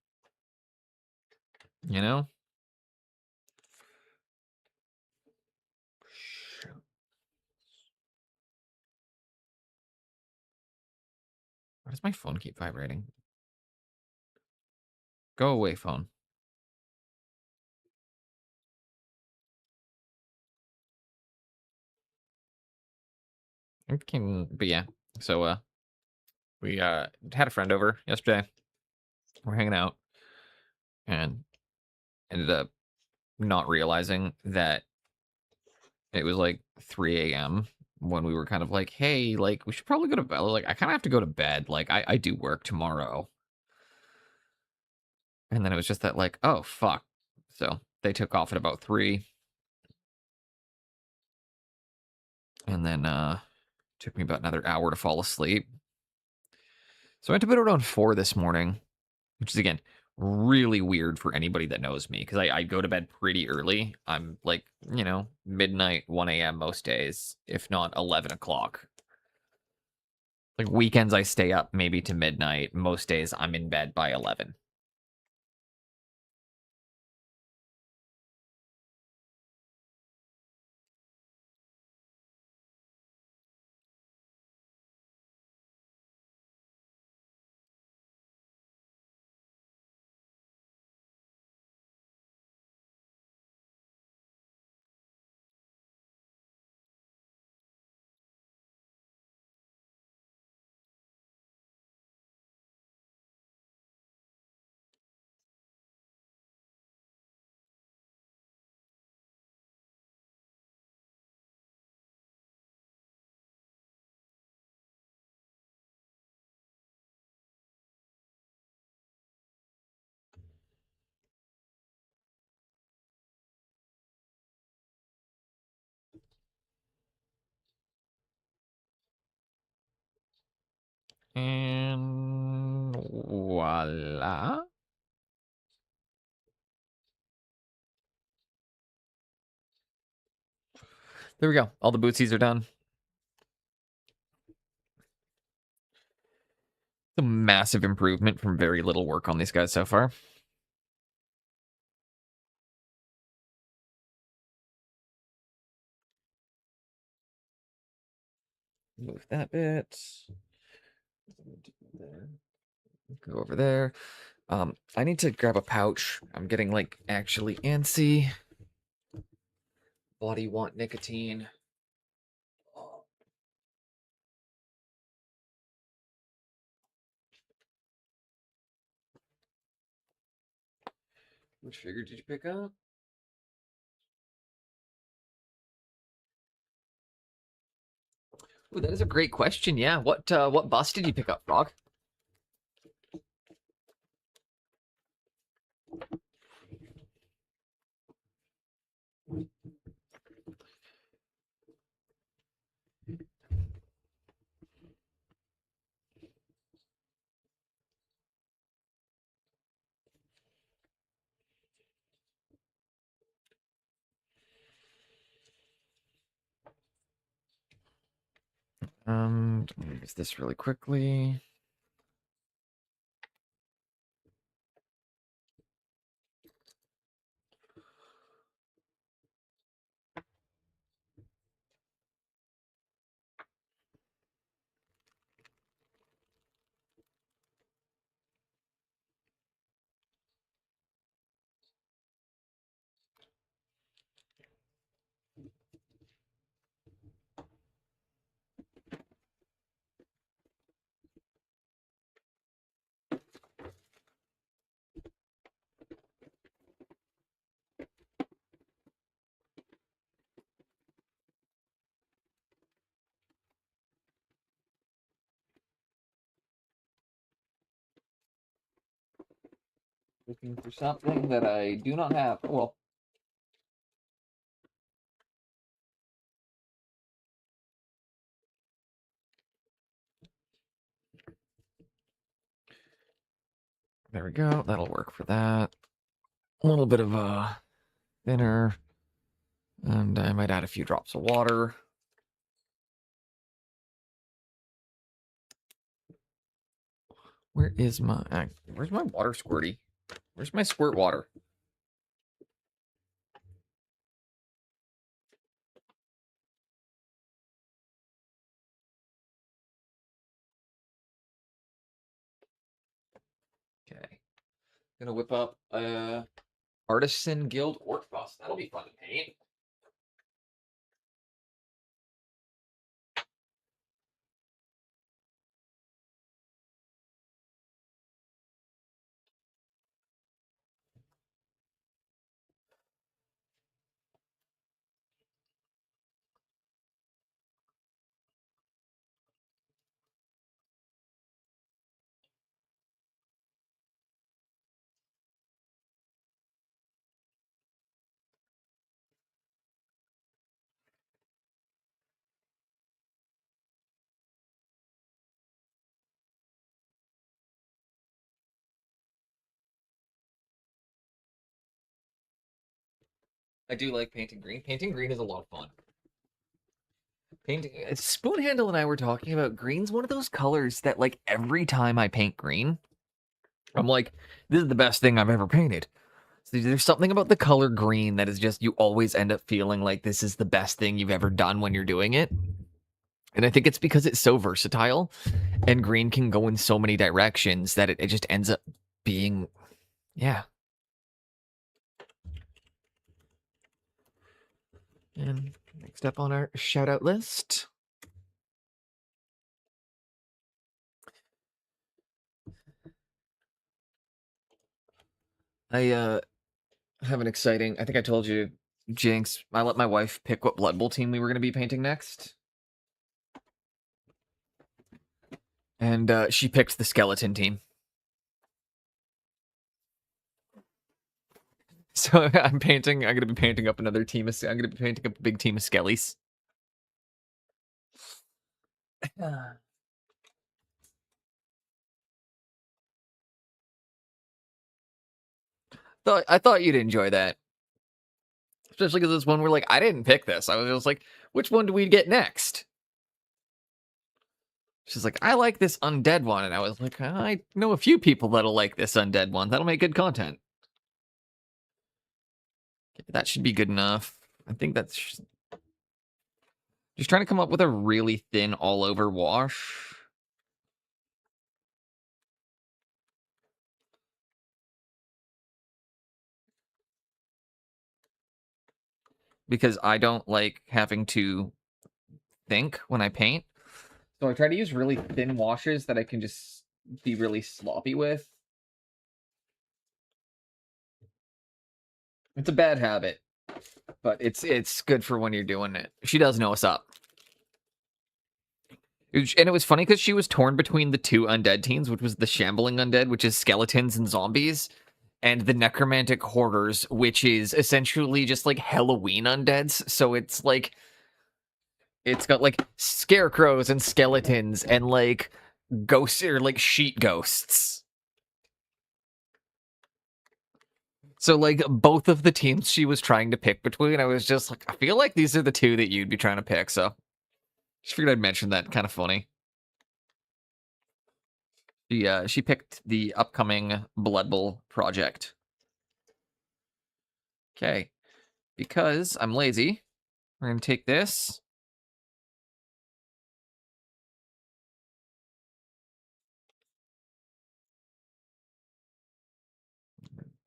You know? Why does my phone keep vibrating? Go away, phone. But yeah. So we had a friend over yesterday. We're hanging out and ended up not realizing that it was like 3 a.m. when we were kind of like, hey, like we should probably go to bed. Like I kind of have to go to bed. Like I do work tomorrow. And then it was just that like, oh fuck. So they took off at about 3. And then took me about another hour to fall asleep. So I went to bed around 4 this morning, which is again really weird for anybody that knows me because I go to bed pretty early. I'm like, midnight, 1 a.m. most days, if not 11 o'clock. Like weekends, I stay up maybe to midnight. Most days, I'm in bed by 11. And voila. There we go. All the bootsies are done. It's a massive improvement from very little work on these guys so far. Move that bit. Go over there. I need to grab a pouch. I'm getting like actually antsy. Body want nicotine. Which figure did you pick up? Ooh, that is a great question. Yeah, what bus did you pick up, Frog? Let me use this really quickly. Looking for something that I do not have. Oh, well. There we go. That'll work for that. A little bit of a thinner. And I might add a few drops of water. Where's my water squirty? Where's my squirt water? Okay. Gonna whip up Artisan Guild Orc Bust. That'll be fun to paint. I do like painting green. Painting green is a lot of fun. Painting Spoonhandle and I were talking about green's one of those colors that, like, every time I paint green, I'm like, this is the best thing I've ever painted. So there's something about the color green that is just, you always end up feeling like this is the best thing you've ever done when you're doing it. And I think it's because it's so versatile, and green can go in so many directions that it just ends up being, yeah. And next up on our shout out list, I have an exciting, I think I told you, Jinx, I let my wife pick what Blood Bowl team we were going to be painting next. And she picked the skeleton team. So I'm going to be painting up another team of, I'm going to be painting up a big team of skellies. I thought you'd enjoy that. Especially because it's one where, like, I didn't pick this. I was just like, which one do we get next? She's like, I like this undead one. And I was like, I know a few people that'll like this undead one. That'll make good content. Okay, that should be good enough. I think that's just trying to come up with a really thin all-over wash. Because I don't like having to think when I paint. So I try to use really thin washes that I can just be really sloppy with. It's a bad habit, but it's good for when you're doing it. She does know what's up. And it was funny because she was torn between the two undead teams, which was the Shambling Undead, which is skeletons and zombies, and the Necromantic Hoarders, which is essentially just like Halloween undeads. So it's like, it's got like scarecrows and skeletons and like ghosts, or like sheet ghosts. So like both of the teams she was trying to pick between, I was just like, I feel like these are the two that you'd be trying to pick. So just figured I'd mention that. Kind of funny. She picked the upcoming Blood Bowl project. Okay, because I'm lazy, we're gonna take this.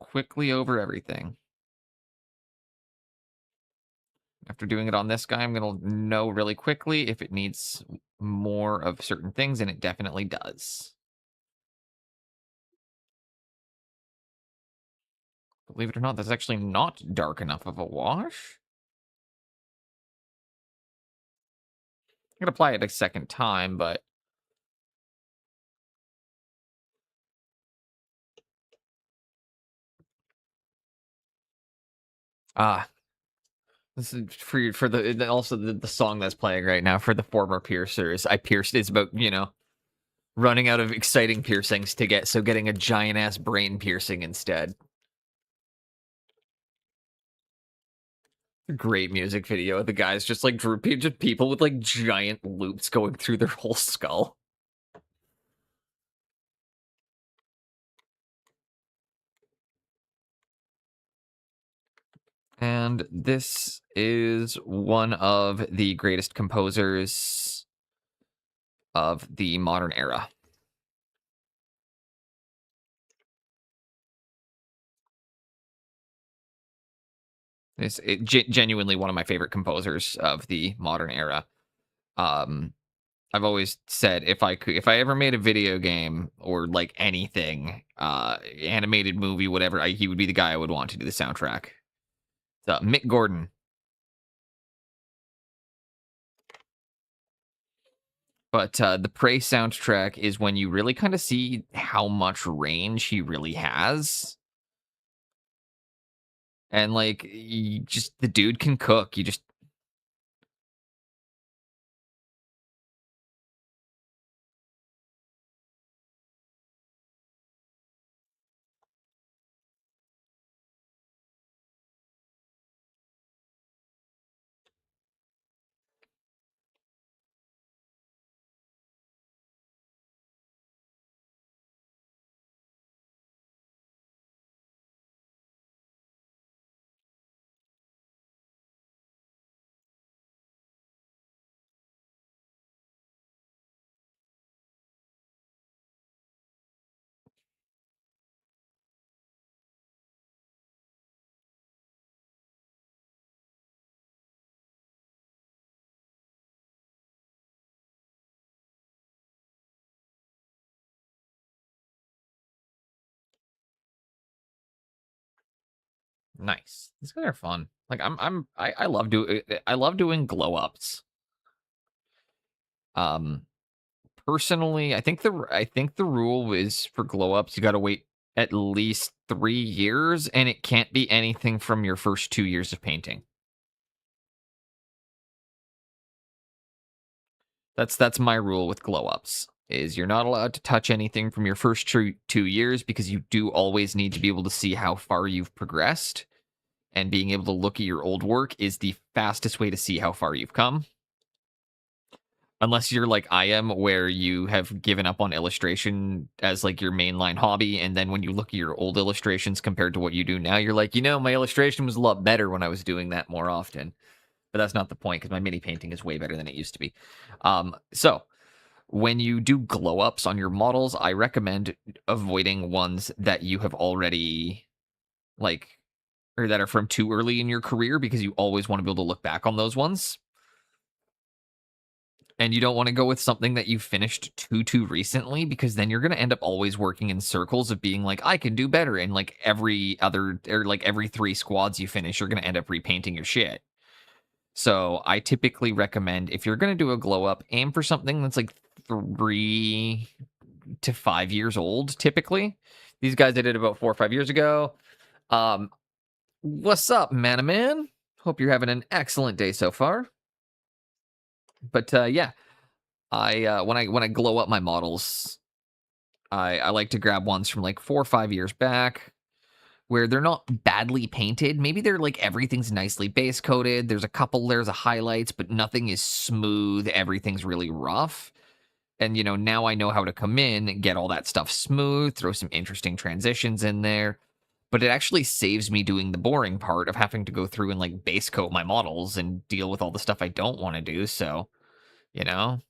Quickly over everything. After doing it on this guy, I'm going to know really quickly if it needs more of certain things, and it definitely does. Believe it or not, that's actually not dark enough of a wash. I'm going to apply it a second time, but... This is for the also the song that's playing right now for the former piercers. I pierced is about, you know, running out of exciting piercings to get, so getting a giant ass brain piercing instead. Great music video. The guys just like drew just people with like giant loops going through their whole skull. And this is one of the greatest composers of the modern era. It's genuinely one of my favorite composers of the modern era. I've always said if I ever made a video game or like anything, animated movie, whatever, he would be the guy I would want to do the soundtrack. So, Mick Gordon. But the Prey soundtrack is when you really kind of see how much range he really has. And like, the dude can cook. You just nice. These guys are fun. Like I love doing glow ups. Um, Personally, I think the rule is for glow ups you got to wait at least 3 years, and it can't be anything from your first 2 years of painting. That's my rule with glow ups. Is you're not allowed to touch anything from your first 2 years because you do always need to be able to see how far you've progressed, and being able to look at your old work is the fastest way to see how far you've come. Unless you're like I am, where you have given up on illustration as like your mainline hobby, and then when you look at your old illustrations compared to what you do now, you're like, my illustration was a lot better when I was doing that more often. But that's not the point, because my mini painting is way better than it used to be. So when you do glow ups on your models, I recommend avoiding ones that you have already like, or that are from too early in your career, because you always want to be able to look back on those ones. And you don't want to go with something that you finished too recently, because then you're going to end up always working in circles of being like, I can do better. And like every other, or like every 3 squads you finish, you're going to end up repainting your shit. So I typically recommend, if you're going to do a glow up, aim for something that's like 3 to 5 years old, typically. These guys I did about 4 or 5 years ago. What's up, man? Hope you're having an excellent day so far. But yeah, when I glow up my models, I like to grab ones from like 4 or 5 years back, where they're not badly painted. Maybe they're like everything's nicely base coated. There's a couple layers of highlights, but nothing is smooth. Everything's really rough. And now I know how to come in and get all that stuff smooth, throw some interesting transitions in there. But it actually saves me doing the boring part of having to go through and like base coat my models and deal with all the stuff I don't want to do. So, you know,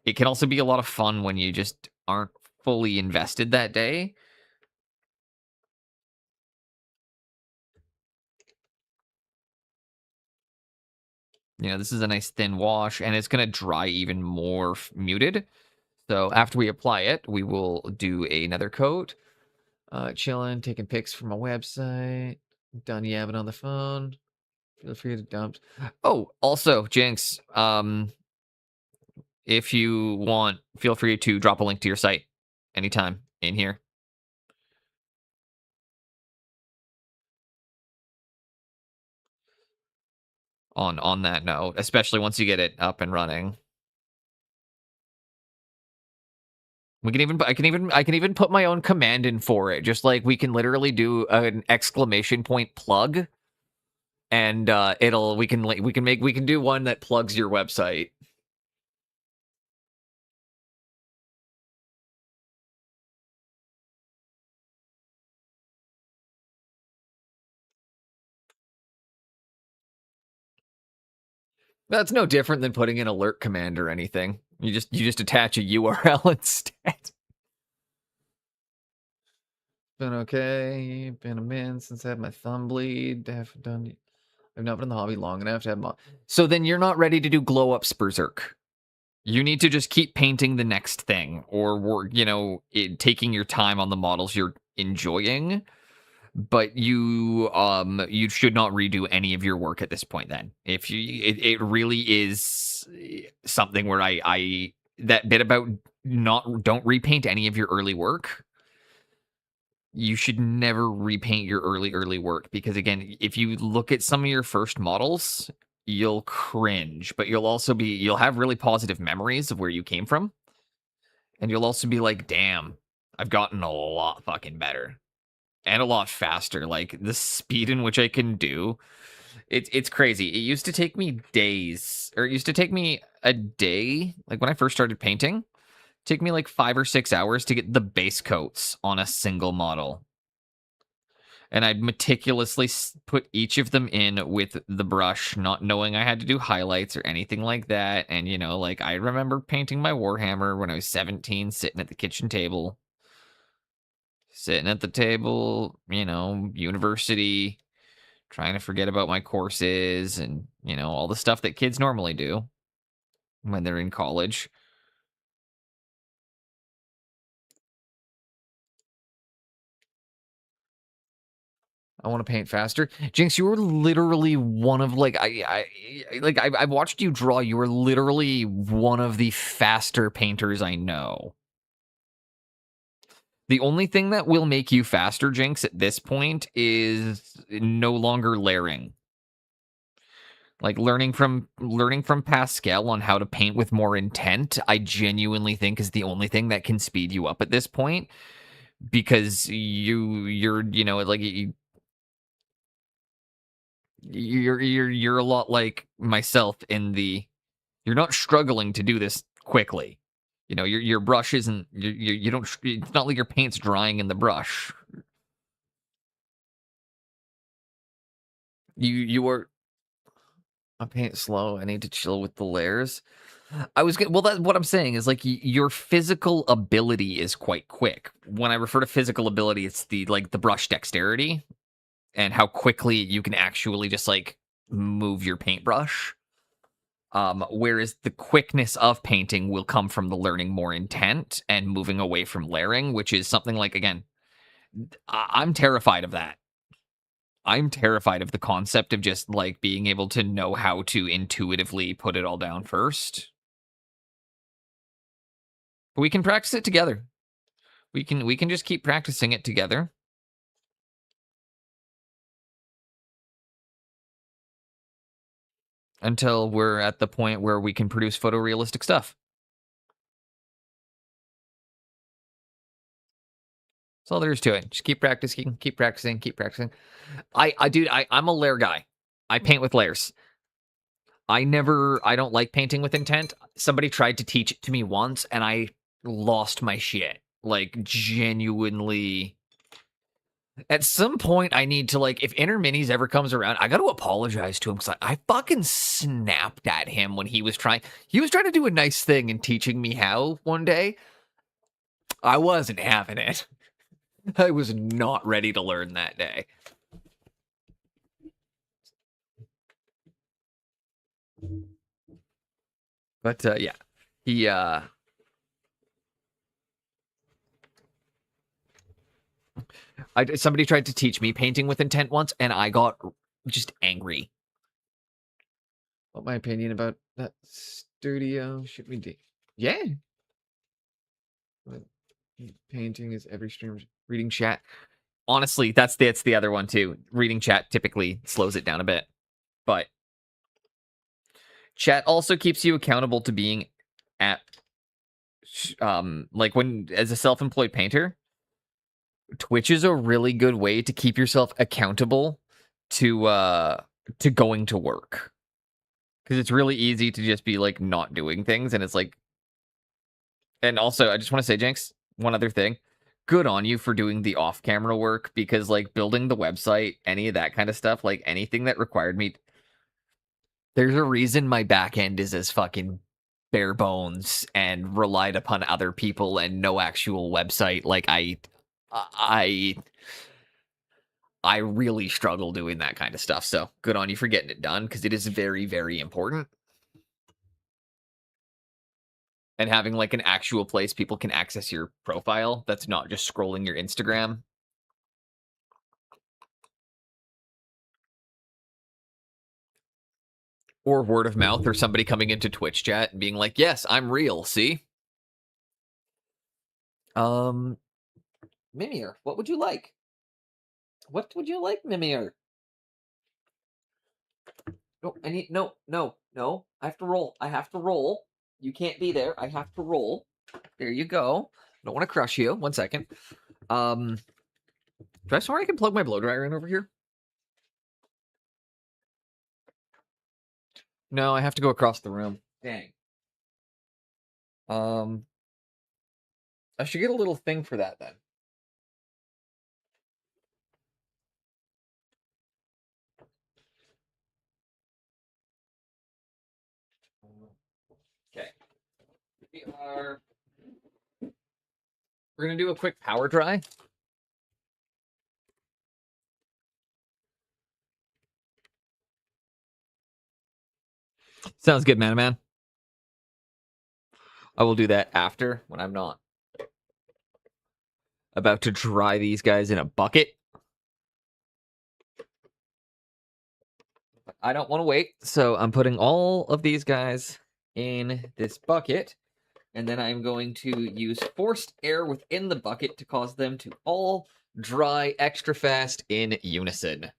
it can also be a lot of fun when you just aren't fully invested that day. This is a nice thin wash, and it's going to dry even more muted. So after we apply it, we will do another coat. Chilling, taking pics from a website. Done yabbing on the phone. Feel free to dump. Oh, also, Jinx, if you want, feel free to drop a link to your site anytime in here. On that note, especially once you get it up and running. I can even put my own command in for it. Just like we can literally do an exclamation point plug, and we can do one that plugs your website. That's no different than putting an alert command or anything. You just attach a URL instead. Been okay. Been a minute since I had my thumb bleed. I've not been in the hobby long enough to have. So then you're not ready to do glow ups berserk. You need to just keep painting the next thing, or taking your time on the models you're enjoying. But you should not redo any of your work at this point. Then, if it really is something where I that bit about don't repaint any of your early work. You should never repaint your early work, because again, if you look at some of your first models, you'll cringe, but you'll have really positive memories of where you came from, and you'll also be like, damn, I've gotten a lot fucking better and a lot faster. Like the speed in which I can do it's crazy. It used to take me days, or it used to take me a day, like when I first started painting. Take me like 5 or 6 hours to get the base coats on a single model. And I'd meticulously put each of them in with the brush, not knowing I had to do highlights or anything like that. And, like I remember painting my Warhammer when I was 17, sitting at the kitchen table. Sitting at the table, university, trying to forget about my courses and, all the stuff that kids normally do when they're in college. I want to paint faster. Jinx, you were literally one of I've watched you draw. You were literally one of the faster painters I know. The only thing that will make you faster, Jinx, at this point is no longer layering. Like learning from Pascal on how to paint with more intent, I genuinely think is the only thing that can speed you up at this point, because you're you're a lot like myself in you're not struggling to do this quickly. Your brush isn't you don't. It's not like your paint's drying in the brush. You are. I paint slow. I need to chill with the layers. Well, that's what I'm saying is like your physical ability is quite quick. When I refer to physical ability, it's the brush dexterity and how quickly you can actually just like move your paintbrush. Whereas the quickness of painting will come from the learning more intent and moving away from layering, which is something like, again, I'm terrified of that. I'm terrified of the concept of just like being able to know how to intuitively put it all down first. But we can practice it together. We can just keep practicing it together. Until we're at the point where we can produce photorealistic stuff. That's all there is to it. Just keep practicing, keep practicing, keep practicing. I'm a layer guy. I paint with layers. I don't like painting with intent. Somebody tried to teach it to me once, and I lost my shit. Like, genuinely. At some point, I need to, like, if Inner Minis ever comes around, I got to apologize to him, because I fucking snapped at him when he was trying to do a nice thing and teaching me how one day. I wasn't having it. I was not ready to learn that day. But, yeah. He, somebody tried to teach me painting with intent once, and I got just angry. What my opinion about that studio should we do? Yeah. Painting is every streamer's reading chat. Honestly, that's the other one too. Reading chat typically slows it down a bit, but chat also keeps you accountable to being at like when as a self-employed painter. Twitch is a really good way to keep yourself accountable to going to work. Because it's really easy to just be like not doing things, and it's like. And also, I just want to say, Jinx, one other thing. Good on you for doing the off-camera work, because like building the website, any of that kind of stuff, like anything that required me There's a reason my back end is as fucking bare bones and relied upon other people and no actual website. Like I really struggle doing that kind of stuff. So good on you for getting it done, because it is very, very important. And having like an actual place people can access your profile that's not just scrolling your Instagram. Or word of mouth, or somebody coming into Twitch chat and being like, yes, I'm real, see? Mimir, what would you like? What would you like, Mimir? No, I need no. I have to roll. I have to roll. You can't be there. I have to roll. There you go. Don't want to crush you. 1 second. Do I have somewhere I can plug my blow dryer in over here? No, I have to go across the room. Dang. I should get a little thing for that then. Okay. We're gonna do a quick power dry. Sounds good, man. I will do that after, when I'm not about to dry these guys in a bucket. I don't want to wait, so I'm putting all of these guys in this bucket, and then I'm going to use forced air within the bucket to cause them to all dry extra fast in unison.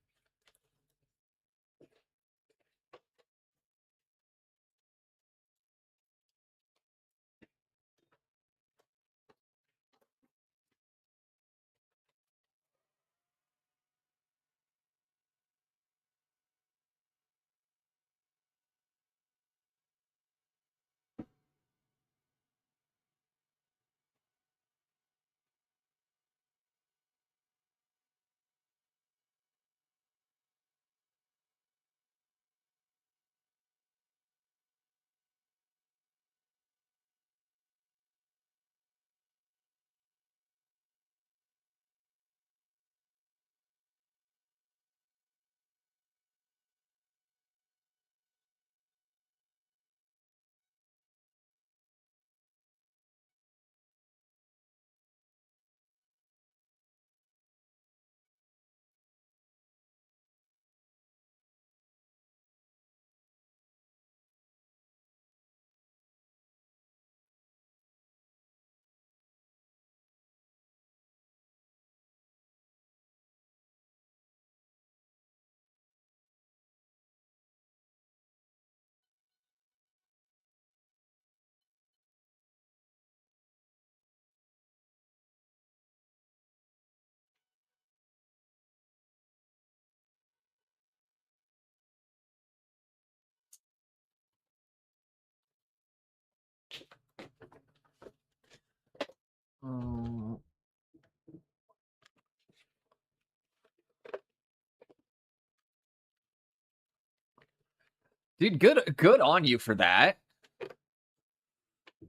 Dude, good on you for that.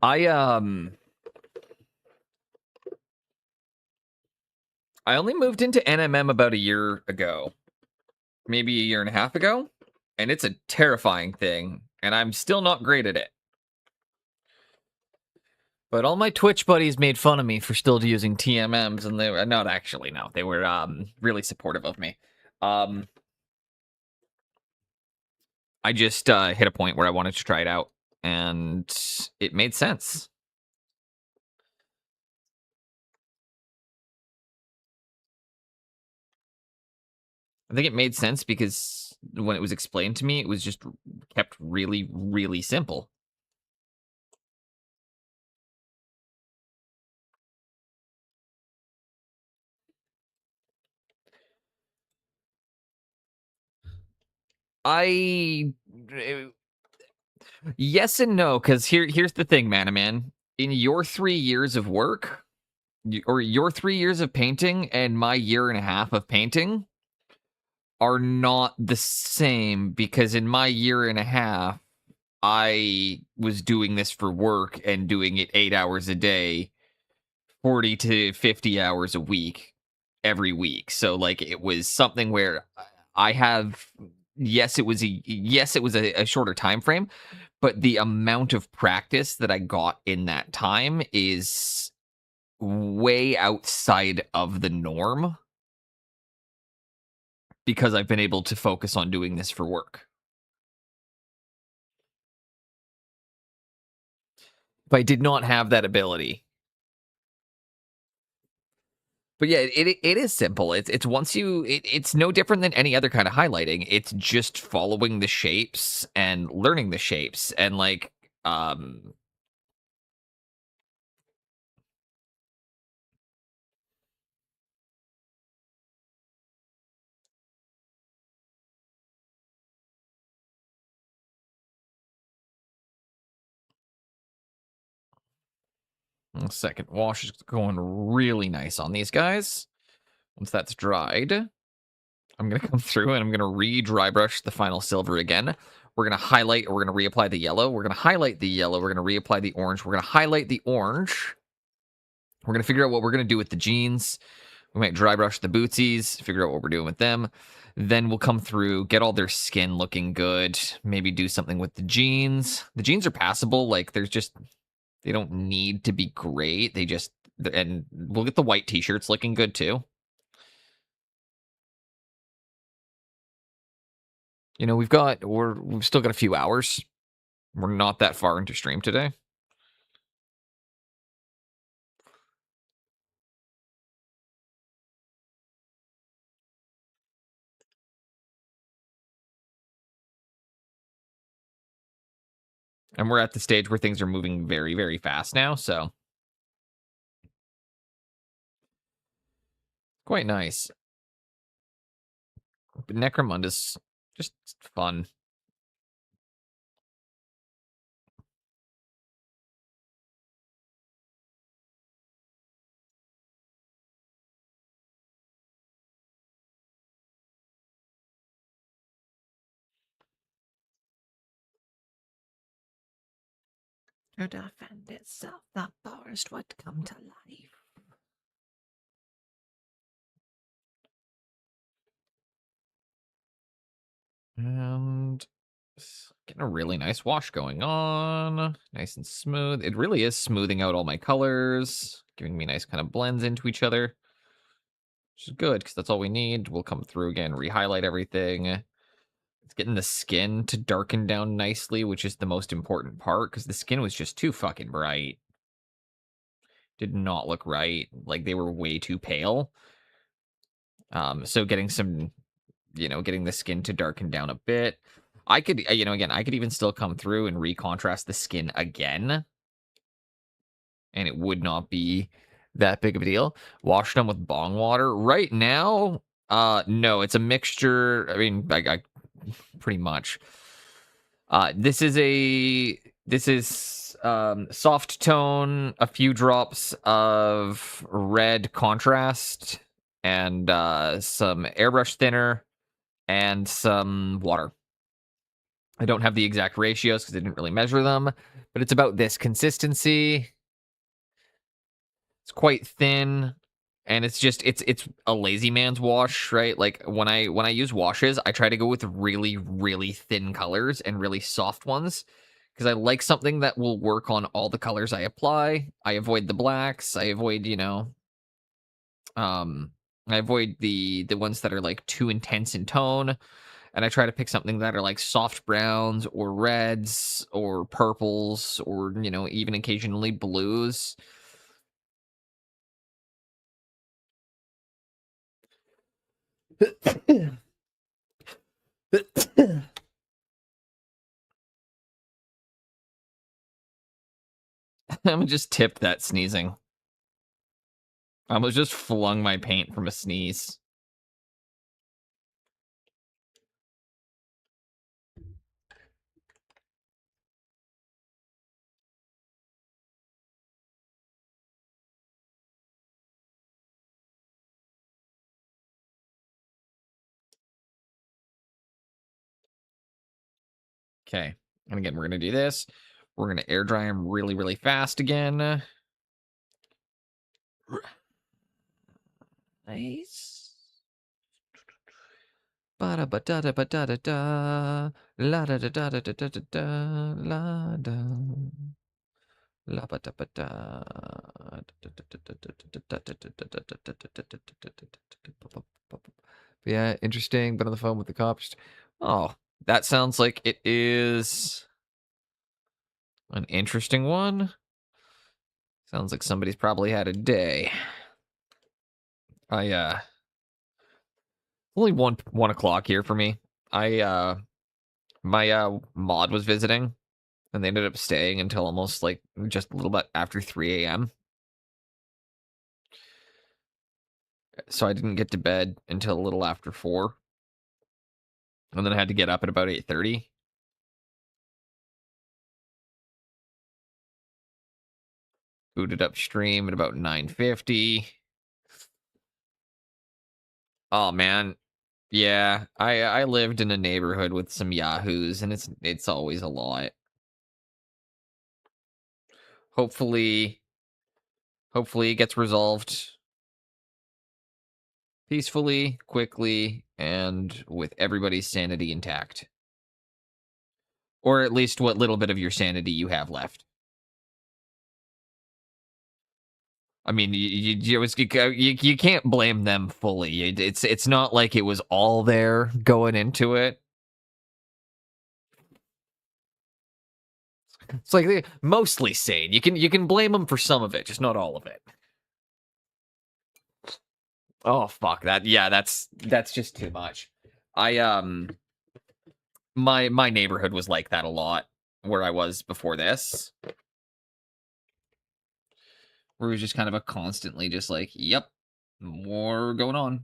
I only moved into NMM about a year ago. Maybe a year and a half ago, and it's a terrifying thing, and I'm still not great at it. But all my Twitch buddies made fun of me for still using TMMs, and they were not actually, no. They were really supportive of me. I just hit a point where I wanted to try it out, and it made sense. I think it made sense because when it was explained to me, it was just kept really, really simple. Yes and no, because here's the thing, man. In your 3 years of work, or your 3 years of painting, and my year and a half of painting, are not the same because in my year and a half, I was doing this for work and doing it 8 hours a day, 40 to 50 hours a week, every week. So like it was something where I have yes, it was a shorter time frame, but the amount of practice that I got in that time is way outside of the norm because I've been able to focus on doing this for work. If I did not have that ability. But yeah, it is simple. It's once you it's no different than any other kind of highlighting. It's just following the shapes and learning the shapes and like um second wash is going really nice on these guys. Once that's dried, I'm going to come through and I'm going to re-dry brush the final silver again. We're going to highlight, or we're going to reapply the yellow. We're going to highlight the yellow. We're going to reapply the orange. We're going to highlight the orange. We're going to figure out what we're going to do with the jeans. We might dry brush the bootsies, figure out what we're doing with them. Then we'll come through, get all their skin looking good. Maybe do something with the jeans. The jeans are passable. Like, they don't need to be great. And we'll get the white t-shirts looking good too. You know, we've still got a few hours. We're not that far into stream today. And we're at the stage where things are moving very, very fast now, so quite nice. But Necromunda's just fun. To defend itself, the forest would come to life. And getting a really nice wash going on. Nice and smooth. It really is smoothing out all my colors, giving me nice kind of blends into each other, which is good because that's all we need. We'll come through again, re-highlight everything. It's getting the skin to darken down nicely, which is the most important part because the skin was just too fucking bright. Did not look right. Like they were way too pale. So getting getting the skin to darken down a bit. I could, again, I could even still come through and recontrast the skin again, and it would not be that big of a deal. Wash them with bong water. Right now, no, it's a mixture. I mean, I pretty much. This is soft tone, a few drops of red contrast, and some airbrush thinner, and some water. I don't have the exact ratios because I didn't really measure them, but it's about this consistency. It's quite thin, and it's a lazy man's wash, right? Like when I use washes, I try to go with really, really thin colors and really soft ones because I like something that will work on all the colors I apply. I avoid the blacks. I avoid, I avoid the ones that are like too intense in tone. And I try to pick something that are like soft browns or reds or purples or, even occasionally blues. I'm just tipped that sneezing. I almost just flung my paint from a sneeze. Okay. And again, we're going to do this. We're going to air dry them really, really fast again. Nice. Ba da ba da da ba da da da. La da da da da da da da da. La da. La ba da ba da. Yeah, interesting. Been on the phone with the cops. Oh, that sounds like it is an interesting one. Sounds like somebody's probably had a day. Only 1 o'clock here for me. My mod was visiting, and they ended up staying until almost like just a little bit after 3 a.m. So I didn't get to bed until a little after 4. And then I had to get up at about 8:30. Booted up stream at about 9:50. Oh man. Yeah, I lived in a neighborhood with some yahoos, and it's always a lot. Hopefully it gets resolved peacefully, quickly, and with everybody's sanity intact. Or at least what little bit of your sanity you have left. I mean, you can't blame them fully. It's not like it was all there going into it. It's like mostly sane. You can blame them for some of it, just not all of it. Oh fuck that. Yeah, that's just too much. My neighborhood was like that a lot where I was before this. Where it was just kind of a constantly just like, yep, more going on.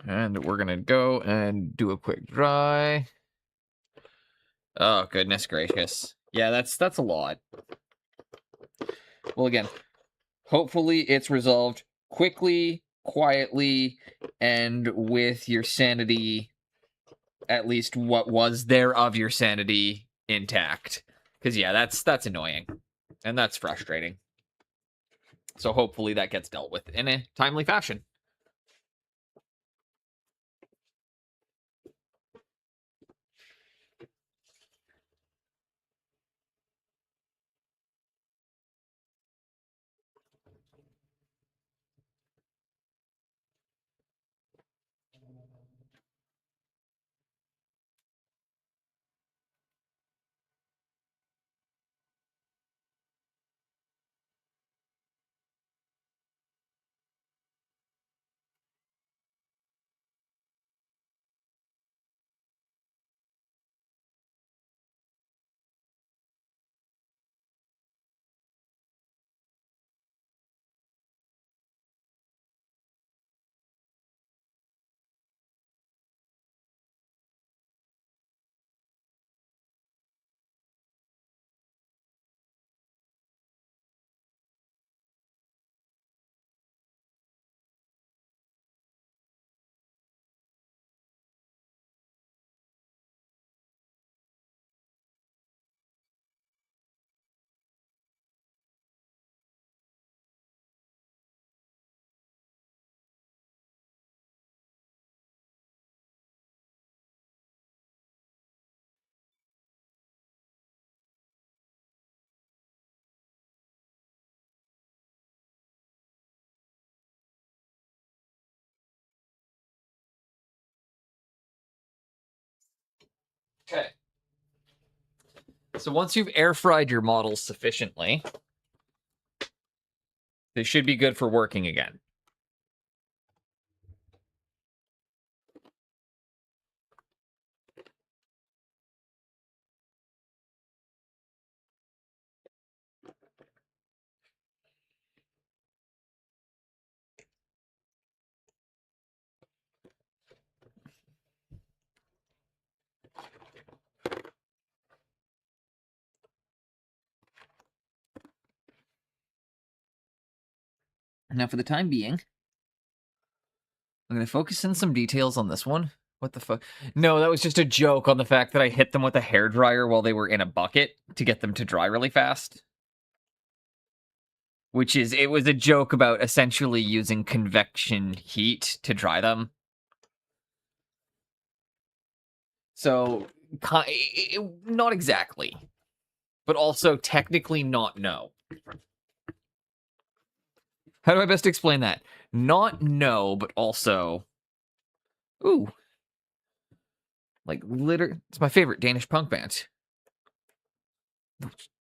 And we're gonna go and do a quick dry. Oh, goodness gracious. Yeah, that's a lot. Well, again, hopefully it's resolved quickly, quietly, and with your sanity, at least what was there of your sanity, intact. Because, yeah, that's annoying. And that's frustrating. So hopefully that gets dealt with in a timely fashion. Okay. So once you've air fried your models sufficiently, they should be good for working again. Now, for the time being, I'm going to focus in some details on this one. What the fuck? No, that was just a joke on the fact that I hit them with a hairdryer while they were in a bucket to get them to dry really fast. It was a joke about essentially using convection heat to dry them. So, not exactly. But also technically not no. How do I best explain that? Not no, but also... Ooh. Like, it's my favorite Danish punk band.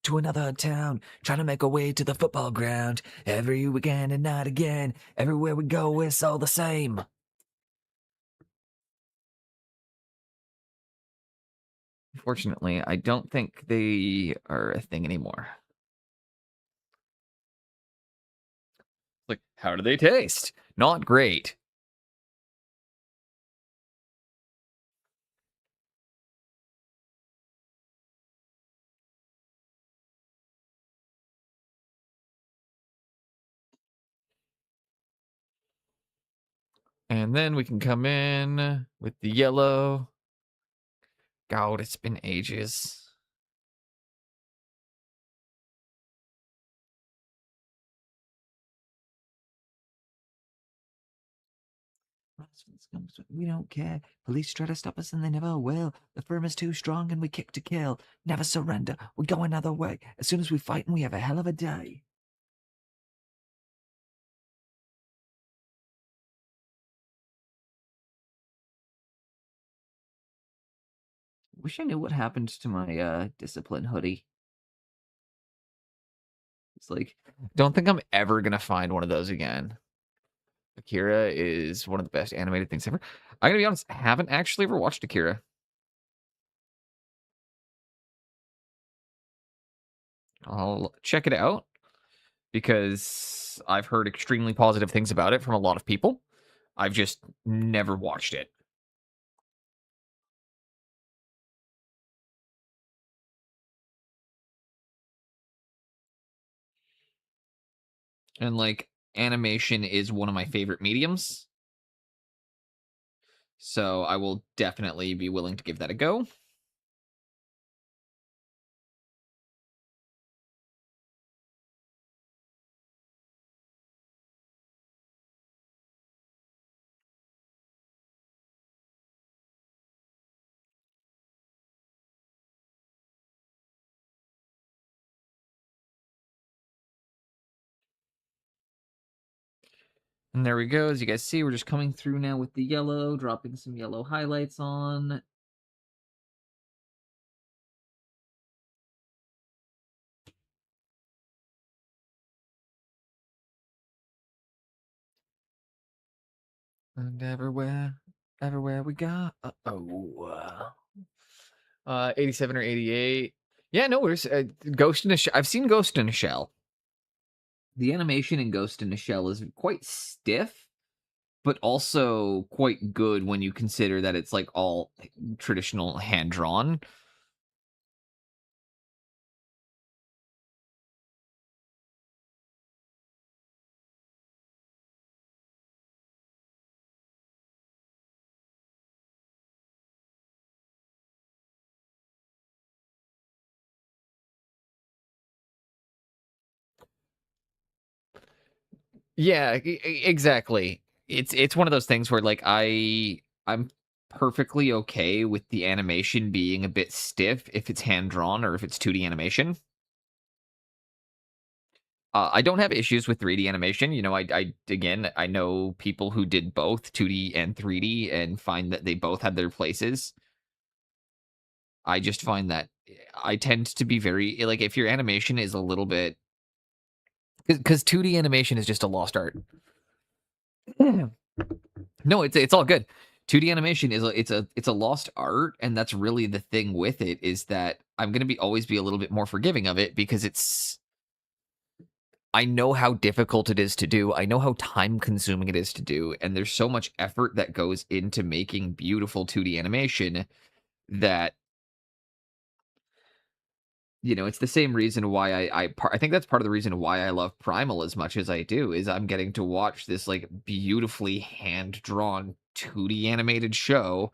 To another town, trying to make our way to the football ground. Every weekend and night again. Everywhere we go, it's all the same. Unfortunately, I don't think they are a thing anymore. Like, how do they taste? Not great. And then we can come in with the yellow. God, it's been ages. We don't care. Police try to stop us and they never will. The firm is too strong and we kick to kill. Never surrender. We go another way. As soon as we fight and we have a hell of a day. Wish I knew what happened to my discipline hoodie. It's like, don't think I'm ever gonna find one of those again. Akira is one of the best animated things ever. I'm gonna be honest, I haven't actually ever watched Akira. I'll check it out because I've heard extremely positive things about it from a lot of people. I've just never watched it. And like, animation is one of my favorite mediums. So I will definitely be willing to give that a go. And there we go. As you guys see, we're just coming through now with the yellow, dropping some yellow highlights on. And everywhere we go. 87 or 88. Yeah, no worries. Ghost in a Shell. I've seen Ghost in a Shell. The animation in Ghost in a Shell is quite stiff, but also quite good when you consider that it's like all traditional hand drawn. Yeah, exactly. It's one of those things where like I'm perfectly okay with the animation being a bit stiff if it's hand drawn or if it's 2D animation. I don't have issues with 3D animation. You know, again, I know people who did both 2D and 3D and find that they both had their places. I just find that I tend to be very like if your animation is a little bit because 2D animation is just a lost art. No, it's all good. 2D animation is it's a lost art, and that's really the thing with it is that I'm gonna always be a little bit more forgiving of it because I know how difficult it is to do. I know how time consuming it is to do, and there's so much effort that goes into making beautiful 2D animation that you know, it's the same reason why I think that's part of the reason why I love Primal as much as I do, is I'm getting to watch this like beautifully hand-drawn 2D animated show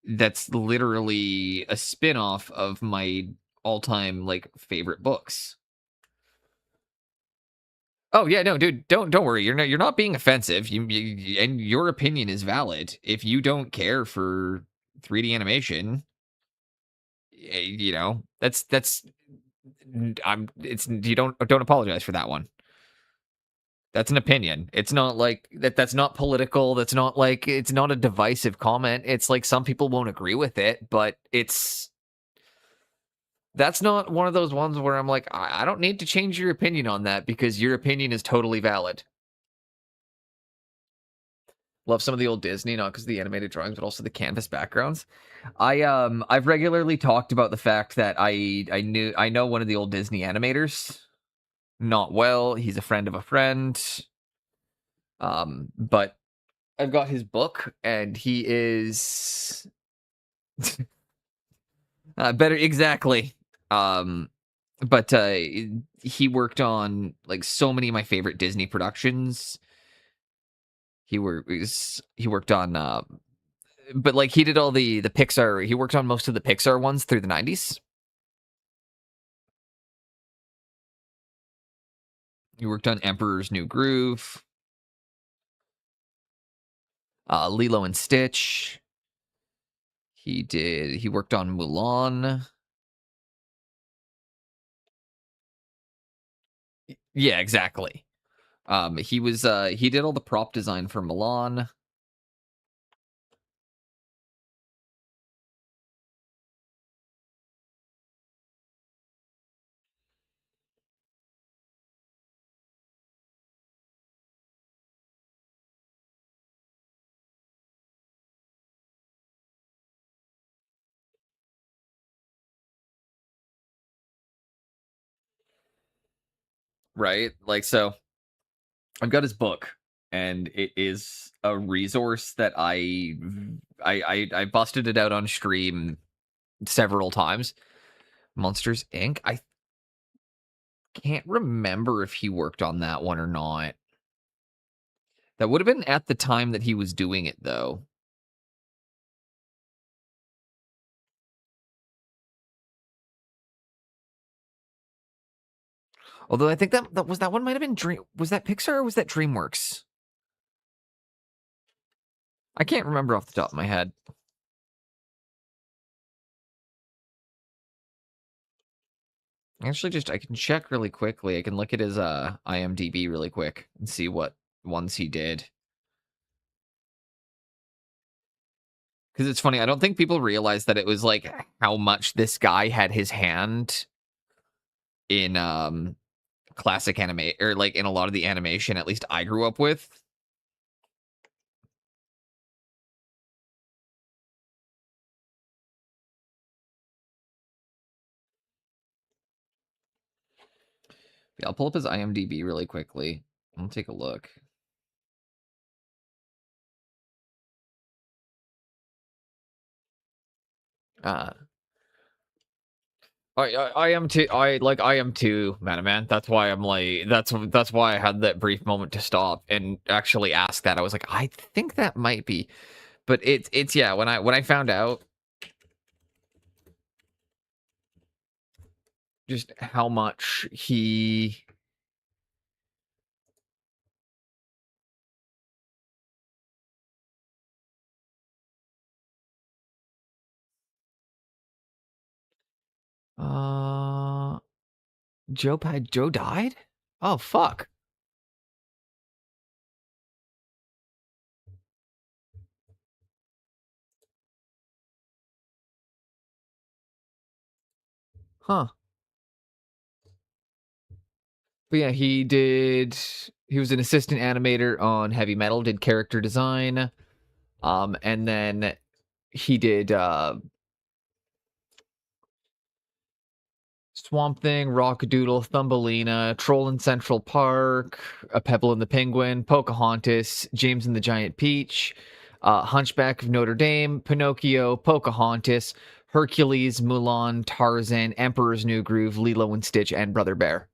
that's literally a spin-off of my all-time like favorite books. Oh yeah, no, dude, don't worry. You're not being offensive. And your opinion is valid. If you don't care for 3D animation, you know, that's I'm it's you don't apologize for that one. That's an opinion. It's not like that's not political. That's not like it's not a divisive comment. It's like some people won't agree with it, but that's not one of those ones where I'm like, I don't need to change your opinion on that because your opinion is totally valid. Love some of the old Disney, not because of the animated drawings, but also the canvas backgrounds. I've regularly talked about the fact that I know one of the old Disney animators. Not well. He's a friend of a friend. But I've got his book, and he is better exactly. But he worked on like so many of my favorite Disney productions. He worked on but like he did all the Pixar. He worked on most of the Pixar ones through the 90s. He worked on Emperor's New Groove, Lilo and Stitch. He worked on Mulan. Yeah, exactly. He did all the prop design for Mulan. Right? Like, so I've got his book, and it is a resource that I busted it out on stream several times. Monsters Inc. I can't remember if he worked on that one or not. That would have been at the time that he was doing it, though. Although I think that one might have been Dream. Was that Pixar or was that DreamWorks? I can't remember off the top of my head. Actually, I can check really quickly. I can look at his IMDb really quick and see what ones he did. Because it's funny, I don't think people realize that it was like how much this guy had his hand in classic anime, or like in a lot of the animation, at least I grew up with. Yeah, I'll pull up his IMDb really quickly. I'll take a look. I am too. I am too, man. That's why I'm like. That's why I had that brief moment to stop and actually ask that. I was like, I think that might be, but it's yeah. When I found out just how much he. Joe died? Oh fuck. Huh. But yeah, he was an assistant animator on Heavy Metal, did character design. And then he did Swamp Thing, Rockadoodle, Thumbelina, Troll in Central Park, A Pebble and the Penguin, Pocahontas, James and the Giant Peach, Hunchback of Notre Dame, Pinocchio, Pocahontas, Hercules, Mulan, Tarzan, Emperor's New Groove, Lilo and Stitch, and Brother Bear.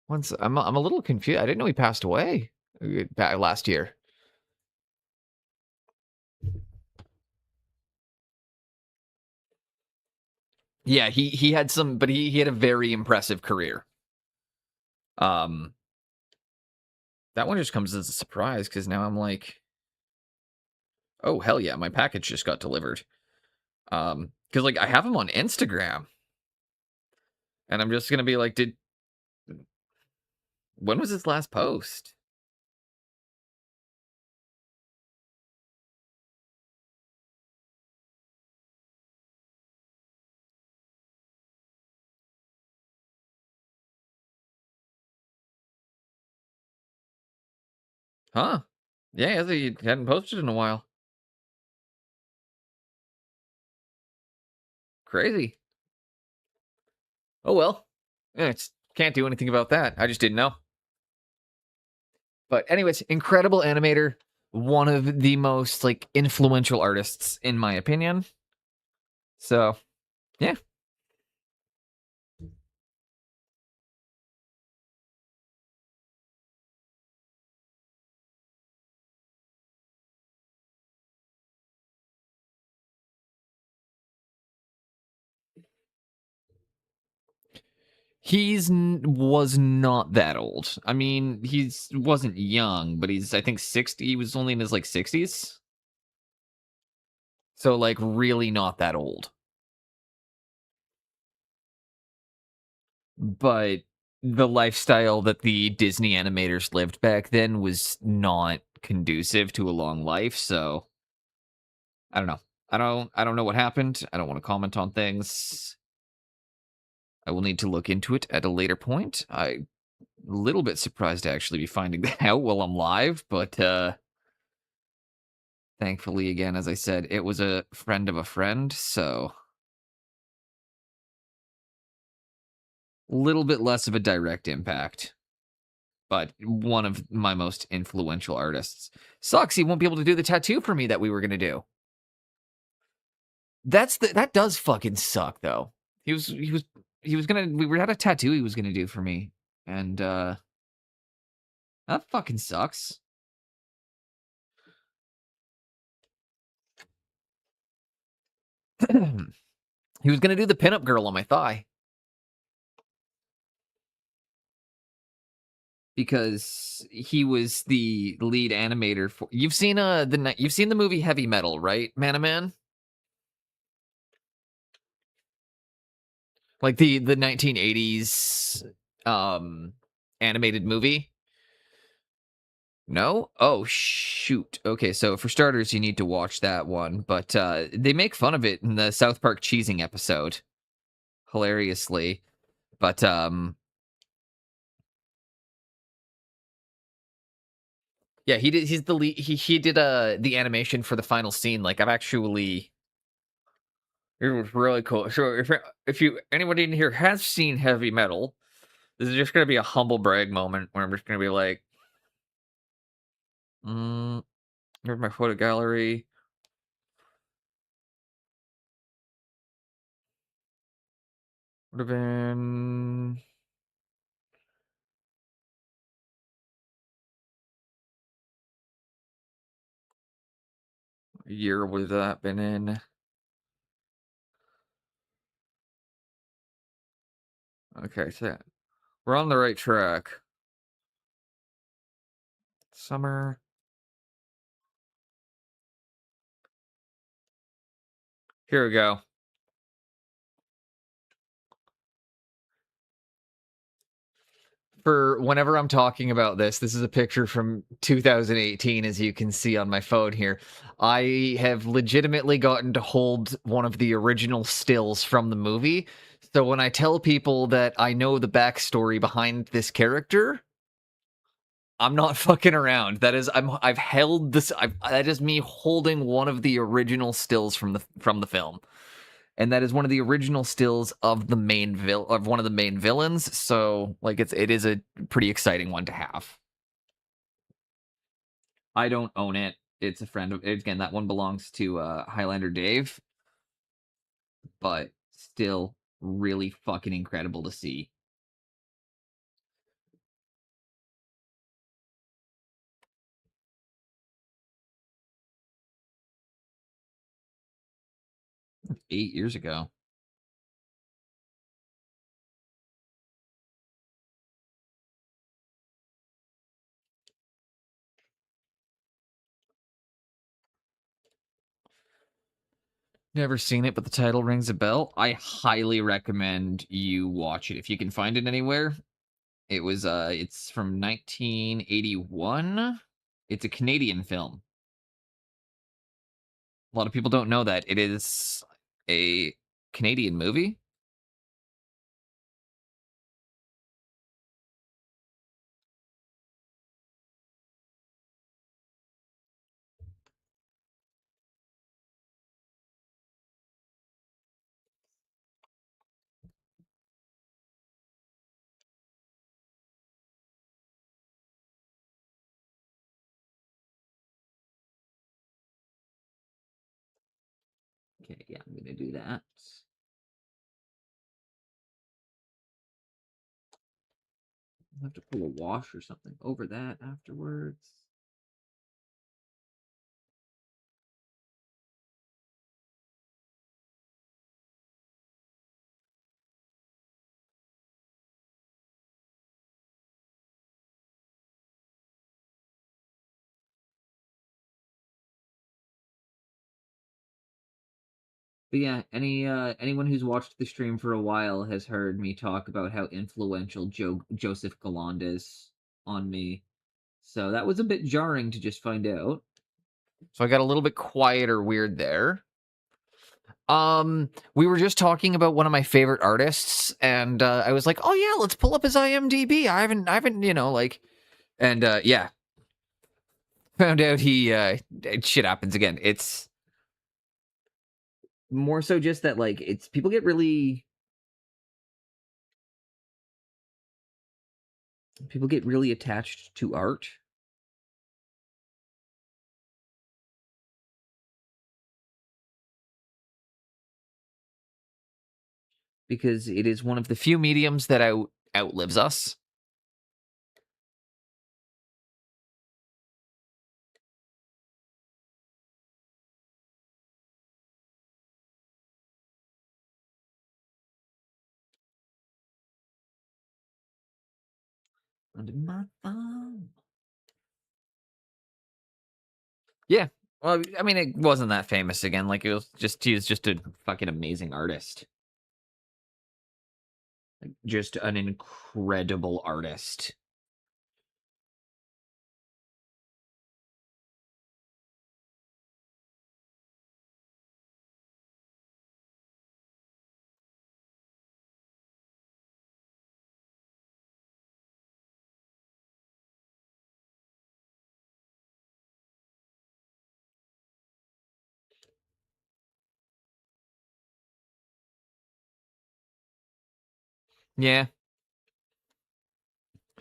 I'm a little confused. I didn't know he passed away back last year. Yeah, he had some, but he had a very impressive career. That one just comes as a surprise because now I'm like, oh hell yeah, my package just got delivered. Because like I have him on Instagram, and I'm just gonna be like, when was his last post? Huh? Yeah, he hadn't posted in a while. Crazy. Oh well. Yeah, can't do anything about that. I just didn't know. But anyways, incredible animator, one of the most like influential artists in my opinion. So, yeah. Was not that old. I mean, wasn't young, but he's I think 60. He was only in his like 60s. So like really not that old. But the lifestyle that the Disney animators lived back then was not conducive to a long life, so I don't know. I don't know what happened. I don't want to comment on things. I will need to look into it at a later point. I'm a little bit surprised to actually be finding that out while I'm live, but thankfully, again, as I said, it was a friend of a friend, so a little bit less of a direct impact. But one of my most influential artists. Sucks he won't be able to do the tattoo for me that we were gonna do. That does fucking suck though. He was gonna we had a tattoo he was gonna do for me. And that fucking sucks. He was gonna do the pinup girl on my thigh. Because he was the lead animator for you've seen the movie Heavy Metal, right, Man? Like the 1980s animated movie? No? Oh shoot. Okay, so for starters you need to watch that one, but they make fun of it in the South Park cheesing episode. Hilariously. But yeah, he's the lead, he did the animation for the final scene. Like I've actually it was really cool. So if you anybody in here has seen Heavy Metal, this is just gonna be a humble brag moment where I'm just gonna be like, here's my photo gallery. Would have been a year would that been in? Okay, so we're on the right track. Summer. Here we go. For whenever I'm talking about this is a picture from 2018, as you can see on my phone here. I have legitimately gotten to hold one of the original stills from the movie. So when I tell people that I know the backstory behind this character, I'm not fucking around. I've held this. That is me holding one of the original stills from the film, and that is one of the original stills of the one of the main villains. So, like, it is a pretty exciting one to have. I don't own it. It's a friend of, again, that one belongs to Highlander Dave, but still really fucking incredible to see. That's 8 years ago. Never seen it, but the title rings a bell. I highly recommend you watch it if you can find it anywhere. It was it's from 1981. It's a Canadian film. A lot of people don't know that. It is a Canadian movie. Okay, yeah, I'm gonna do that. I'll have to pull a wash or something over that afterwards. But yeah, anyone who's watched the stream for a while has heard me talk about how influential Joseph Galland is on me. So that was a bit jarring to just find out. So I got a little bit quiet or weird there. We were just talking about one of my favorite artists, and I was like, "Oh yeah, let's pull up his IMDb." I haven't, and yeah, found out he shit happens again. It's more so just that, like, it's people get really attached to art. Because it is one of the few mediums that outlives us. Under my thumb. Yeah. Well, I mean, it wasn't that famous again. Like, he was just a fucking amazing artist. Like, just an incredible artist. Yeah.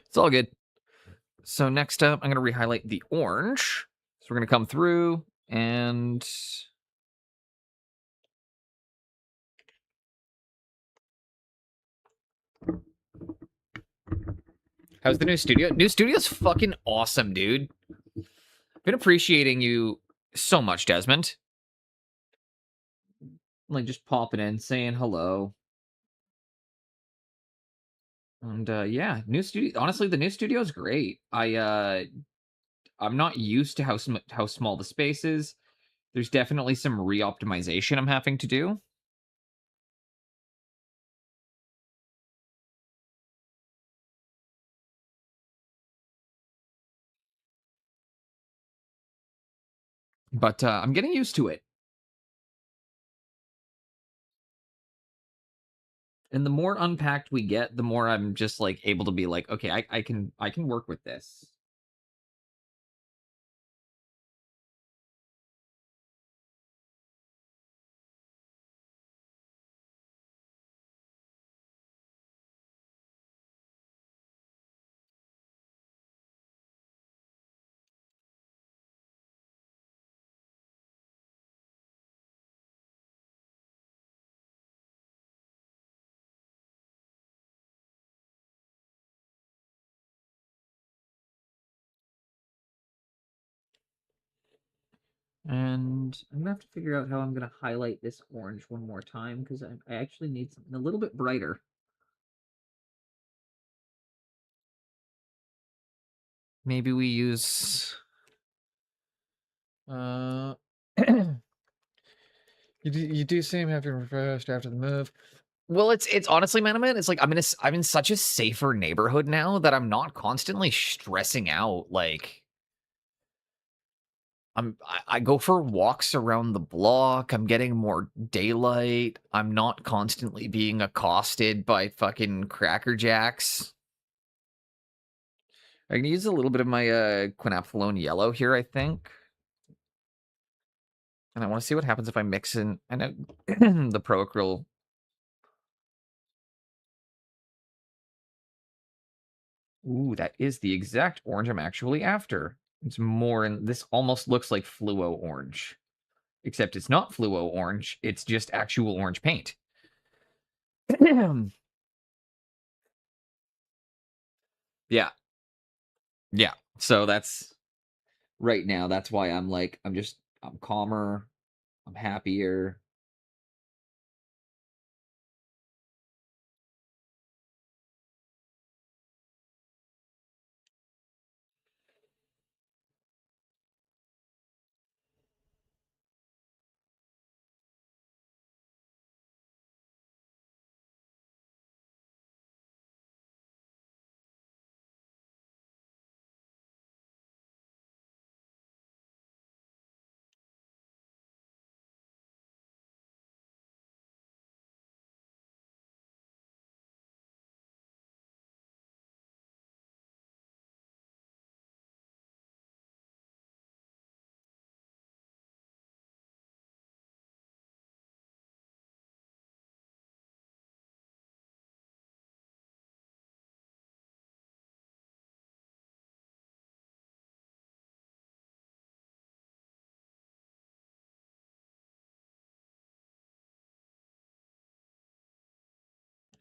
It's all good. So next up, I'm going to re-highlight the orange. So we're going to come through and... How's the new studio? New studio's fucking awesome, dude. Been appreciating you so much, Desmond. Like, just popping in, saying hello. And yeah, new studio. Honestly, the new studio is great. I'm not used to how small the space is. There's definitely some re-optimization I'm having to do. But I'm getting used to it. And the more unpacked we get, the more I'm just like able to be like, okay, I can work with this. And I'm gonna have to figure out how I'm gonna highlight this orange one more time because I actually need something a little bit brighter. Maybe we use you do seem have to refreshed after the move. Well, it's honestly, man, it's like I'm in such a safer neighborhood now that I'm not constantly stressing out. Like I go for walks around the block. I'm getting more daylight. I'm not constantly being accosted by fucking Cracker Jacks. I can use a little bit of my quinapolone yellow here, I think. And I want to see what happens if I mix in the proacryl. Ooh, that is the exact orange I'm actually after. It's more in this almost looks like fluo orange. Except it's not fluo orange, it's just actual orange paint. Yeah. Yeah. So that's right now, that's why I'm like, I'm calmer, I'm happier.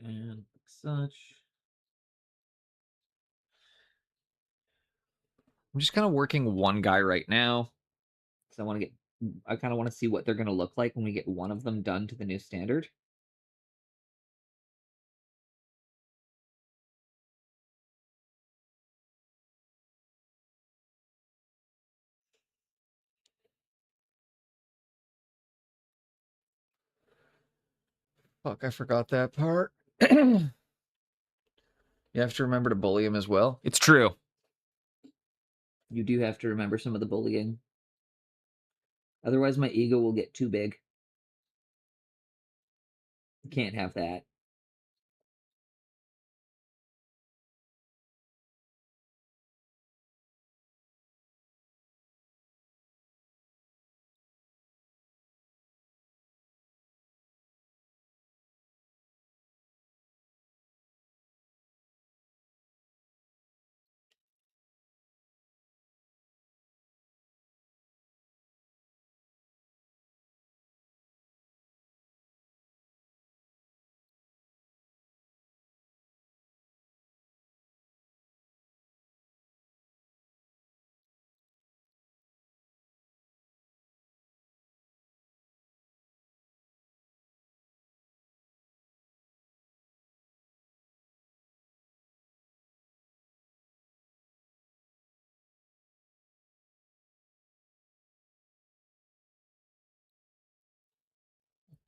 And such. I'm just kind of working one guy right now. Because I kind of want to see what they're going to look like when we get one of them done to the new standard. Fuck, I forgot that part. You have to remember to bully him as well. It's true. You do have to remember some of the bullying. Otherwise, my ego will get too big. You can't have that.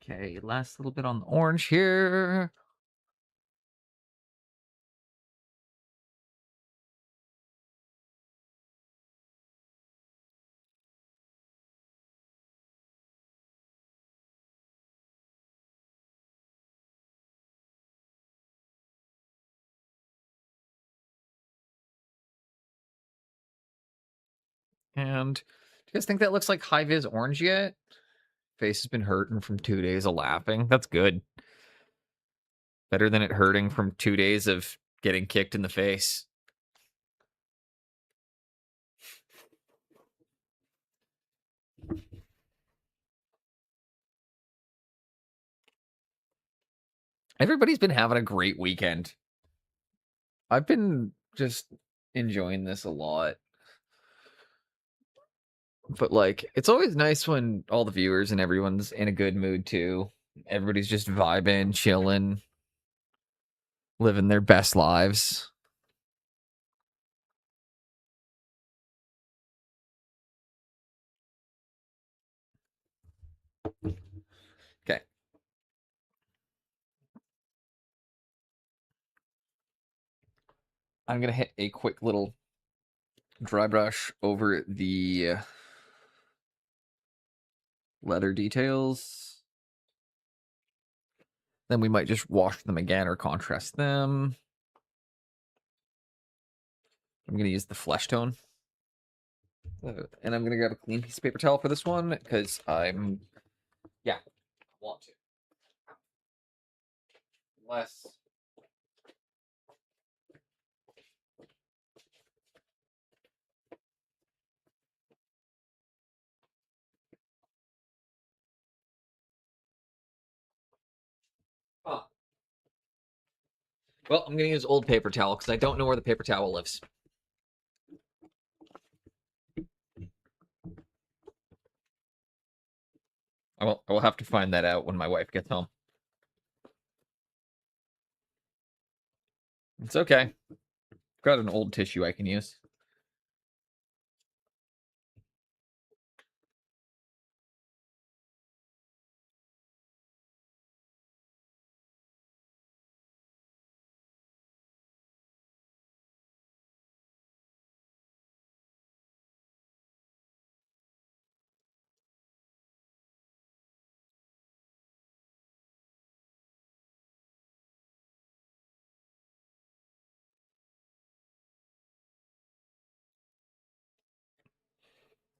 Okay, last little bit on the orange here. And do you guys think that looks like high vis orange yet? Face has been hurting from 2 days of laughing. That's good. Better than it hurting from 2 days of getting kicked in the face. Everybody's been having a great weekend. I've been just enjoying this a lot. But like, it's always nice when all the viewers and everyone's in a good mood too. Everybody's just vibing, chilling, living their best lives. Okay. I'm going to hit a quick little dry brush over the leather details. Then we might just wash them again or contrast them. I'm going to use the flesh tone. And I'm going to grab a clean piece of paper towel for this one because I want to. Less. Huh. Well, I'm going to use old paper towel because I don't know where the paper towel lives. I will have to find that out when my wife gets home. It's okay. I've got an old tissue I can use.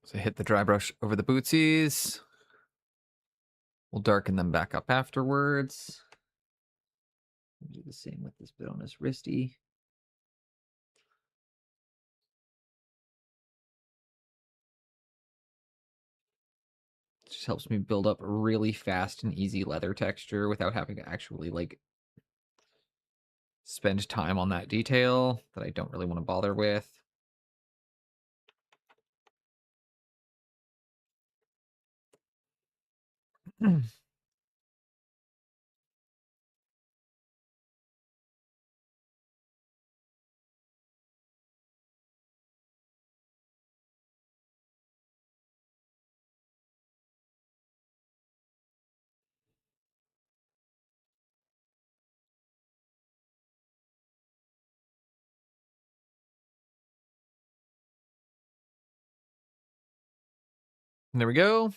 So hit the dry brush over the bootsies. We'll darken them back up afterwards. Do the same with this bit on his wristy. It just helps me build up a really fast and easy leather texture without having to actually like spend time on that detail that I don't really want to bother with. And there we go.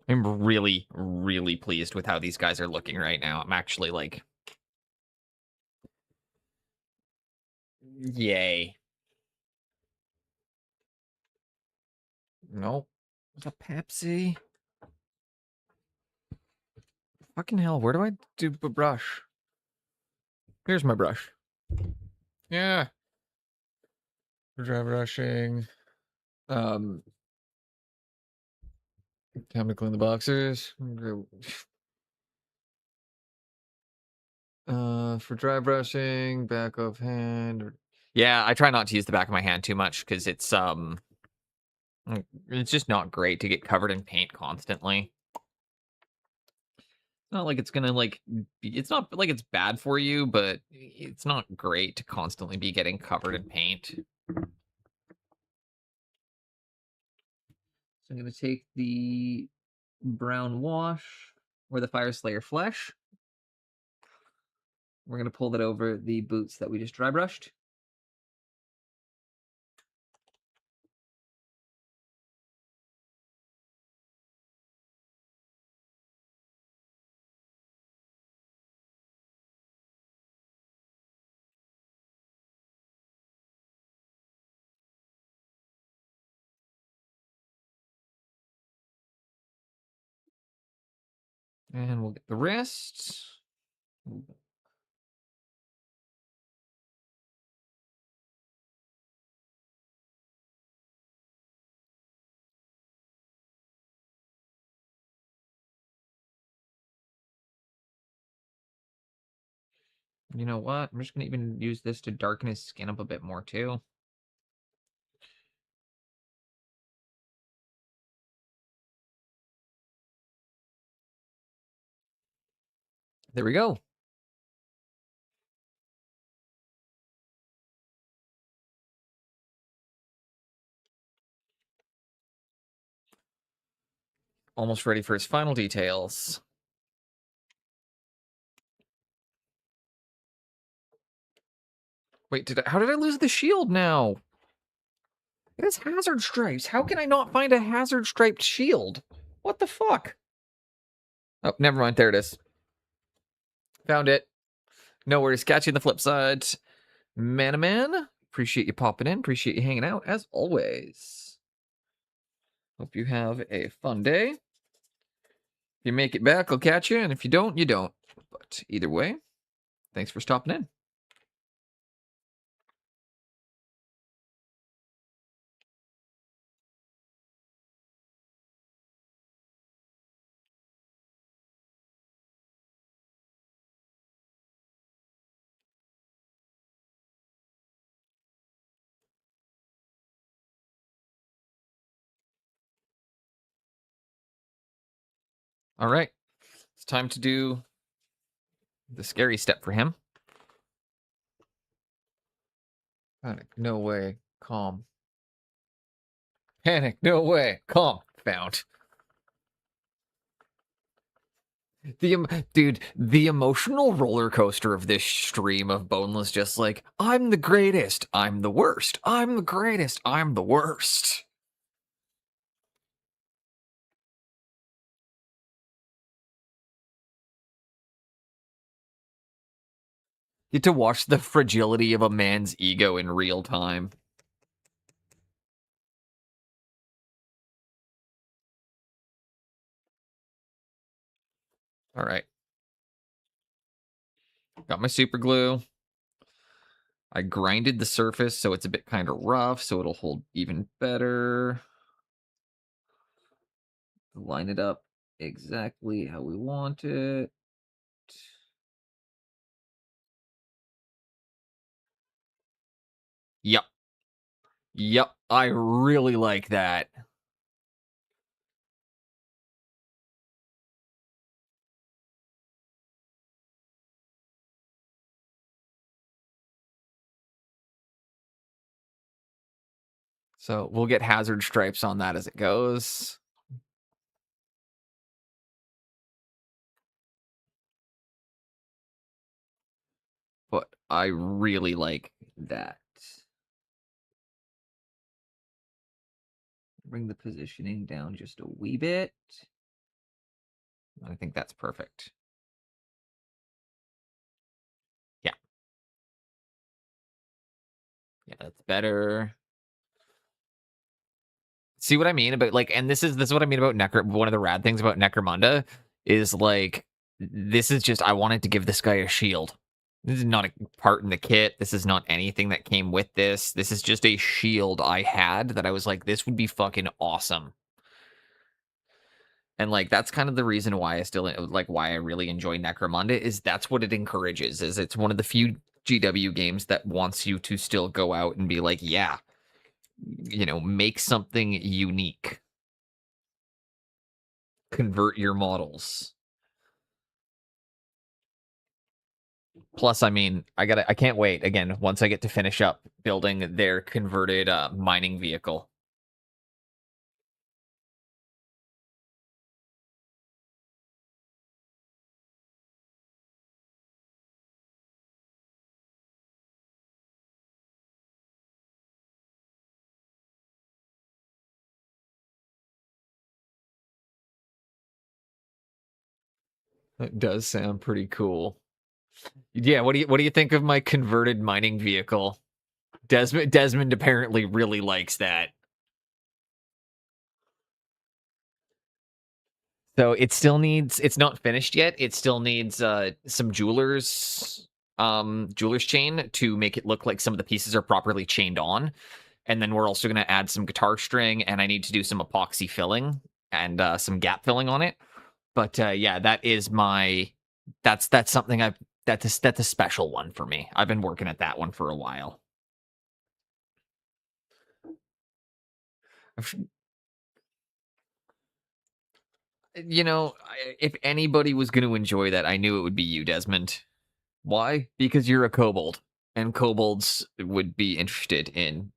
I'm really, really pleased with how these guys are looking right now. I'm actually like, yay. Nope. It's a Pepsi. Fucking hell, where do I do a brush? Here's my brush. Yeah. For dry brushing. Time to clean the boxers. For dry brushing, back of hand. Yeah, I try not to use the back of my hand too much because it's just not great to get covered in paint constantly. It's not like it's gonna like it's not like it's bad for you, but it's not great to constantly be getting covered in paint. So I'm gonna take the brown wash or the Fire Slayer flesh. We're gonna pull that over the boots that we just dry brushed. And we'll get the wrists. You know what? I'm just going to even use this to darken his skin up a bit more, too. There we go. Almost ready for his final details. Wait, how did I lose the shield now? It has hazard stripes. How can I not find a hazard striped shield? What the fuck? Oh, never mind. There it is. Found it. No worries. Catch you on the flip side. Man, appreciate you popping in. Appreciate you hanging out, as always. Hope you have a fun day. If you make it back, I'll catch you. And if you don't, you don't. But either way, thanks for stopping in. All right. It's time to do the scary step for him. Panic, no way. Calm. Panic, no way. Calm. Found. Dude, the emotional roller coaster of this stream of Boneless just like, I'm the greatest, I'm the worst, I'm the greatest, I'm the worst. You get to watch the fragility of a man's ego in real time. All right. Got my super glue. I grinded the surface so it's a bit kind of rough, so it'll hold even better. Line it up exactly how we want it. Yep. Yep, I really like that. So we'll get hazard stripes on that as it goes. But I really like that. Bring the positioning down just a wee bit. I think that's perfect. Yeah. Yeah, that's better. See what I mean about like, and this is what I mean about one of the rad things about Necromunda is like, this is just, I wanted to give this guy a shield. This is not a part in the kit. This is not anything that came with this. This is just a shield I had that I was like, this would be fucking awesome. And like, that's kind of the reason why I still like, why I really enjoy Necromunda is that's what it encourages, is it's one of the few GW games that wants you to still go out and be like, yeah, you know, make something unique. Convert your models. Plus, I mean, I can't wait again once I get to finish up building their converted mining vehicle. That does sound pretty cool. Yeah, what do you think of my converted mining vehicle? Desmond apparently really likes that. So it still needs, it's not finished yet. It still needs some jeweler's chain to make it look like some of the pieces are properly chained on. And then we're also going to add some guitar string, and I need to do some epoxy filling and some gap filling on it. But yeah, that is my, that's something that's a special one for me. I've been working at that one for a while. You know, if anybody was going to enjoy that, I knew it would be you, Desmond. Why? Because you're a kobold, and kobolds would be interested in.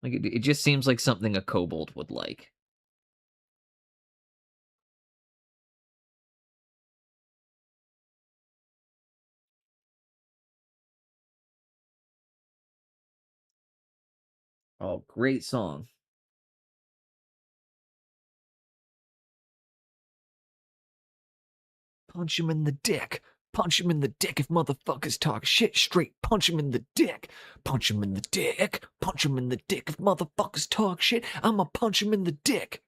Like, it just seems like something a kobold would like. Oh, great song. Punch him in the dick. Punch him in the dick if motherfuckers talk shit straight. Punch him in the dick. Punch him in the dick. Punch him in the dick if motherfuckers talk shit. I'ma punch him in the dick.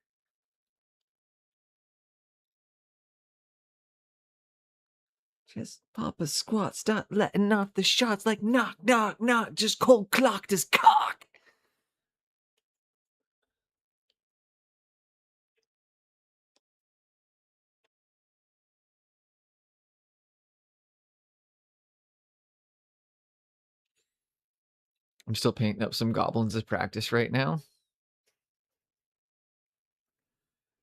Just pop a squat, start letting off the shots like knock, knock, knock. Just cold clocked his cock. I'm still painting up some goblins as practice right now.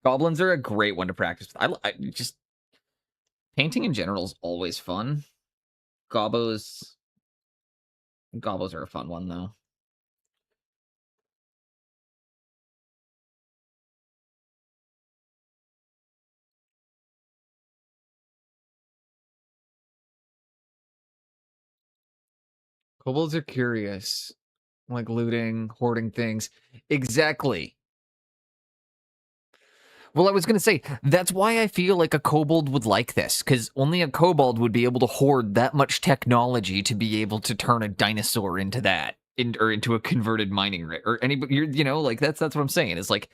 Goblins are a great one to practice with. I just painting in general is always fun. Gobos are a fun one though. Kobolds are curious, like looting, hoarding things. Exactly. Well, I was going to say, that's why I feel like a kobold would like this, because only a kobold would be able to hoard that much technology to be able to turn a dinosaur into that, or into a converted mining rig, or anybody, you know, like that's what I'm saying. Is like,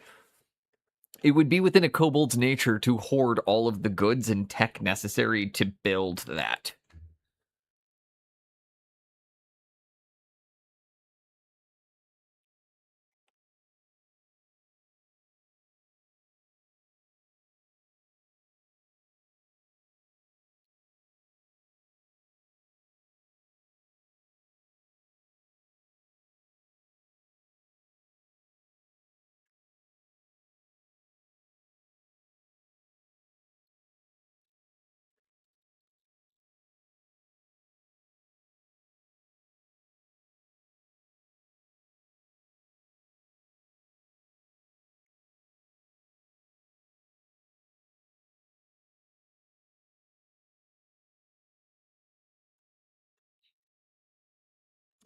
it would be within a kobold's nature to hoard all of the goods and tech necessary to build that.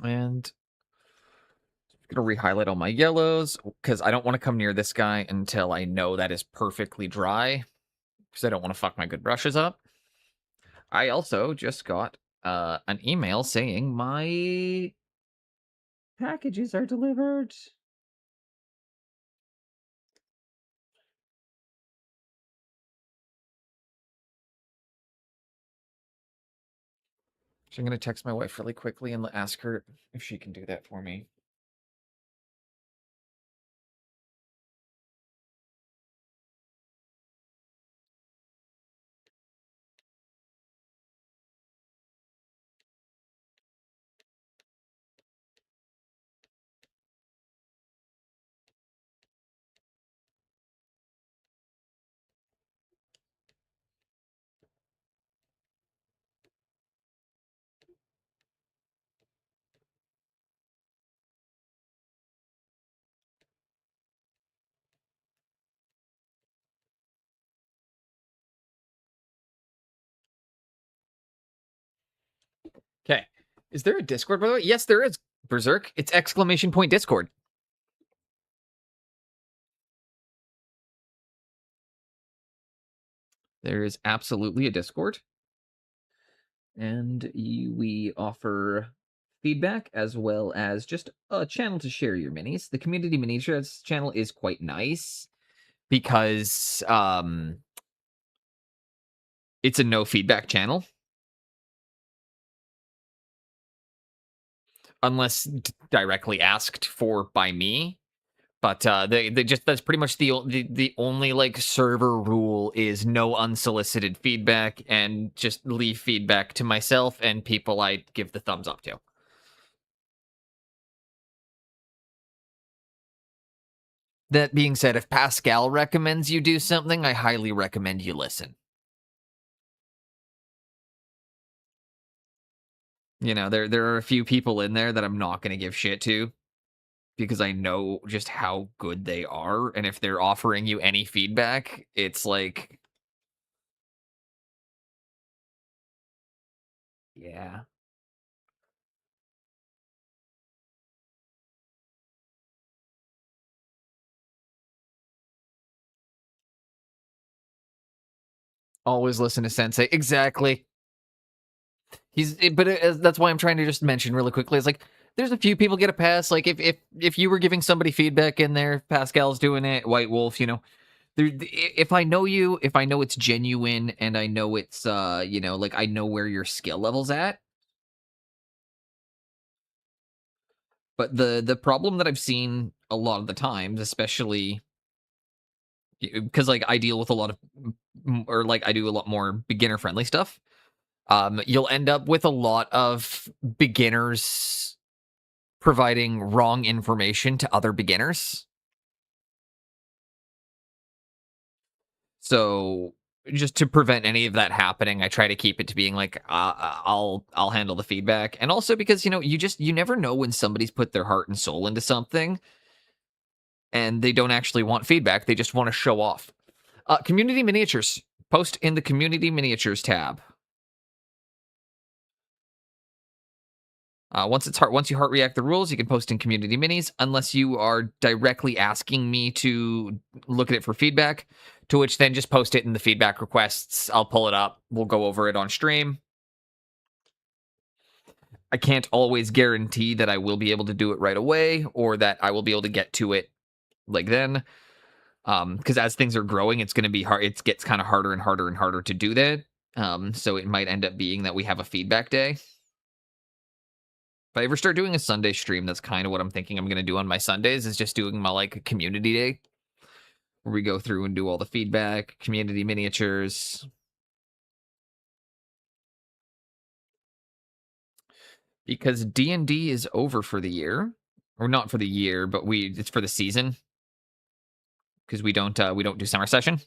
And I'm going to re-highlight all my yellows, because I don't want to come near this guy until I know that is perfectly dry, because I don't want to fuck my good brushes up. I also just got an email saying my packages are delivered. So I'm going to text my wife really quickly and ask her if she can do that for me. Okay. Is there a Discord, by the way? Yes, there is, Berserk. It's !Discord. There is absolutely a Discord. And we offer feedback as well as just a channel to share your minis. The community miniatures channel is quite nice because it's a no feedback channel. Unless directly asked for by me. But they just that's pretty much the only like server rule is no unsolicited feedback, and just leave feedback to myself and people I give the thumbs up to. That being said, if Pascal recommends you do something, I highly recommend you listen. You know, there are a few people in there that I'm not going to give shit to, because I know just how good they are, and if they're offering you any feedback, it's like, yeah. Always listen to Sensei. Exactly. That's why I'm trying to just mention really quickly. It's like, there's a few people get a pass. Like, if you were giving somebody feedback in there, Pascal's doing it, White Wolf, you know, if I know you, if I know it's genuine, and I know it's, you know, like, I know where your skill level's at. But the problem that I've seen a lot of the times, especially because like I deal with a lot of, or like I do a lot more beginner friendly stuff. You'll end up with a lot of beginners providing wrong information to other beginners. So just to prevent any of that happening, I try to keep it to being like, I'll handle the feedback. And also because, you know, you never know when somebody's put their heart and soul into something and they don't actually want feedback. They just want to show off. Community miniatures. Post in the community miniatures tab. Once you heart react the rules, you can post in community minis, unless you are directly asking me to look at it for feedback, to which then just post it in the feedback requests. I'll pull it up. We'll go over it on stream. I can't always guarantee that I will be able to do it right away, or that I will be able to get to it like then. Because as things are growing, it's going to be hard. It gets kind of harder and harder and harder to do that. So it might end up being that we have a feedback day. If I ever start doing a Sunday stream, that's kind of what I'm thinking I'm going to do on my Sundays, is just doing my like community day, where we go through and do all the feedback, community miniatures. Because D&D is over for the year, or not for the year, but it's for the season, because we don't do summer session.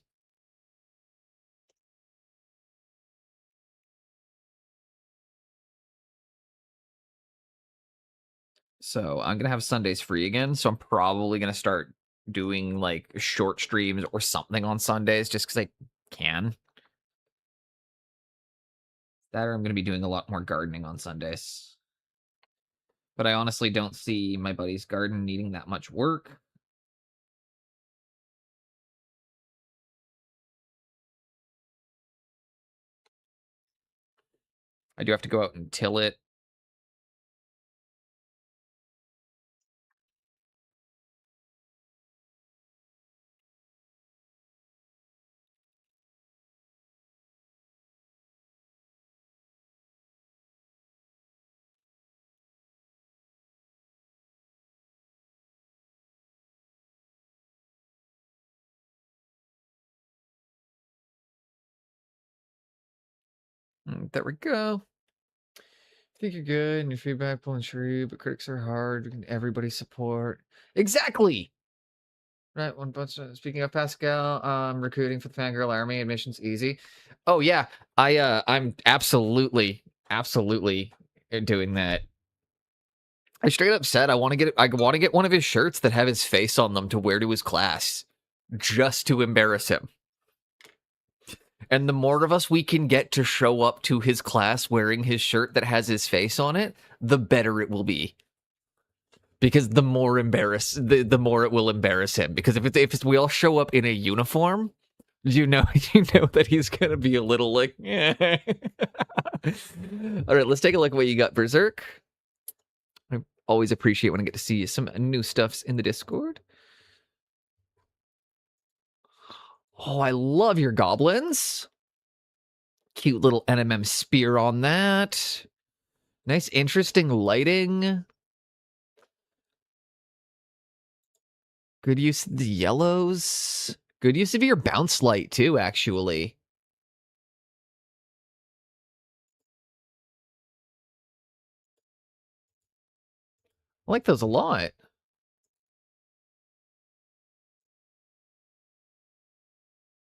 So I'm going to have Sundays free again. So I'm probably going to start doing like short streams or something on Sundays, just because I can. That, or I'm going to be doing a lot more gardening on Sundays. But I honestly don't see my buddy's garden needing that much work. I do have to go out and till it. There we go. I think you're good, and your feedback pulling true, but critics are hard. Can everybody support? Exactly. Right. One bunch. Speaking of Pascal, recruiting for the Fangirl Army. Admissions easy. Oh yeah, I'm absolutely doing that. I straight up said I want to get one of his shirts that have his face on them to wear to his class, just to embarrass him. And the more of us we can get to show up to his class wearing his shirt that has his face on it, the better it will be. Because the more the more it will embarrass him. Because if we all show up in a uniform, you know that he's gonna be a little like, eh. All right, let's take a look at what you got, Berserk. I always appreciate when I get to see some new stuffs in the Discord. Oh, I love your goblins. Cute little NMM spear on that. Nice, interesting lighting. Good use of the yellows. Good use of your bounce light, too, actually. I like those a lot.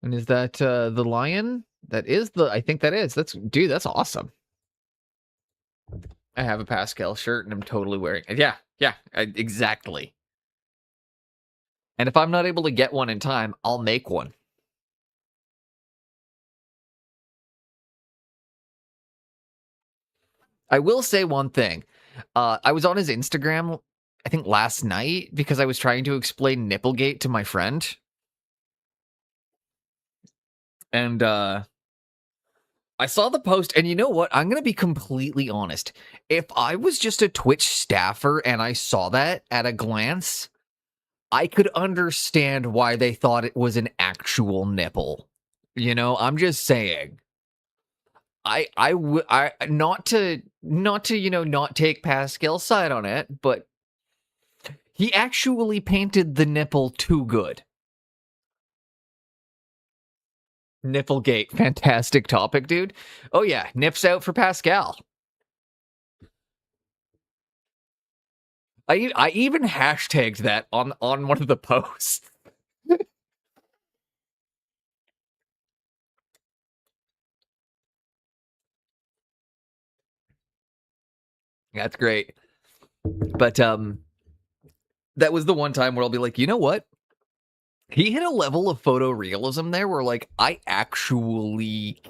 And is that the lion? That is the... I think that is. Dude, that's awesome. I have a Pascal shirt, and I'm totally wearing it. Yeah, exactly. And if I'm not able to get one in time, I'll make one. I will say one thing. I was on his Instagram, I think last night, because I was trying to explain Nipplegate to my friend. And I saw the post, and you know what? I'm going to be completely honest. If I was just a Twitch staffer and I saw that at a glance, I could understand why they thought it was an actual nipple. You know, I'm just saying. Not to not take Pascal's side on it, but he actually painted the nipple too good. Nipplegate, fantastic topic, dude. Oh yeah, nips out for Pascal. I even hashtagged that on one of the posts. That's great. But that was the one time where I'll be like, you know what? He hit a level of photorealism there where, like, I actually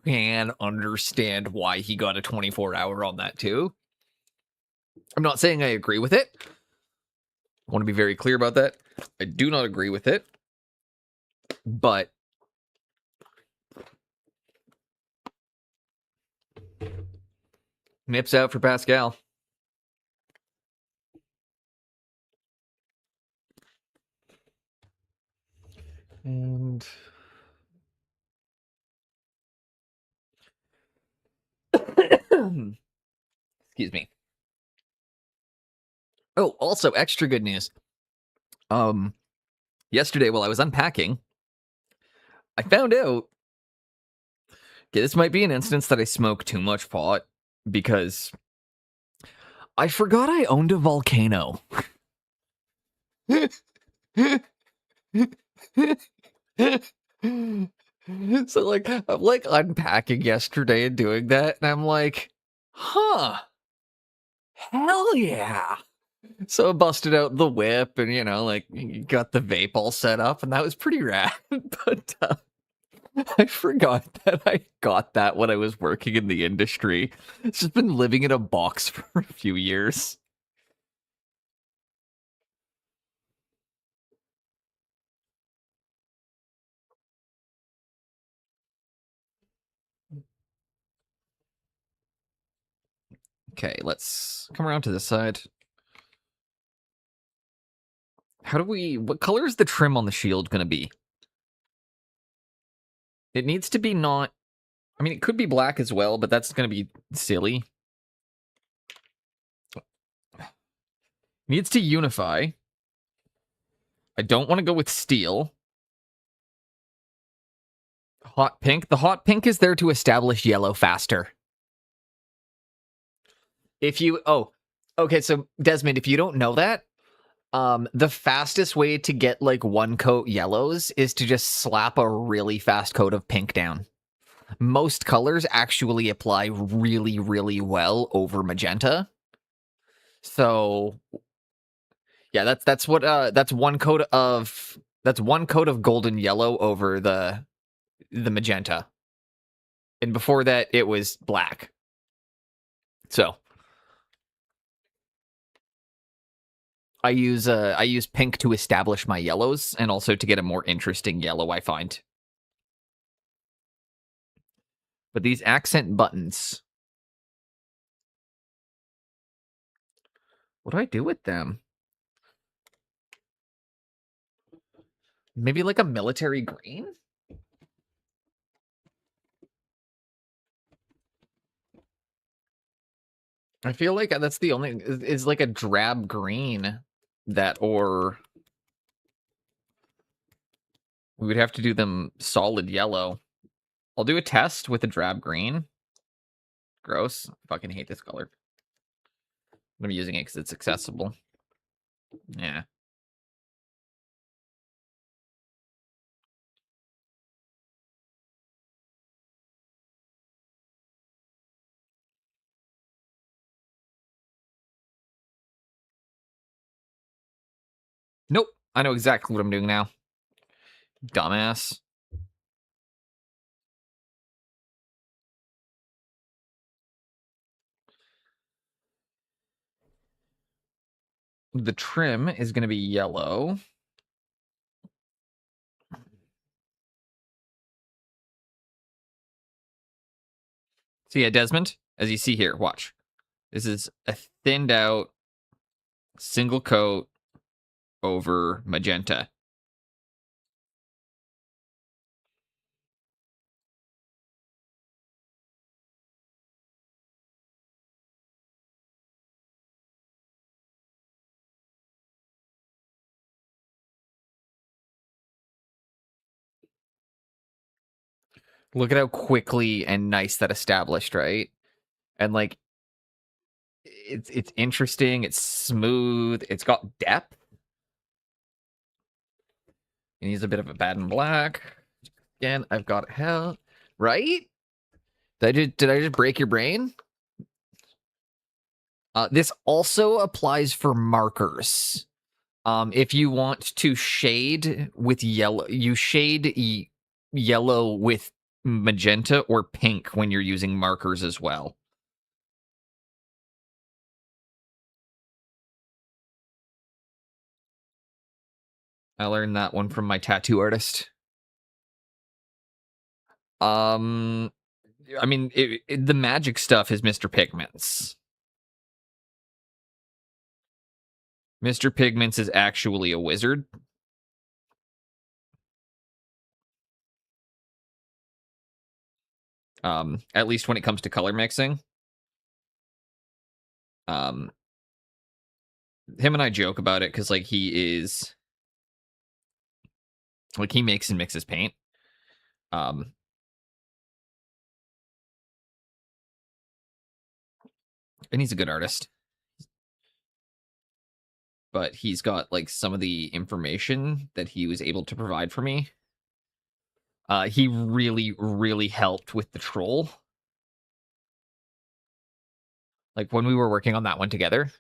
can understand why he got a 24-hour on that too. I'm not saying I agree with it. I want to be very clear about that. I do not agree with it. But nips out for Pascal. And excuse me. Oh, also extra good news. Yesterday while I was unpacking, I found out, okay, this might be an instance that I smoke too much pot because I forgot I owned a volcano. So, like, I'm like unpacking yesterday and doing that, and I'm like, huh, hell yeah. So I busted out the whip and, like, got the vape all set up, and that was pretty rad. But I forgot that I got that when I was working in the industry. It's just been living in a box for a few years. Okay, let's come around to this side. What color is the trim on the shield going to be? It needs to be not, I mean, it could be black as well, but that's going to be silly. Needs to unify. I don't want to go with steel. Hot pink. The hot pink is there to establish yellow faster. Okay, so Desmond, if you don't know that, the fastest way to get like one coat yellows is to just slap a really fast coat of pink down. Most colors actually apply really, really well over magenta. So yeah, that's one coat of golden yellow over the magenta. And before that it was black. So I use pink to establish my yellows and also to get a more interesting yellow, I find. But these accent buttons, what do I do with them? Maybe like a military green? I feel like that's the only is like a drab green that or We would have to do them solid yellow. I'll do a test with a drab green. Gross. I fucking hate this color. I'm using it because it's accessible. Yeah. Nope. I know exactly what I'm doing now. Dumbass. The trim is going to be yellow. So yeah, Desmond, as you see here, watch. This is a thinned out single coat over magenta. Look at how quickly and nice that established, right? And like it's interesting, it's smooth, it's got depth. It needs a bit of a bad and black. Again, I've got hell, right? Did I just break your brain? This also applies for markers. If you want to shade with yellow, you shade yellow with magenta or pink when you're using markers as well. I learned that one from my tattoo artist. I mean, the magic stuff is Mr. Pigments. Mr. Pigments is actually a wizard. At least when it comes to color mixing. Him and I joke about it because, like, he makes and mixes paint. And he's a good artist. But he's got, like, some of the information that he was able to provide for me. He really, really helped with the troll. Like, when we were working on that one together.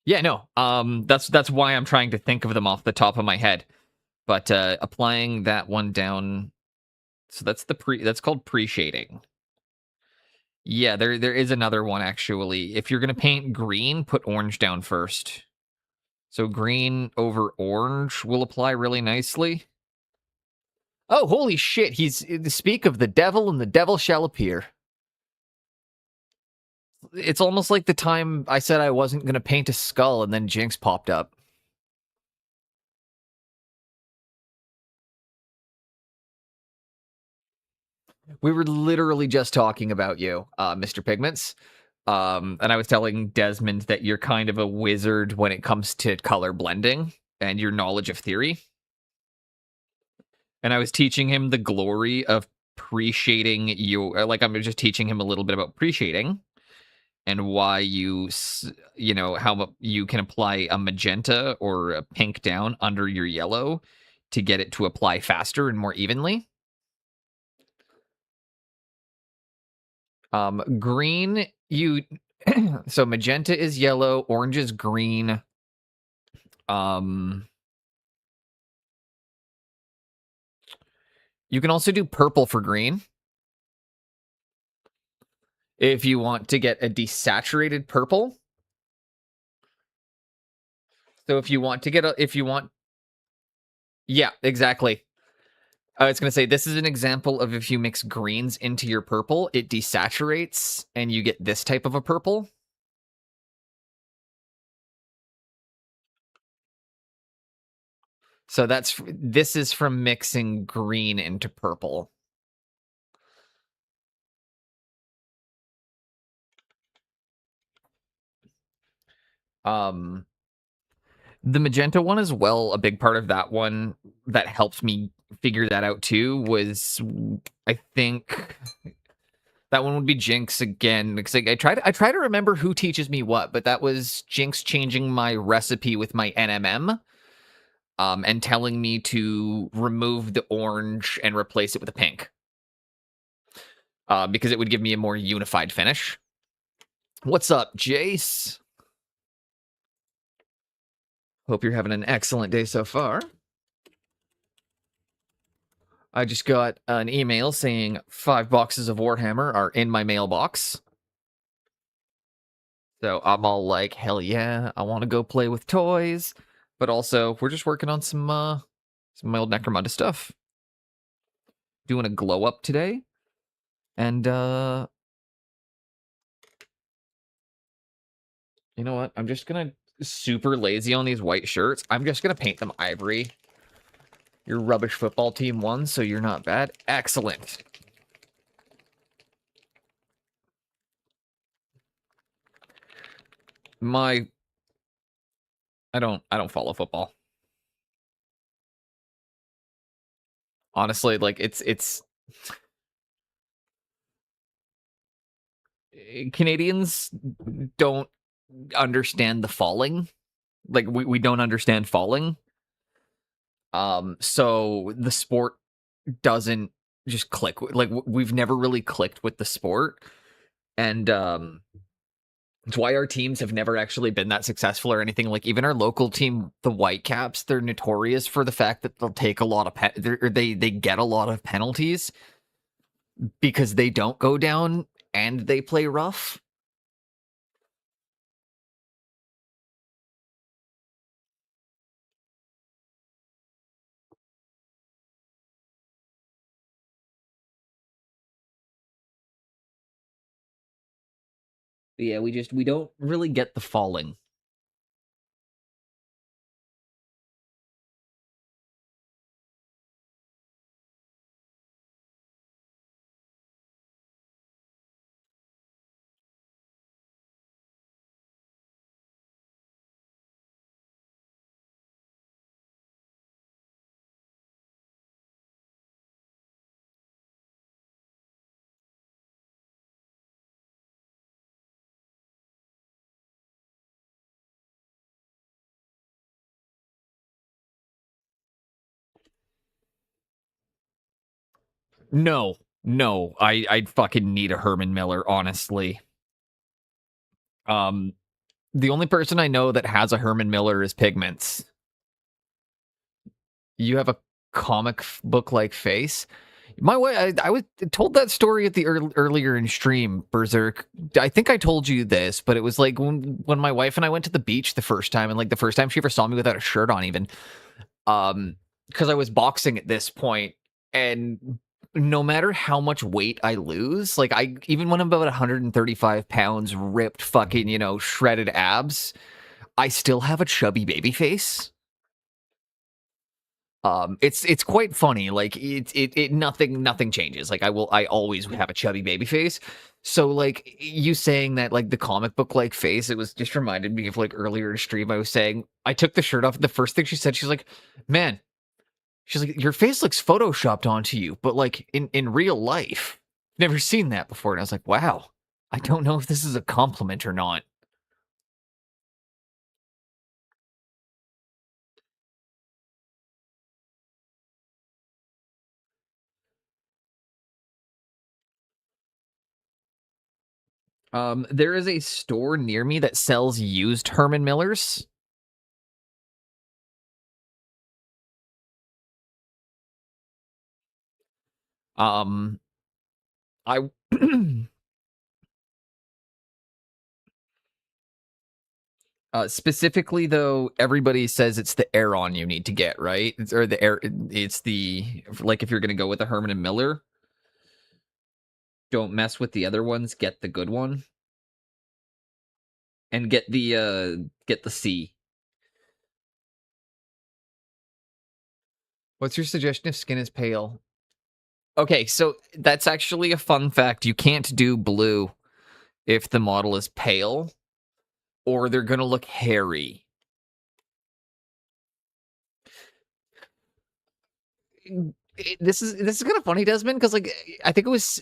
Yeah, no. That's why I'm trying to think of them off the top of my head. But applying that one down, so that's called pre-shading. Yeah, there is another one actually. If you're gonna paint green, put orange down first. So green over orange will apply really nicely. Oh, holy shit! Speak of the devil, and the devil shall appear. It's almost like the time I said I wasn't gonna paint a skull, and then Jinx popped up. We were literally just talking about you, Mr. Pigments. And I was telling Desmond that you're kind of a wizard when it comes to color blending and your knowledge of theory. And I was teaching him the glory of pre-shading I'm just teaching him a little bit about pre-shading and why how you can apply a magenta or a pink down under your yellow to get it to apply faster and more evenly. Green, so magenta is yellow, orange is green. You can also do purple for green. If you want to get a desaturated purple. So yeah, exactly. I was going to say, this is an example of if you mix greens into your purple, it desaturates and you get this type of a purple. So this is from mixing green into purple. The magenta one as well, a big part of that one that helped me figure that out too was, I think, that one would be Jinx again. Because I try to remember who teaches me what, but that was Jinx changing my recipe with my NMM, and telling me to remove the orange and replace it with a pink, because it would give me a more unified finish. What's up, Jace? Hope you're having an excellent day so far. I just got an email saying 5 boxes of Warhammer are in my mailbox. So I'm all like, hell yeah, I want to go play with toys. But also, we're just working on some old Necromunda stuff. Doing a glow up today. And, you know what? I'm just gonna super lazy on these white shirts. I'm just gonna paint them ivory. Your rubbish football team won, so you're not bad. Excellent. I don't follow football. Honestly, like it's Canadians don't understand the falling. Like we don't understand falling. So the sport doesn't just click. Like we've never really clicked with the sport. And it's why our teams have never actually been that successful or anything. Like even our local team, the Whitecaps, they're notorious for the fact that they'll take a lot of they get a lot of penalties because they don't go down and they play rough. Yeah, we don't really get the falling. No, I'd fucking need a Herman Miller, honestly. The only person I know that has a Herman Miller is Pigments. You have a comic book like face. My way, I was told that story at the earlier in stream, Berserk. I think I told you this, but it was like when my wife and I went to the beach the first time, and like the first time she ever saw me without a shirt on, even, because I was boxing at this point, and no matter how much weight I lose, like even when I'm about 135 pounds, ripped, fucking, shredded abs, I still have a chubby baby face. It's quite funny. Like it nothing changes. Like I always have a chubby baby face. So like you saying that, like the comic book like face, it was just reminded me of like earlier in stream. I was saying I took the shirt off. And the first thing she said, she's like, "Man," she's like, "your face looks photoshopped onto you, but like in real life, never seen that before." And I was like, "Wow, I don't know if this is a compliment or not." There is a store near me that sells used Herman Millers. I specifically though, everybody says it's the Aeron you need to get, right? Or the air. It's the, like, if you're gonna go with a Herman and Miller, don't mess with the other ones. Get the good one, and get the C. What's your suggestion if skin is pale? Okay, so that's actually a fun fact. You can't do blue if the model is pale, or they're gonna look hairy. this is kind of funny, Desmond, because like I think it was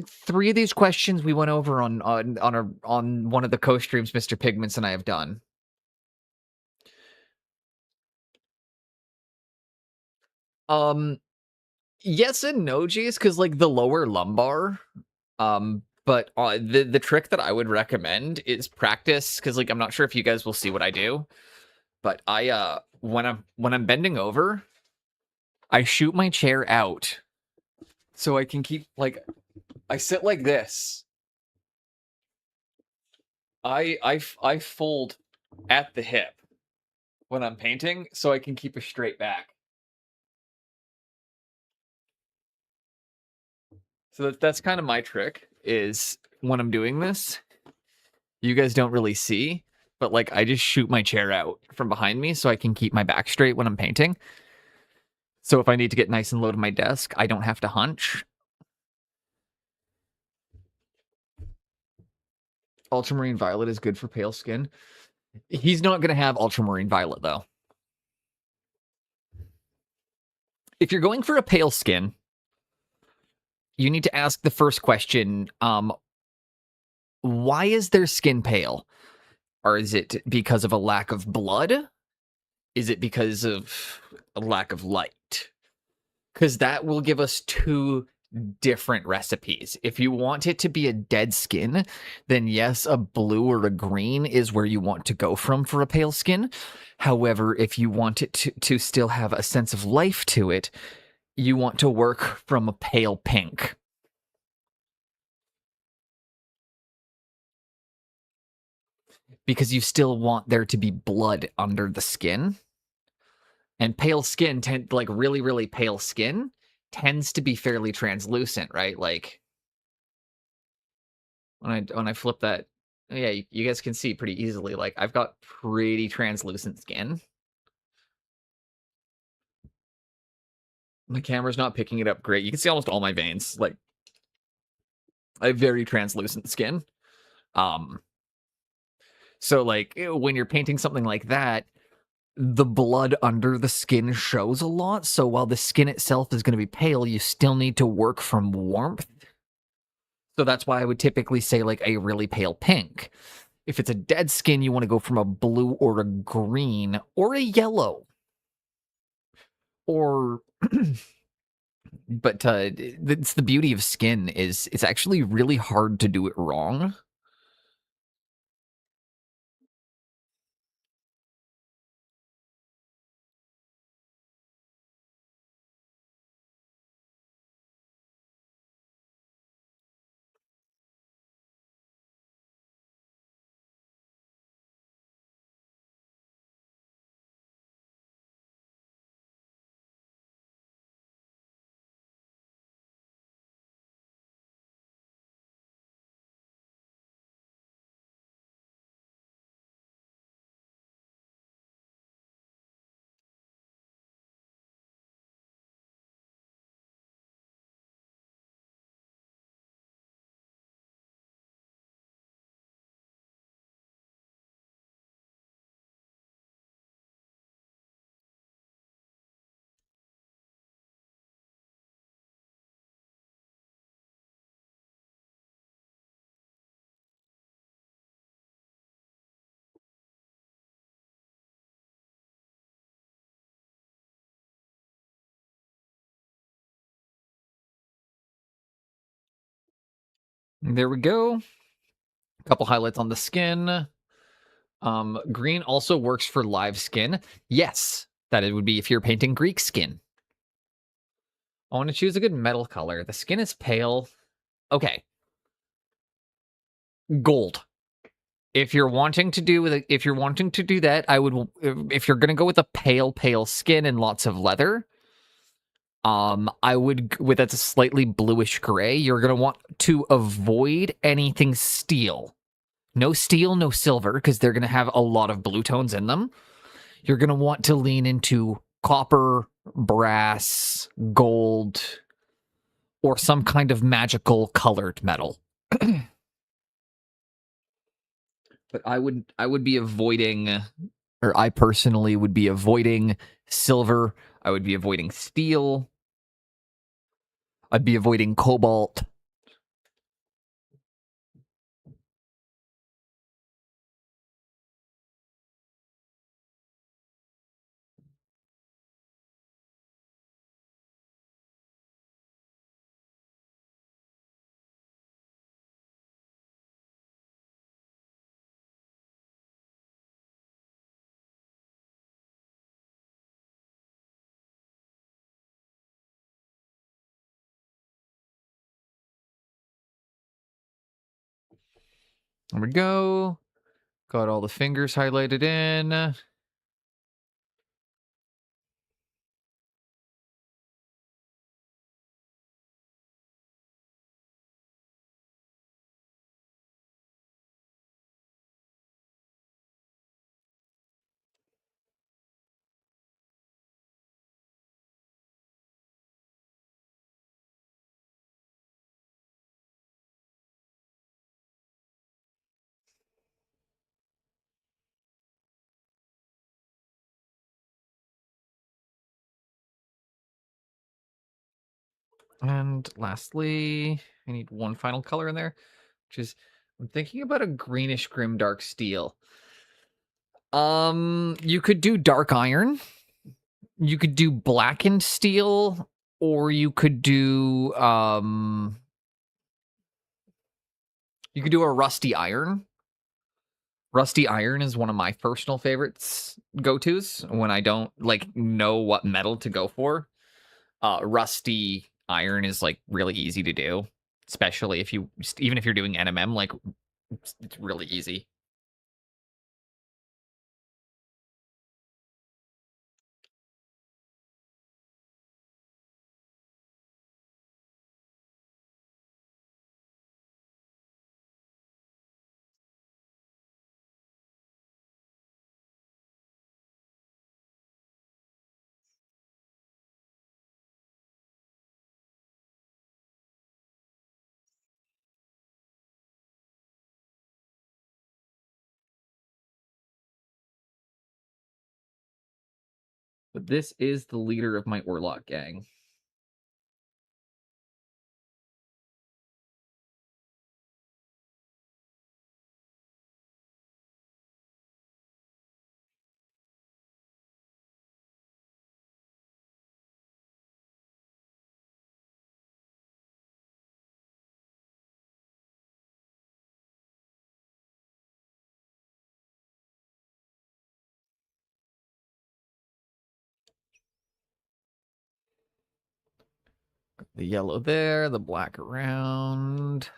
3 of these questions we went over on one of the co-streams Mr. Pigments and I have done. Yes and no, Jace, because like the lower lumbar. But the trick that I would recommend is practice, because like I'm not sure if you guys will see what I do, but I when I'm bending over, I shoot my chair out so I can keep like I sit like this. I fold at the hip when I'm painting so I can keep a straight back. So that's kind of my trick, is when I'm doing this, you guys don't really see, but like I just shoot my chair out from behind me so I can keep my back straight when I'm painting. So if I need to get nice and low to my desk, I don't have to hunch. Ultramarine Violet is good for pale skin. He's not going to have Ultramarine Violet, though. If you're going for a pale skin, you need to ask the first question, why is their skin pale? Or is it because of a lack of blood? Is it because of a lack of light? Because that will give us 2 different recipes. If you want it to be a dead skin, then yes, a blue or a green is where you want to go from for a pale skin. However, if you want it to still have a sense of life to it, you want to work from a pale pink. Because you still want there to be blood under the skin. And pale skin, like really, really pale skin, tends to be fairly translucent, right? Like when I flip that, yeah, you guys can see pretty easily. Like I've got pretty translucent skin. My camera's not picking it up great. You can see almost all my veins. Like I have very translucent skin. So like when you're painting something like that, the blood under the skin shows a lot. So while the skin itself is going to be pale, you still need to work from warmth. So that's why I would typically say like a really pale pink. If it's a dead skin, you want to go from a blue or a green or a yellow. Or but it's the beauty of skin is it's actually really hard to do it wrong. There we go. A couple highlights on the skin. Green also works for live skin. Yes, that it would be if you're painting Greek skin. I want to choose a good metal color. The skin is pale. Okay. Gold. If you're wanting to do that, I would, if you're going to go with a pale skin and lots of leather, I would, that's a slightly bluish gray, you're going to want to avoid anything steel. No steel, no silver, because they're going to have a lot of blue tones in them. You're going to want to lean into copper, brass, gold, or some kind of magical colored metal. But I would be avoiding or I personally would be avoiding silver. I would be avoiding steel. I'd be avoiding cobalt. There we go. Got all the fingers highlighted in. And lastly, I need one final color in there, which is I'm thinking about a greenish grim dark steel. You could do dark iron, you could do blackened steel, or you could do a rusty iron. Rusty iron is one of my personal favorites go-tos when I don't know what metal to go for. Rusty iron is really easy to do, especially even if you're doing NMM, it's really easy. But this is the leader of my Orlock gang. The yellow there, the black around.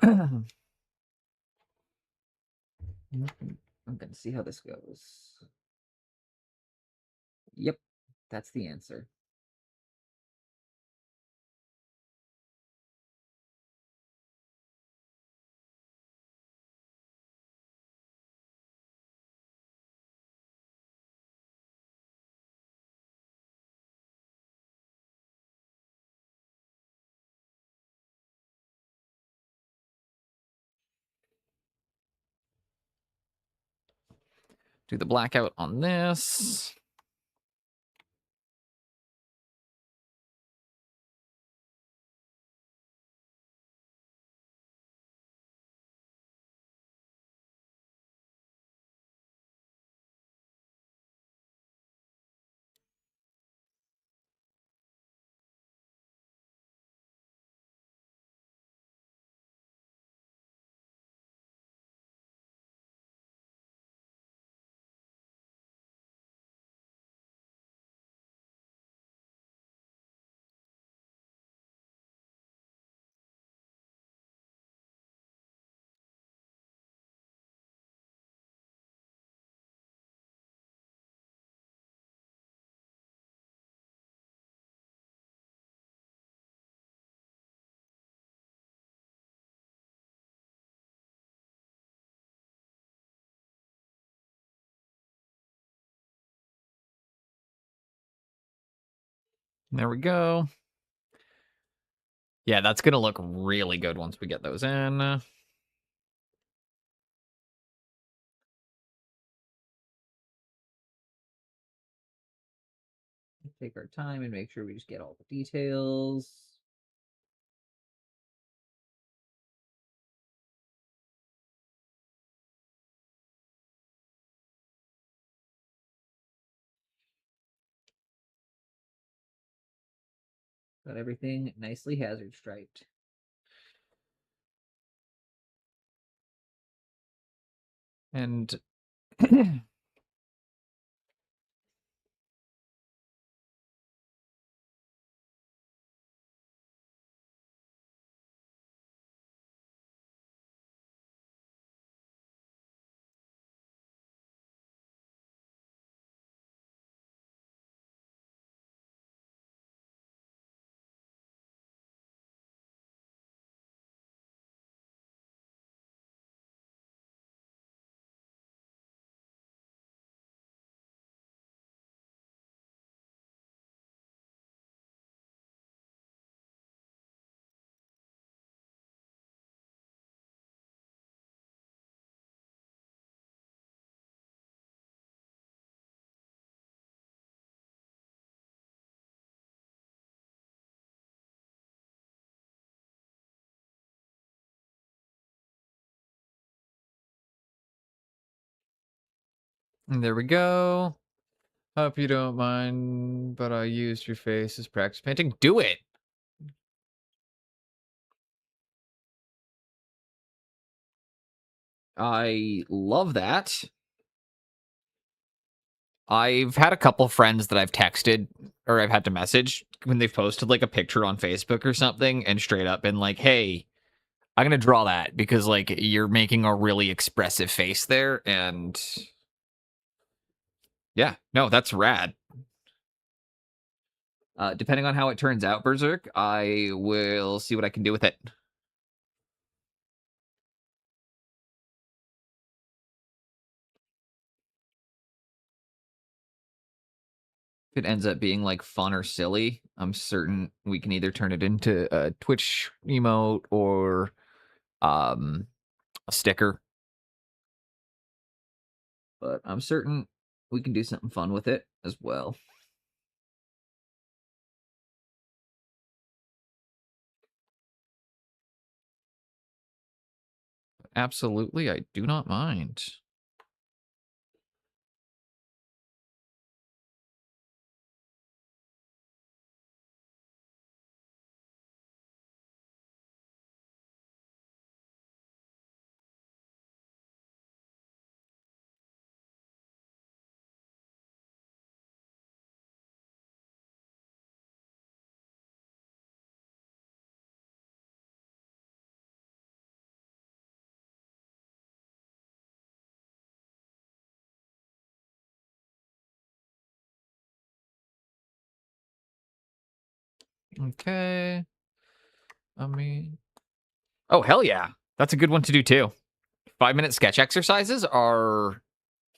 I'm gonna see how this goes. Yep, that's the answer. Do the blackout on this. There we go. Yeah, that's gonna look really good once we get those in. Take our time and make sure we just get all the details. Got everything nicely hazard striped. And there we go. Hope you don't mind, but I used your face as practice painting. Do it! I love that. I've had a couple friends that I've texted or I've had to message when they've posted like a picture on Facebook or something and straight up been like, hey, I'm going to draw that because like you're making a really expressive face there. And yeah, no, that's rad. Depending on how it turns out, Berserk, I will see what I can do with it. If it ends up being like fun or silly, I'm certain we can either turn it into a Twitch emote or a sticker. But I'm certain we can do something fun with it as well. Absolutely, I do not mind. Okay. I mean, oh, hell yeah. That's a good one to do too. 5-minute sketch exercises are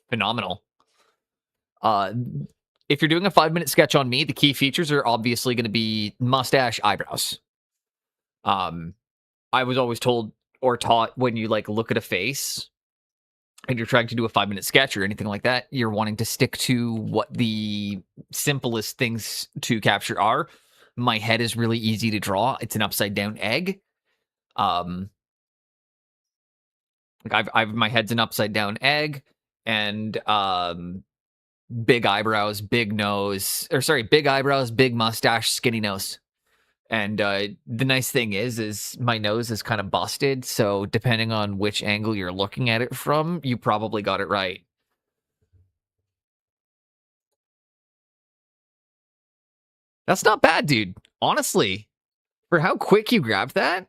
phenomenal. If you're doing a 5-minute sketch on me, the key features are obviously going to be mustache, eyebrows. I was always told or taught when you like look at a face and you're trying to do a 5-minute sketch or anything like that, you're wanting to stick to what the simplest things to capture are. My head is really easy to draw. It's an upside down egg. Like I've my head's an upside down egg, and big eyebrows, big nose, or sorry, big eyebrows, big mustache, skinny nose. And the nice thing is my nose is kind of busted, so depending on which angle you're looking at it from, you probably got it right. That's not bad, dude. Honestly, for how quick you grabbed that,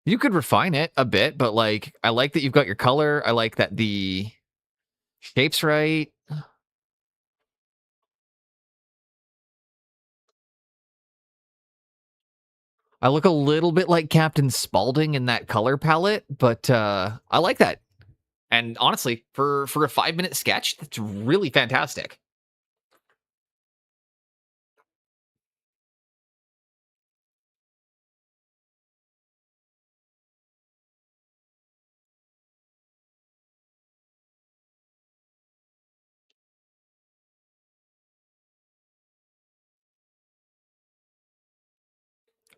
you could refine it a bit, but like I like that you've got your color. I like that the shape's right. I look a little bit like Captain Spaulding in that color palette, but I like that. And honestly, for a 5-minute sketch, that's really fantastic.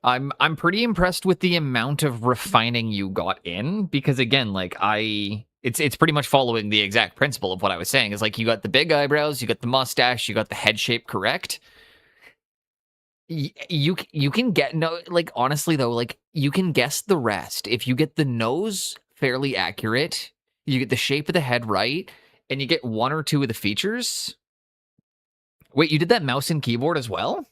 I'm pretty impressed with the amount of refining you got in, because again, like it's pretty much following the exact principle of what I was saying. Is like you got the big eyebrows, you got the mustache, you got the head shape correct. You can get no, like, honestly though, like, you can guess the rest if you get the nose fairly accurate, you get the shape of the head right, and you get one or two of the features. Wait, you did that mouse and keyboard as well?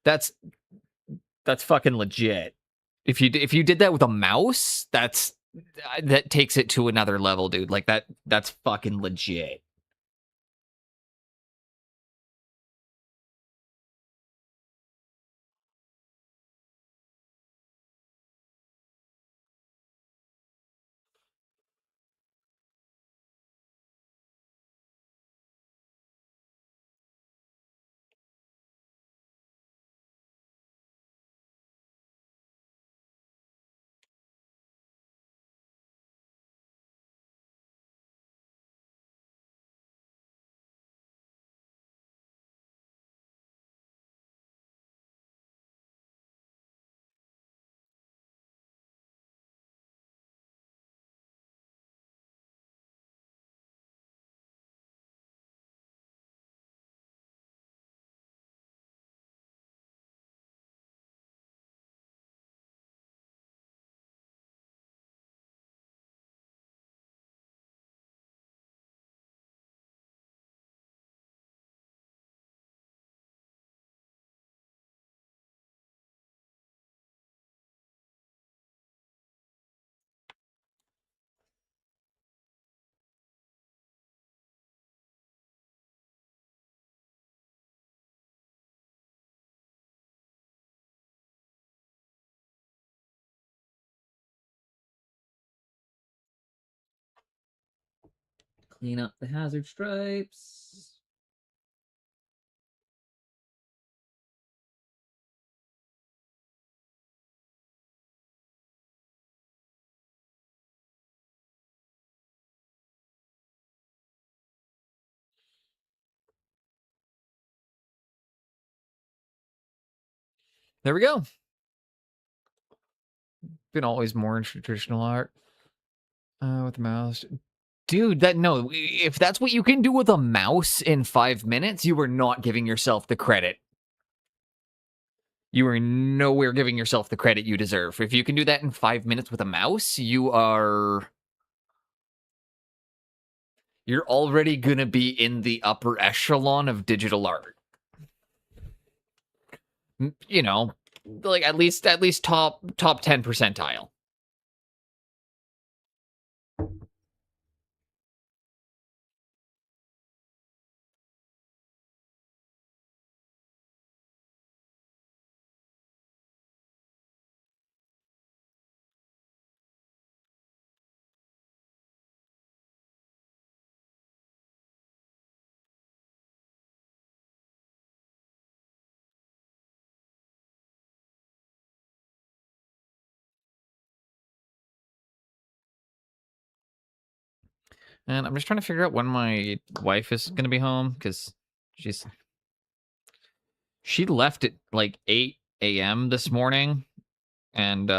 That's fucking legit. If you did that with a mouse, that takes it to another level, dude. Like that's fucking legit. Clean up the hazard stripes. There we go. Been always more in traditional art. With the mouse. Dude, no, if that's what you can do with a mouse in 5 minutes, you are not giving yourself the credit. You are nowhere giving yourself the credit you deserve. If you can do that in 5 minutes with a mouse, you're already gonna be in the upper echelon of digital art. You know, like at least top 10 percentile. And I'm just trying to figure out when my wife is going to be home, because she left at like 8 a.m. this morning, and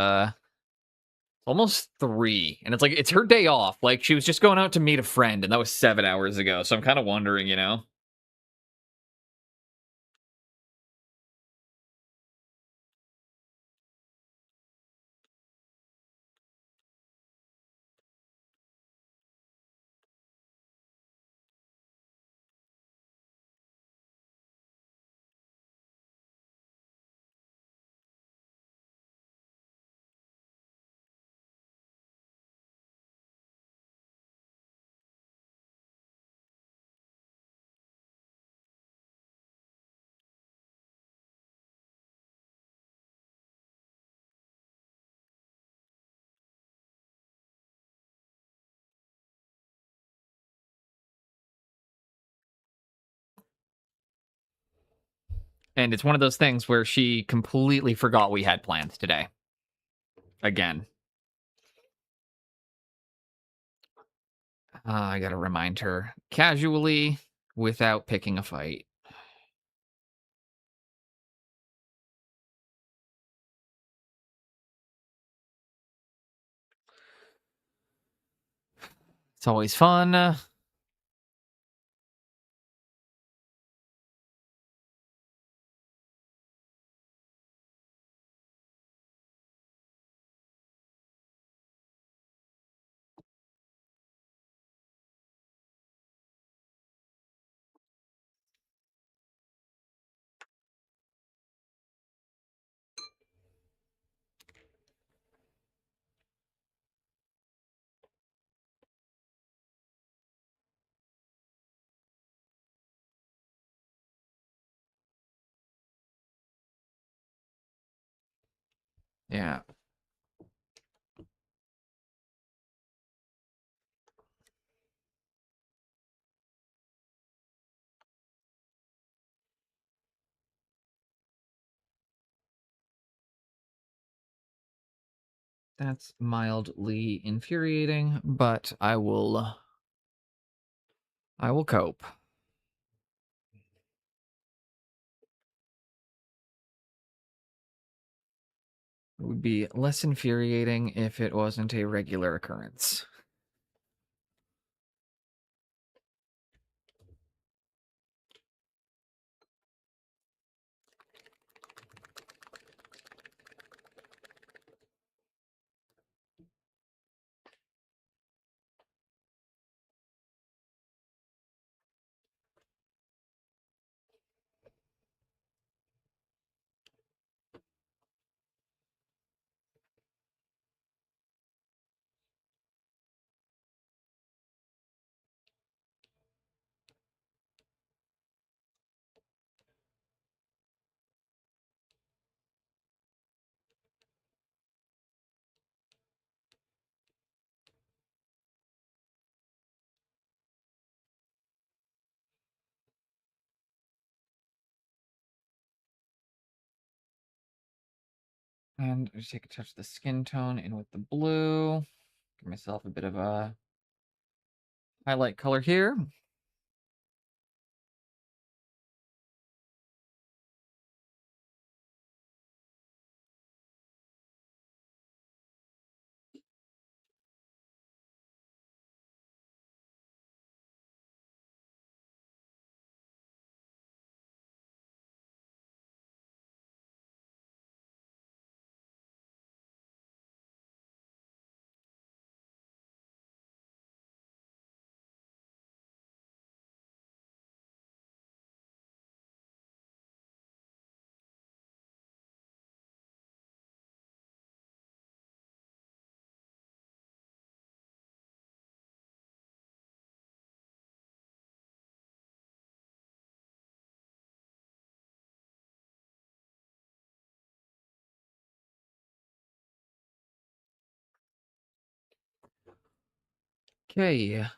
almost 3, and it's her day off. Like, she was just going out to meet a friend, and that was 7 hours ago. So I'm kind of wondering, you know. And it's one of those things where she completely forgot we had plans today. Again. I gotta remind her casually without picking a fight. It's always fun. Yeah. That's mildly infuriating, but I will cope. It would be less infuriating if it wasn't a regular occurrence. And just take a touch of the skin tone in with the blue. Give myself a bit of a highlight color here. Okay, a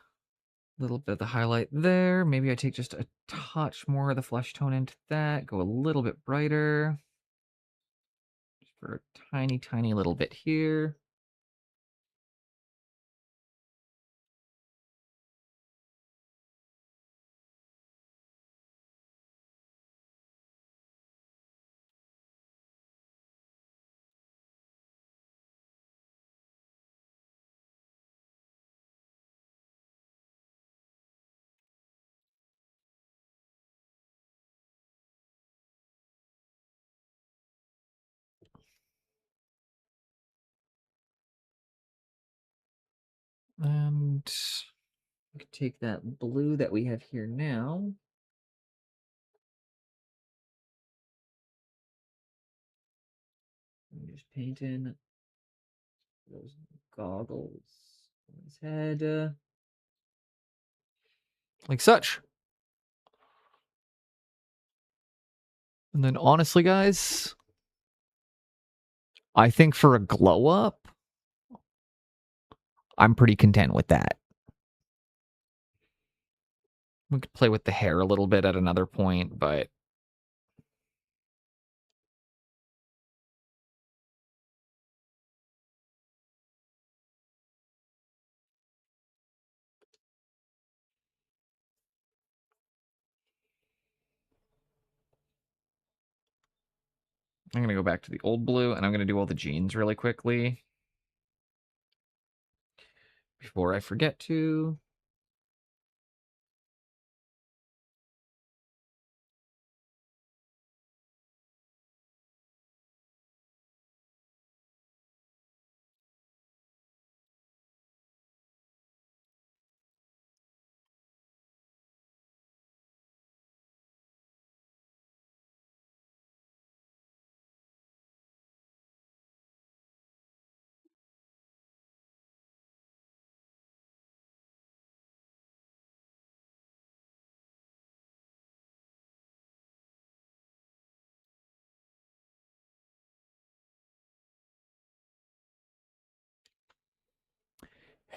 little bit of the highlight there. Maybe I take just a touch more of the flesh tone into that. Go a little bit brighter. Just for a tiny, tiny little bit here. And we could take that blue that we have here now. And just paint in those goggles on his head. Like such. And then honestly, guys, I think for a glow up, I'm pretty content with that. We could play with the hair a little bit at another point, but I'm going to go back to the old blue, and I'm going to do all the genes really quickly before I forget to.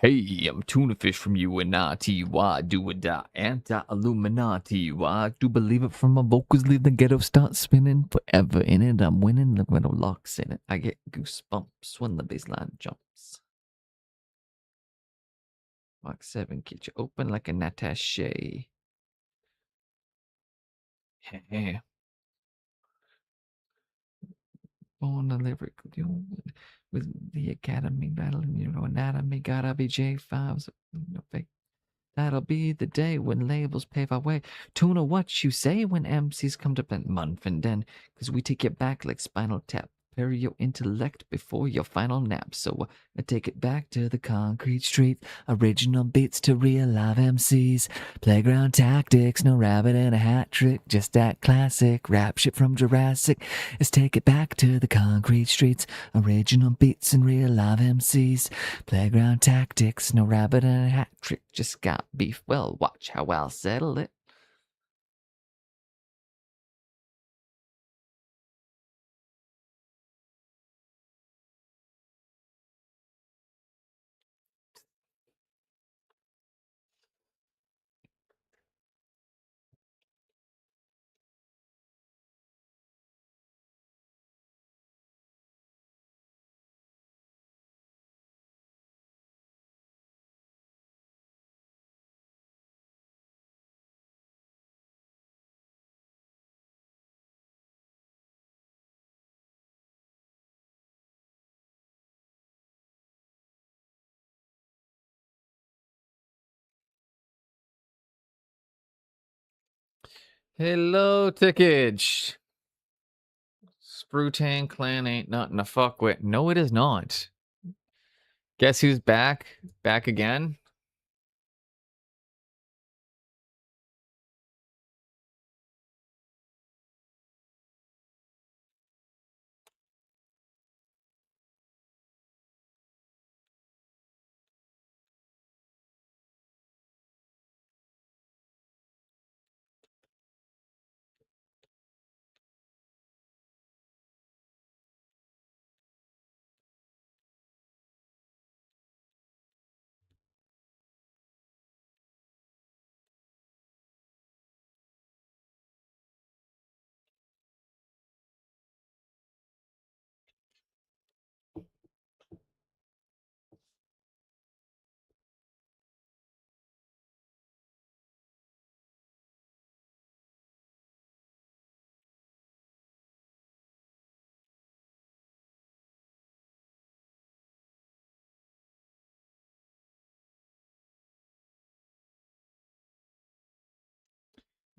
Hey, I'm Tuna Fish from UNITY, do or die, anti-Illuminati. I do believe it from my vocals, leave the ghetto, start spinning, forever in it, I'm winning, look when Orlock's in it. I get goosebumps when the bassline jumps. Mark 7, get you open like an attache. Hey. On the lyric with the academy battling, anatomy, gotta be J5s, fake. That'll be the day when labels pave our way. Tuna, what you say when MCs come to blend Munfin, cause we take it back like Spinal Tap. Prepare your intellect before your final nap. So I take it back to the concrete street. Original beats to real live MCs. Playground tactics, no rabbit in a hat trick. Just that classic rap shit from Jurassic. Let's take it back to the concrete streets. Original beats and real live MCs. Playground tactics, no rabbit in a hat trick. Just got beef. Well, watch how I'll settle it. Hello, Tickage. Sprutang clan ain't nothing to fuck with. No, it is not. Guess who's back? Back again?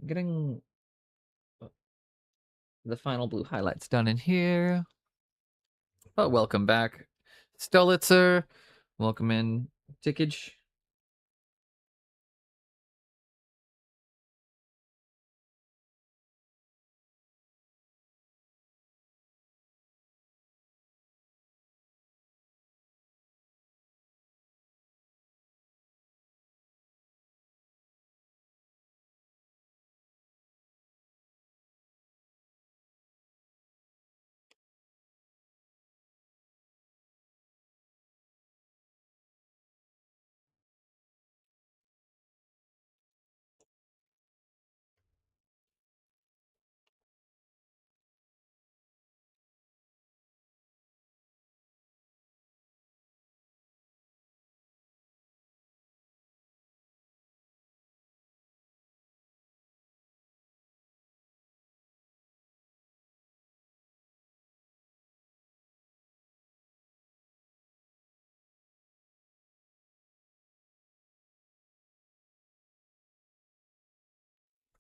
Getting the final blue highlights done in here. But welcome back, Stolitzer. Welcome in, Tickage.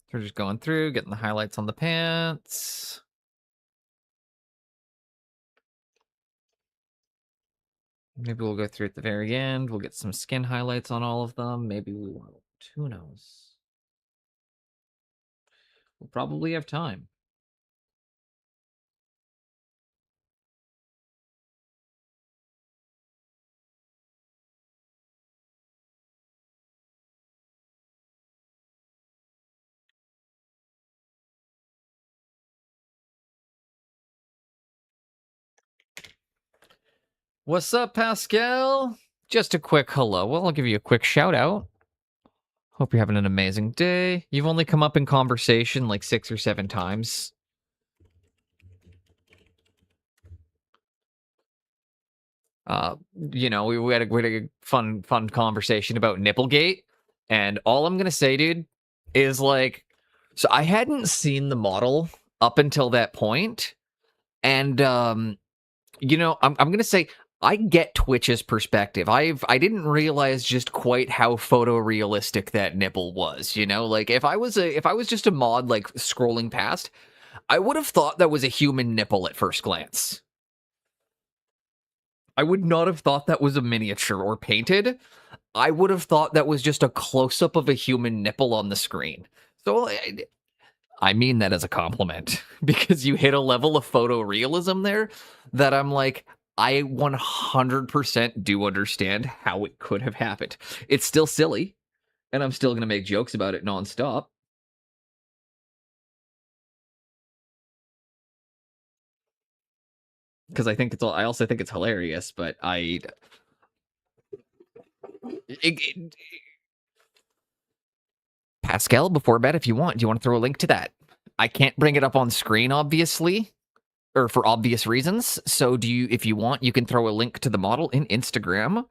So we're just going through, getting the highlights on the pants. Maybe we'll go through at the very end. We'll get some skin highlights on all of them. Maybe we won't. Who knows? We'll probably have time. What's up, Pascal? Just a quick hello. Well, I'll give you a quick shout out. Hope you're having an amazing day. You've only come up in conversation like 6 or 7 times. You know, we had a fun conversation about Nipplegate, and all I'm gonna say, dude, is like, so I hadn't seen the model up until that point, and you know, I'm gonna say I get Twitch's perspective. I didn't realize just quite how photorealistic that nipple was. You know, like if I was just a mod like scrolling past, I would have thought that was a human nipple at first glance. I would not have thought that was a miniature or painted. I would have thought that was just a close-up of a human nipple on the screen. So I mean that as a compliment, because you hit a level of photorealism there that I'm like, I 100% do understand how it could have happened. It's still silly, and I'm still going to make jokes about it nonstop. Because I also think it's hilarious, but Pascal, before bed, if you want, do you want to throw a link to that? I can't bring it up on screen, obviously, or for obvious reasons. So if you want, you can throw a link to the model in Instagram.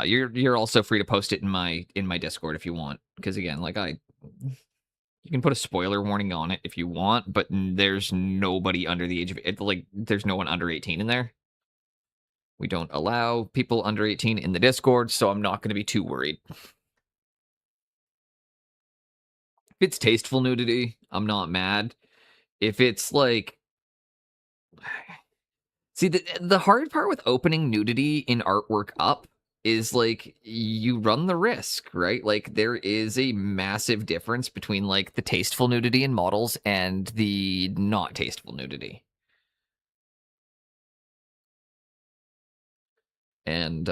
You're also free to post it in my Discord if you want, because again, like you can put a spoiler warning on it if you want, but there's nobody under the age of it. Like, there's no one under 18 in there. We don't allow people under 18 in the Discord, so I'm not going to be too worried. If it's tasteful nudity, I'm not mad. If it's like, see, the hard part with opening nudity in artwork up is like you run the risk, right? Like there is a massive difference between like the tasteful nudity in models and the not tasteful nudity. And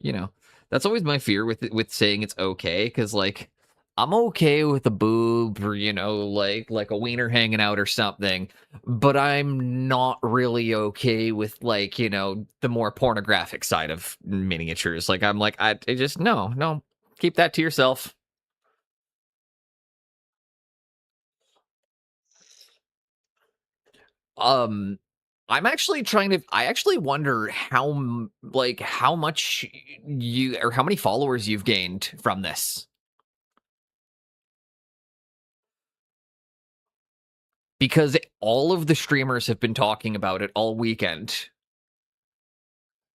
you know, that's always my fear with saying it's okay, because like I'm okay with a boob or, you know, like a wiener hanging out or something, but I'm not really okay with, like, you know, the more pornographic side of miniatures. Like I'm like, I just no, keep that to yourself. I'm actually I actually wonder how much you, or how many followers you've gained from this. Because all of the streamers have been talking about it all weekend.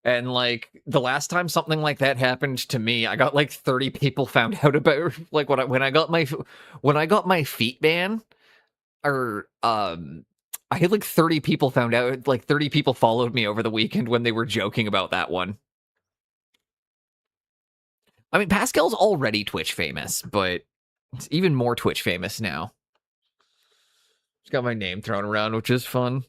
And like the last time something like that happened to me, I got like 30 people found out about, like, when I got my feet ban, or I had like 30 people found out, like 30 people followed me over the weekend when they were joking about that one. I mean, Pascal's already Twitch famous, but it's even more Twitch famous now. Just got my name thrown around, which is fun.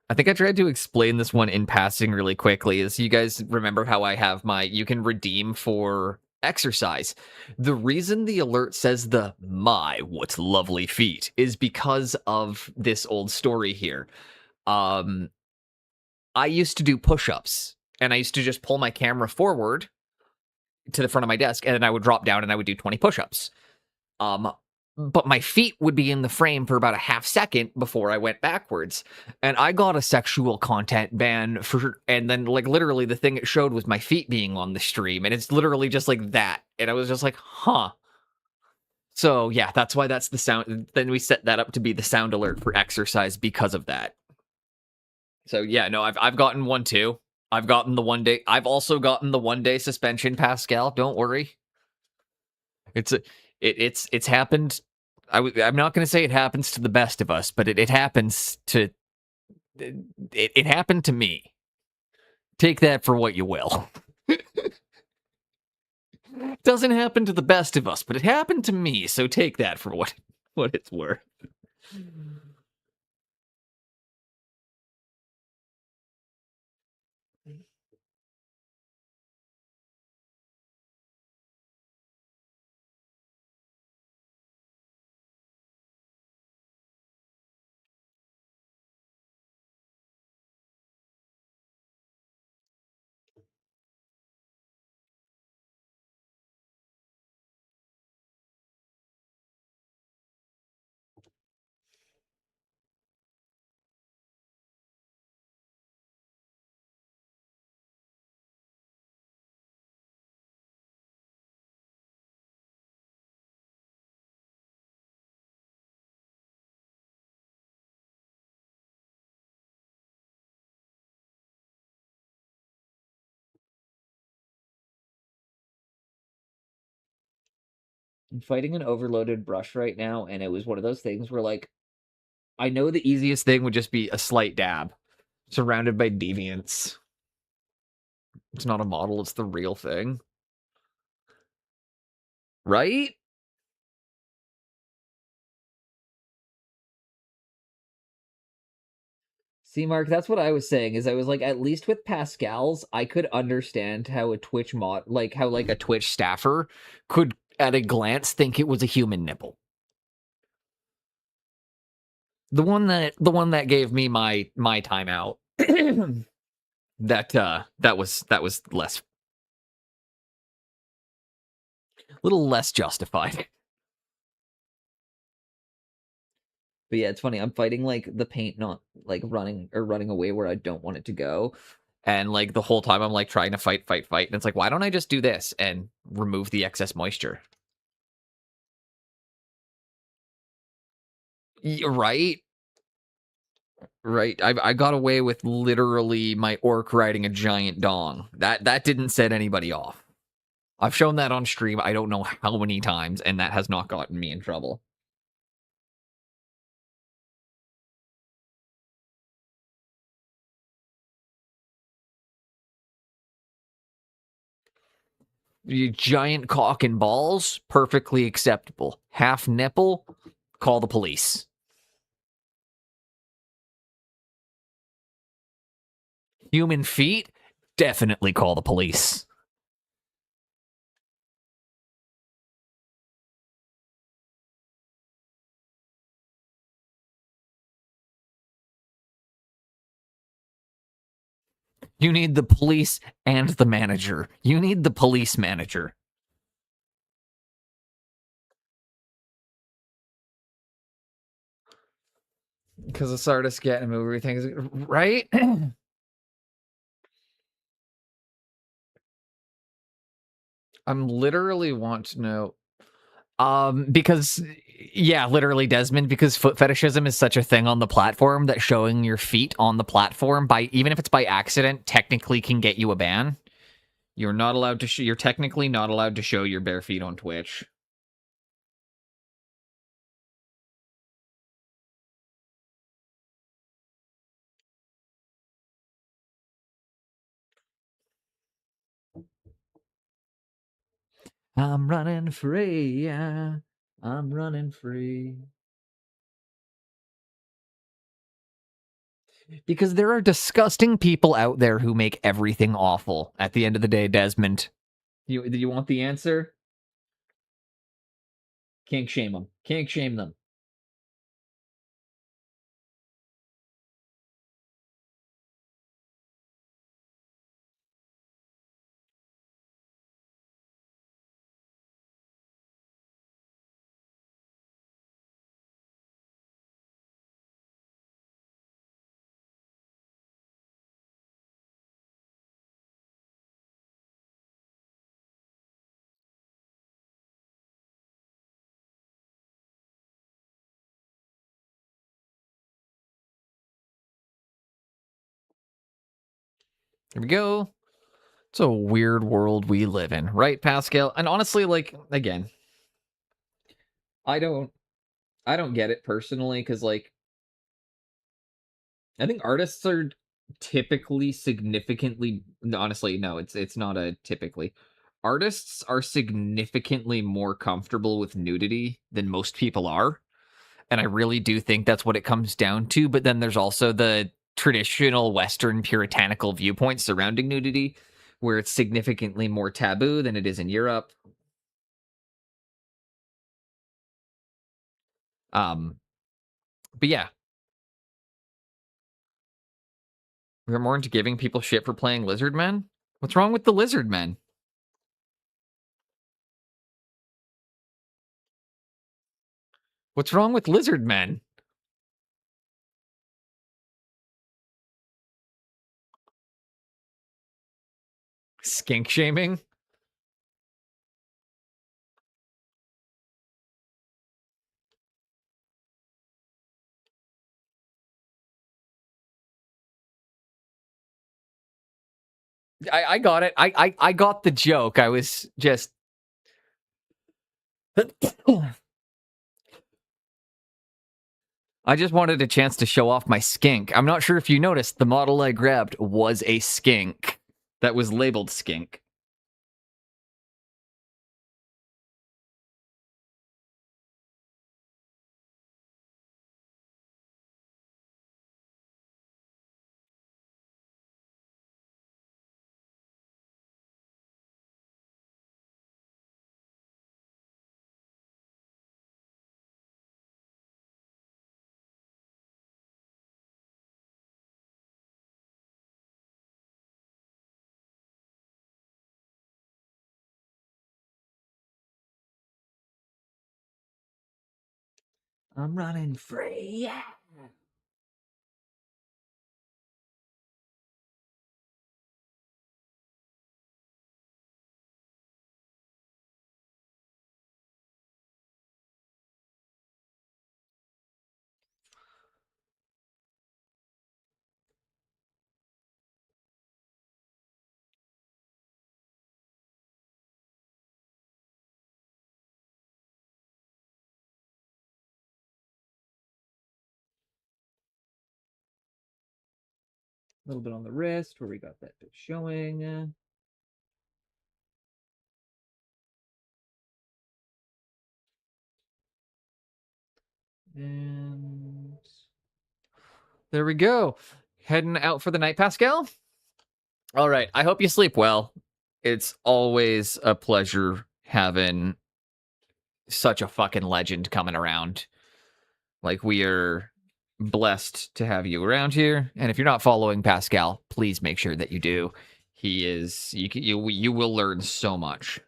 I think I tried to explain this one in passing really quickly. Is you guys remember how I have you can redeem for exercise. The reason the alert says what lovely feet is because of this old story here. I used to do push-ups, and I used to just pull my camera forward to the front of my desk, and then I would drop down and I would do 20 push-ups. But my feet would be in the frame for about a half second before I went backwards. And I got a sexual content ban and then like literally the thing it showed was my feet being on the stream. And it's literally just like that. And I was just like, huh. So yeah, that's why that's the sound. Then we set that up to be the sound alert for exercise because of that. So yeah, no, I've gotten one too. I've gotten the 1 day. I've also gotten the 1 day suspension, Pascal. Don't worry. It's happened. I'm not going to say it happens to the best of us, but it happens to it happened to me. Take that for what you will. Doesn't happen to the best of us, but it happened to me, so take that for what it's worth. I'm fighting an overloaded brush right now, and it was one of those things where, like, I know the easiest thing would just be a slight dab, surrounded by deviants. It's not a model, it's the real thing. Right? See, Mark, that's what I was saying, is I was like, at least with Pascal's, I could understand how a Twitch how like a Twitch staffer could, at a glance, think it was a human nipple. The one that gave me my timeout. that was less, a little less justified. But yeah, it's funny. I'm fighting like the paint not like running away where I don't want it to go. And like the whole time I'm like trying to fight. And it's like, why don't I just do this and remove the excess moisture? Right? Right. I got away with literally my orc riding a giant dong. That didn't set anybody off. I've shown that on stream I don't know how many times, and that has not gotten me in trouble. You giant cock and balls, perfectly acceptable. Half nipple, call the police. Human feet, definitely call the police. You need the police and the manager. You need the police manager. Because the artist getting a movie things, right? I'm literally want to know. Because yeah, literally, Desmond, because foot fetishism is such a thing on the platform that showing your feet on the platform, by even if it's by accident, technically can get you a ban. You're not allowed to you're technically not allowed to show your bare feet on Twitch. I'm running free, yeah. I'm running free. Because there are disgusting people out there who make everything awful. At the end of the day, Desmond, do you want the answer? Can't shame them. Can't shame them. Here we go. It's a weird world we live in, right, Pascal? And honestly, like, again, I don't get it personally, because, like, I think artists are typically significantly, honestly, no, it's not a typically. Artists are significantly more comfortable with nudity than most people are. And I really do think that's what it comes down to. But then there's also the traditional Western puritanical viewpoint surrounding nudity, where it's significantly more taboo than it is in Europe. But yeah, we're more into giving people shit for playing lizard men. What's wrong with the lizard men? What's wrong with lizard men? Skink shaming? I got it. I got the joke. I was just I just wanted a chance to show off my skink. I'm not sure if you noticed, the model I grabbed was a skink that was labeled skink. I'm running free. Yeah. A little bit on the wrist where we got that bit showing. And there we go. Heading out for the night, Pascal. All right. I hope you sleep well. It's always a pleasure having such a fucking legend coming around. Like, we are blessed to have you around here. And if you're not following Pascal, please make sure that you do. He is you will learn so much.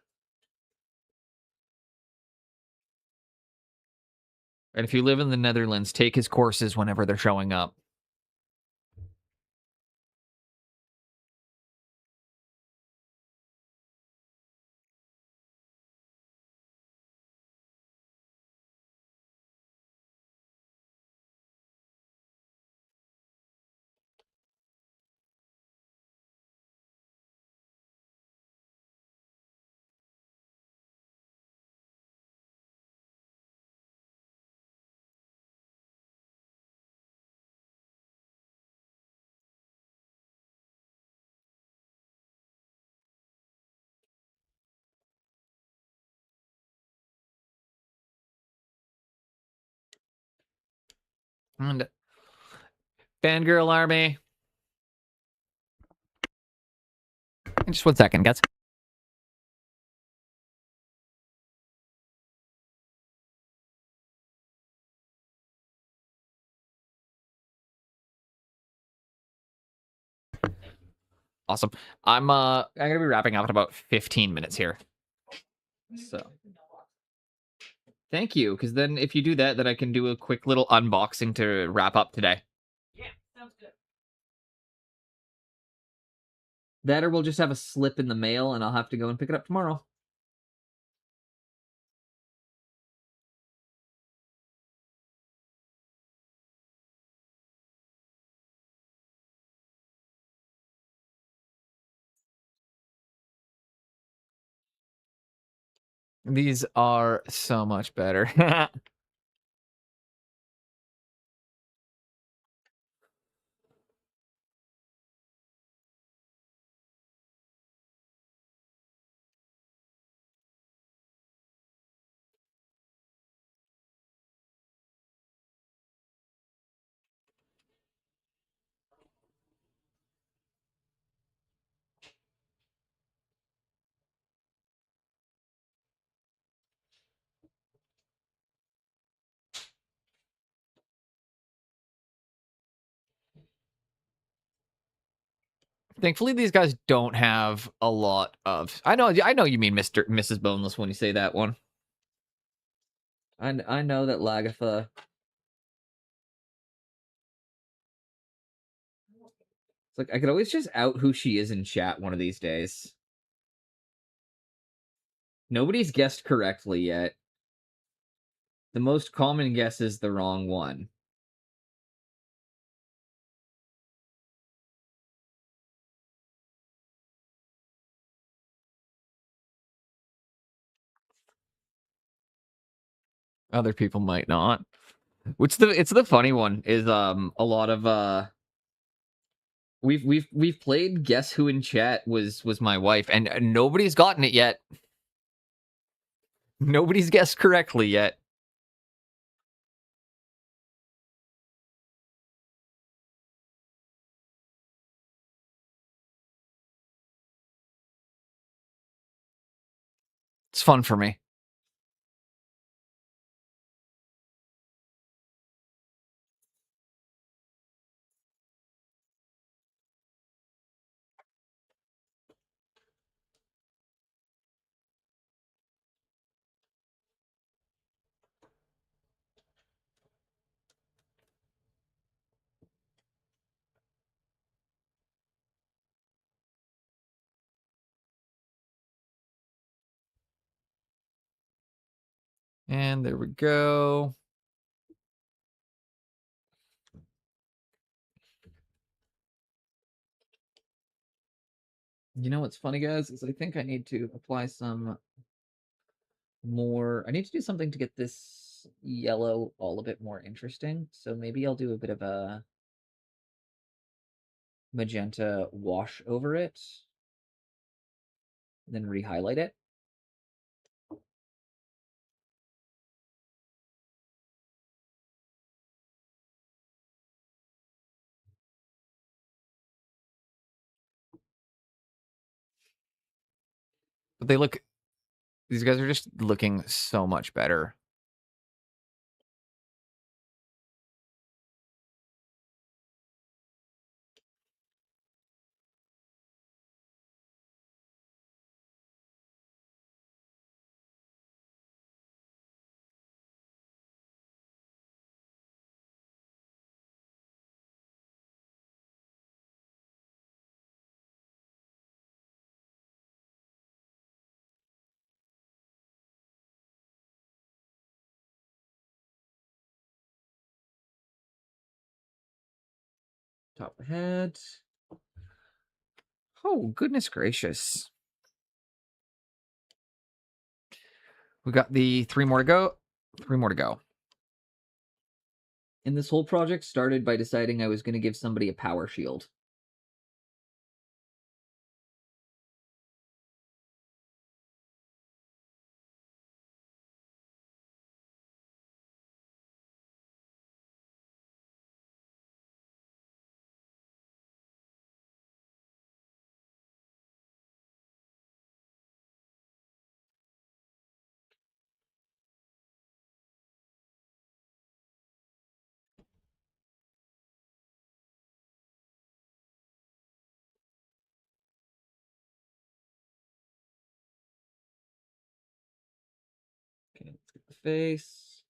And if you live in the Netherlands, take his courses whenever they're showing up. And Fangirl Army. Just 1 second, guys. Awesome. I'm gonna be wrapping up in about 15 minutes here. So thank you, because then if you do that, then I can do a quick little unboxing to wrap up today. Yeah, sounds good. That or we'll just have a slip in the mail and I'll have to go and pick it up tomorrow. These are so much better. Thankfully, these guys don't have a lot of. I know you mean Mrs. Boneless when you say that one. I know that Lagatha. It's like I could always just out who she is in chat one of these days. Nobody's guessed correctly yet. The most common guess is the wrong one. Other people might not. It's the funny one is a lot of we've played Guess Who in chat was my wife and nobody's gotten it yet. Nobody's guessed correctly yet. It's fun for me. And there we go. You know what's funny, guys, is I think I need to apply some more. I need to do something to get this yellow all a bit more interesting. So maybe I'll do a bit of a magenta wash over it, and then re-highlight it. But these guys are just looking so much better. Top of the head. Oh, goodness gracious. We got the 3 more to go. 3 more to go. And this whole project started by deciding I was going to give somebody a power shield. Okay, let's get the face.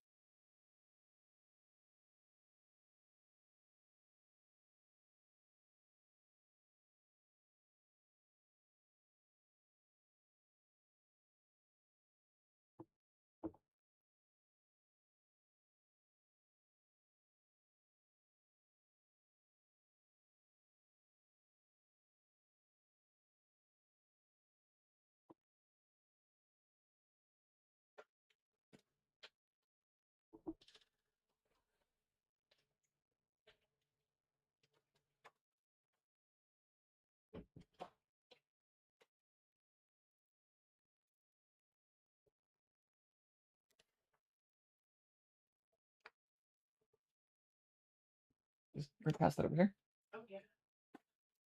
Just pass that over here.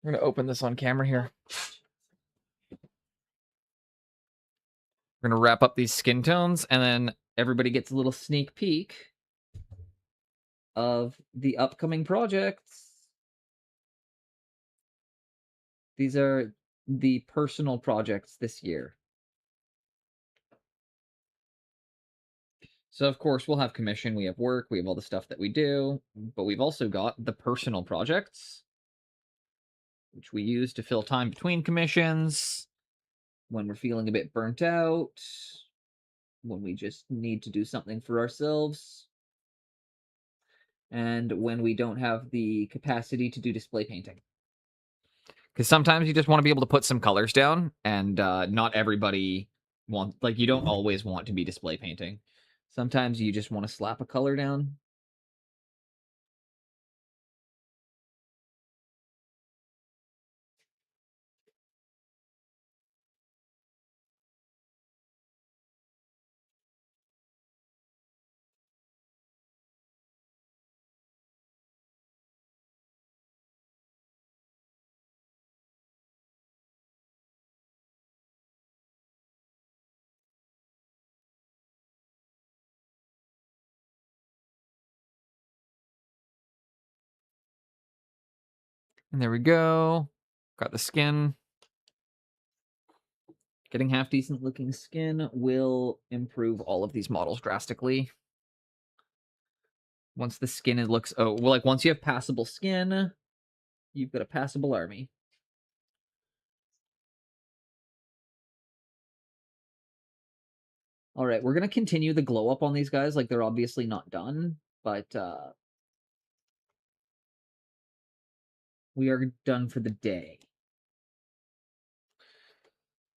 We're gonna open this on camera here. We're gonna wrap up these skin tones, and then everybody gets a little sneak peek of the upcoming projects. These are the personal projects this year. So, of course, we'll have commission, we have work, we have all the stuff that we do, but we've also got the personal projects, which we use to fill time between commissions, when we're feeling a bit burnt out, when we just need to do something for ourselves, and when we don't have the capacity to do display painting. Because sometimes you just want to be able to put some colors down, and not everybody wants, like, you don't always want to be display painting. Sometimes you just want to slap a color down. And there we go. Got the skin. Getting half decent looking skin will improve all of these models drastically. Once the skin looks, oh, well, like once you have passable skin, you've got a passable army. All right, we're going to continue the glow up on these guys. Like, they're obviously not done, but we are done for the day.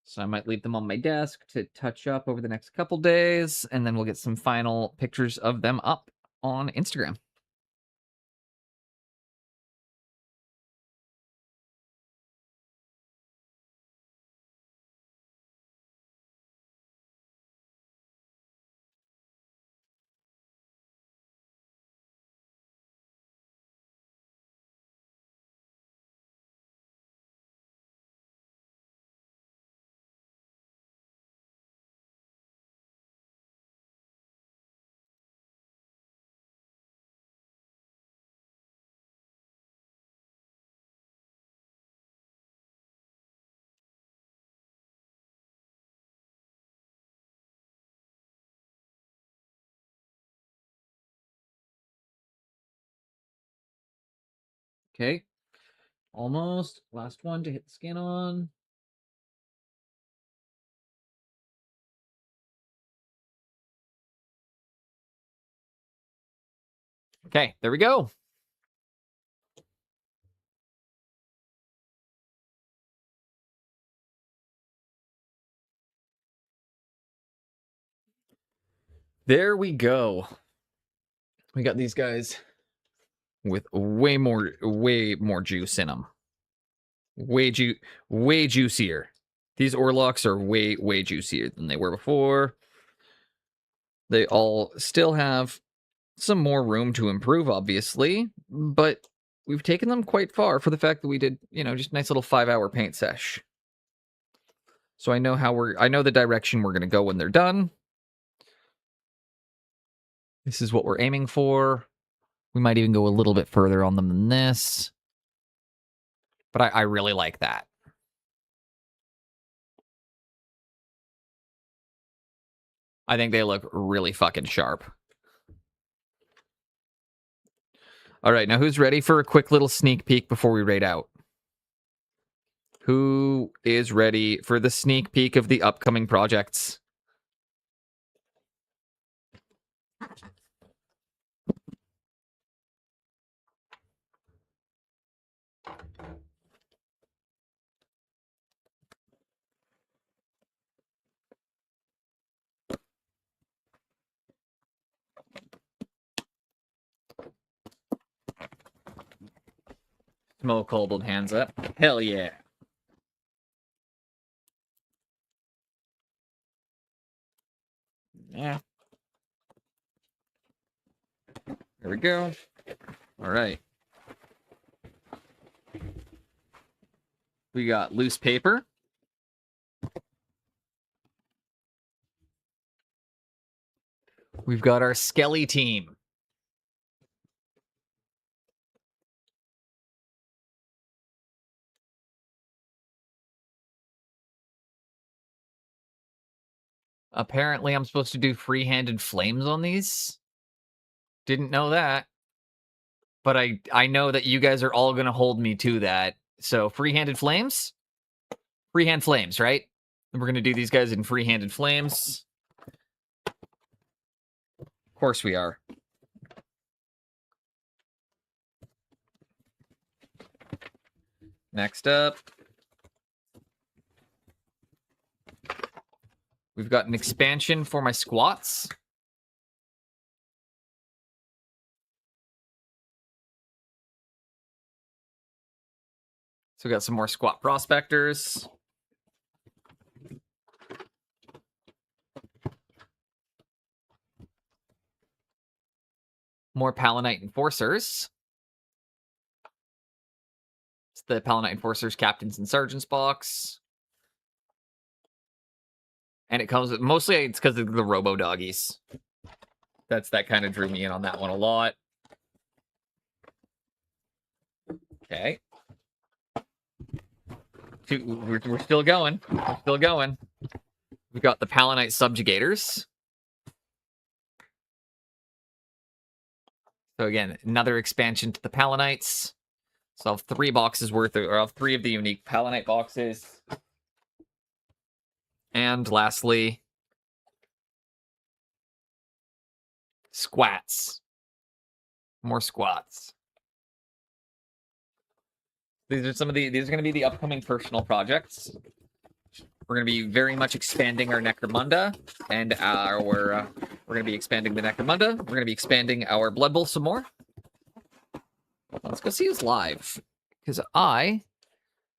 So I might leave them on my desk to touch up over the next couple days, and then we'll get some final pictures of them up on Instagram. Okay, almost. Last one to hit the skin on. Okay, there we go. There we go. We got these guys with way more juice in them. Way juicier. These Orlocks are way juicier than they were before. They all still have some more room to improve, obviously, but we've taken them quite far for the fact that we did, just a nice little 5-hour paint sesh. So I know I know the direction we're going to go when they're done. This is what we're aiming for. We might even go a little bit further on them than this. But I really like that. I think they look really fucking sharp. All right, now who's ready for a quick little sneak peek before we raid out? Who is ready for the sneak peek of the upcoming projects? Smoke Cold hands up. Hell yeah. Yeah. There we go. All right. We got loose paper. We've got our Skelly team. Apparently, I'm supposed to do free-handed flames on these. Didn't know that. But I know that you guys are all going to hold me to that. So, free-handed flames? Freehand flames, right? And we're going to do these guys in free-handed flames. Of course we are. Next up, we've got an expansion for my squats. So we got some more squat prospectors. More Palanite enforcers. It's the Palanite enforcers, captains and sergeants box. And it comes with, mostly it's because of the robo doggies. That kind of drew me in on that one a lot. Okay. We're still going. We're still going. We've got the Palanite subjugators. So again, another expansion to the Palanites. So I'll have 3 boxes worth, or I'll have 3 of the unique Palanite boxes. And lastly, squats. More squats. These are these are going to be the upcoming personal projects. We're going to be very much expanding our Necromunda, and we're going to be expanding the Necromunda. We're going to be expanding our Blood Bowl some more. Let's go see who's live, because I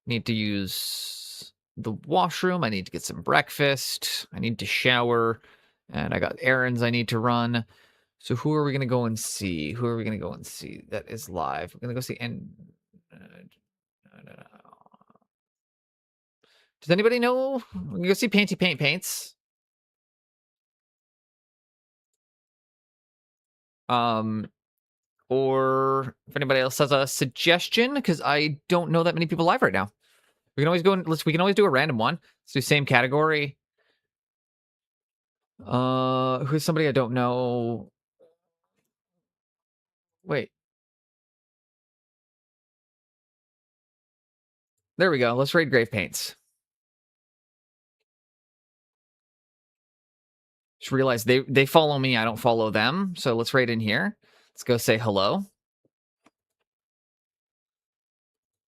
need to use the washroom. I need to get some breakfast. I need to shower, and I got errands I need to run. So who are we going to go and see? Who are we going to go and see that is live? We're going to go see, and does anybody know? We can go see Painty Paint Paints. Or if anybody else has a suggestion, because I don't know that many people live right now. We can always go and we can always do a random one. Let's do same category. Who's somebody I don't know? Wait. There we go. Let's raid Grave Paints. Just realized they follow me. I don't follow them. So let's raid in here. Let's go say hello.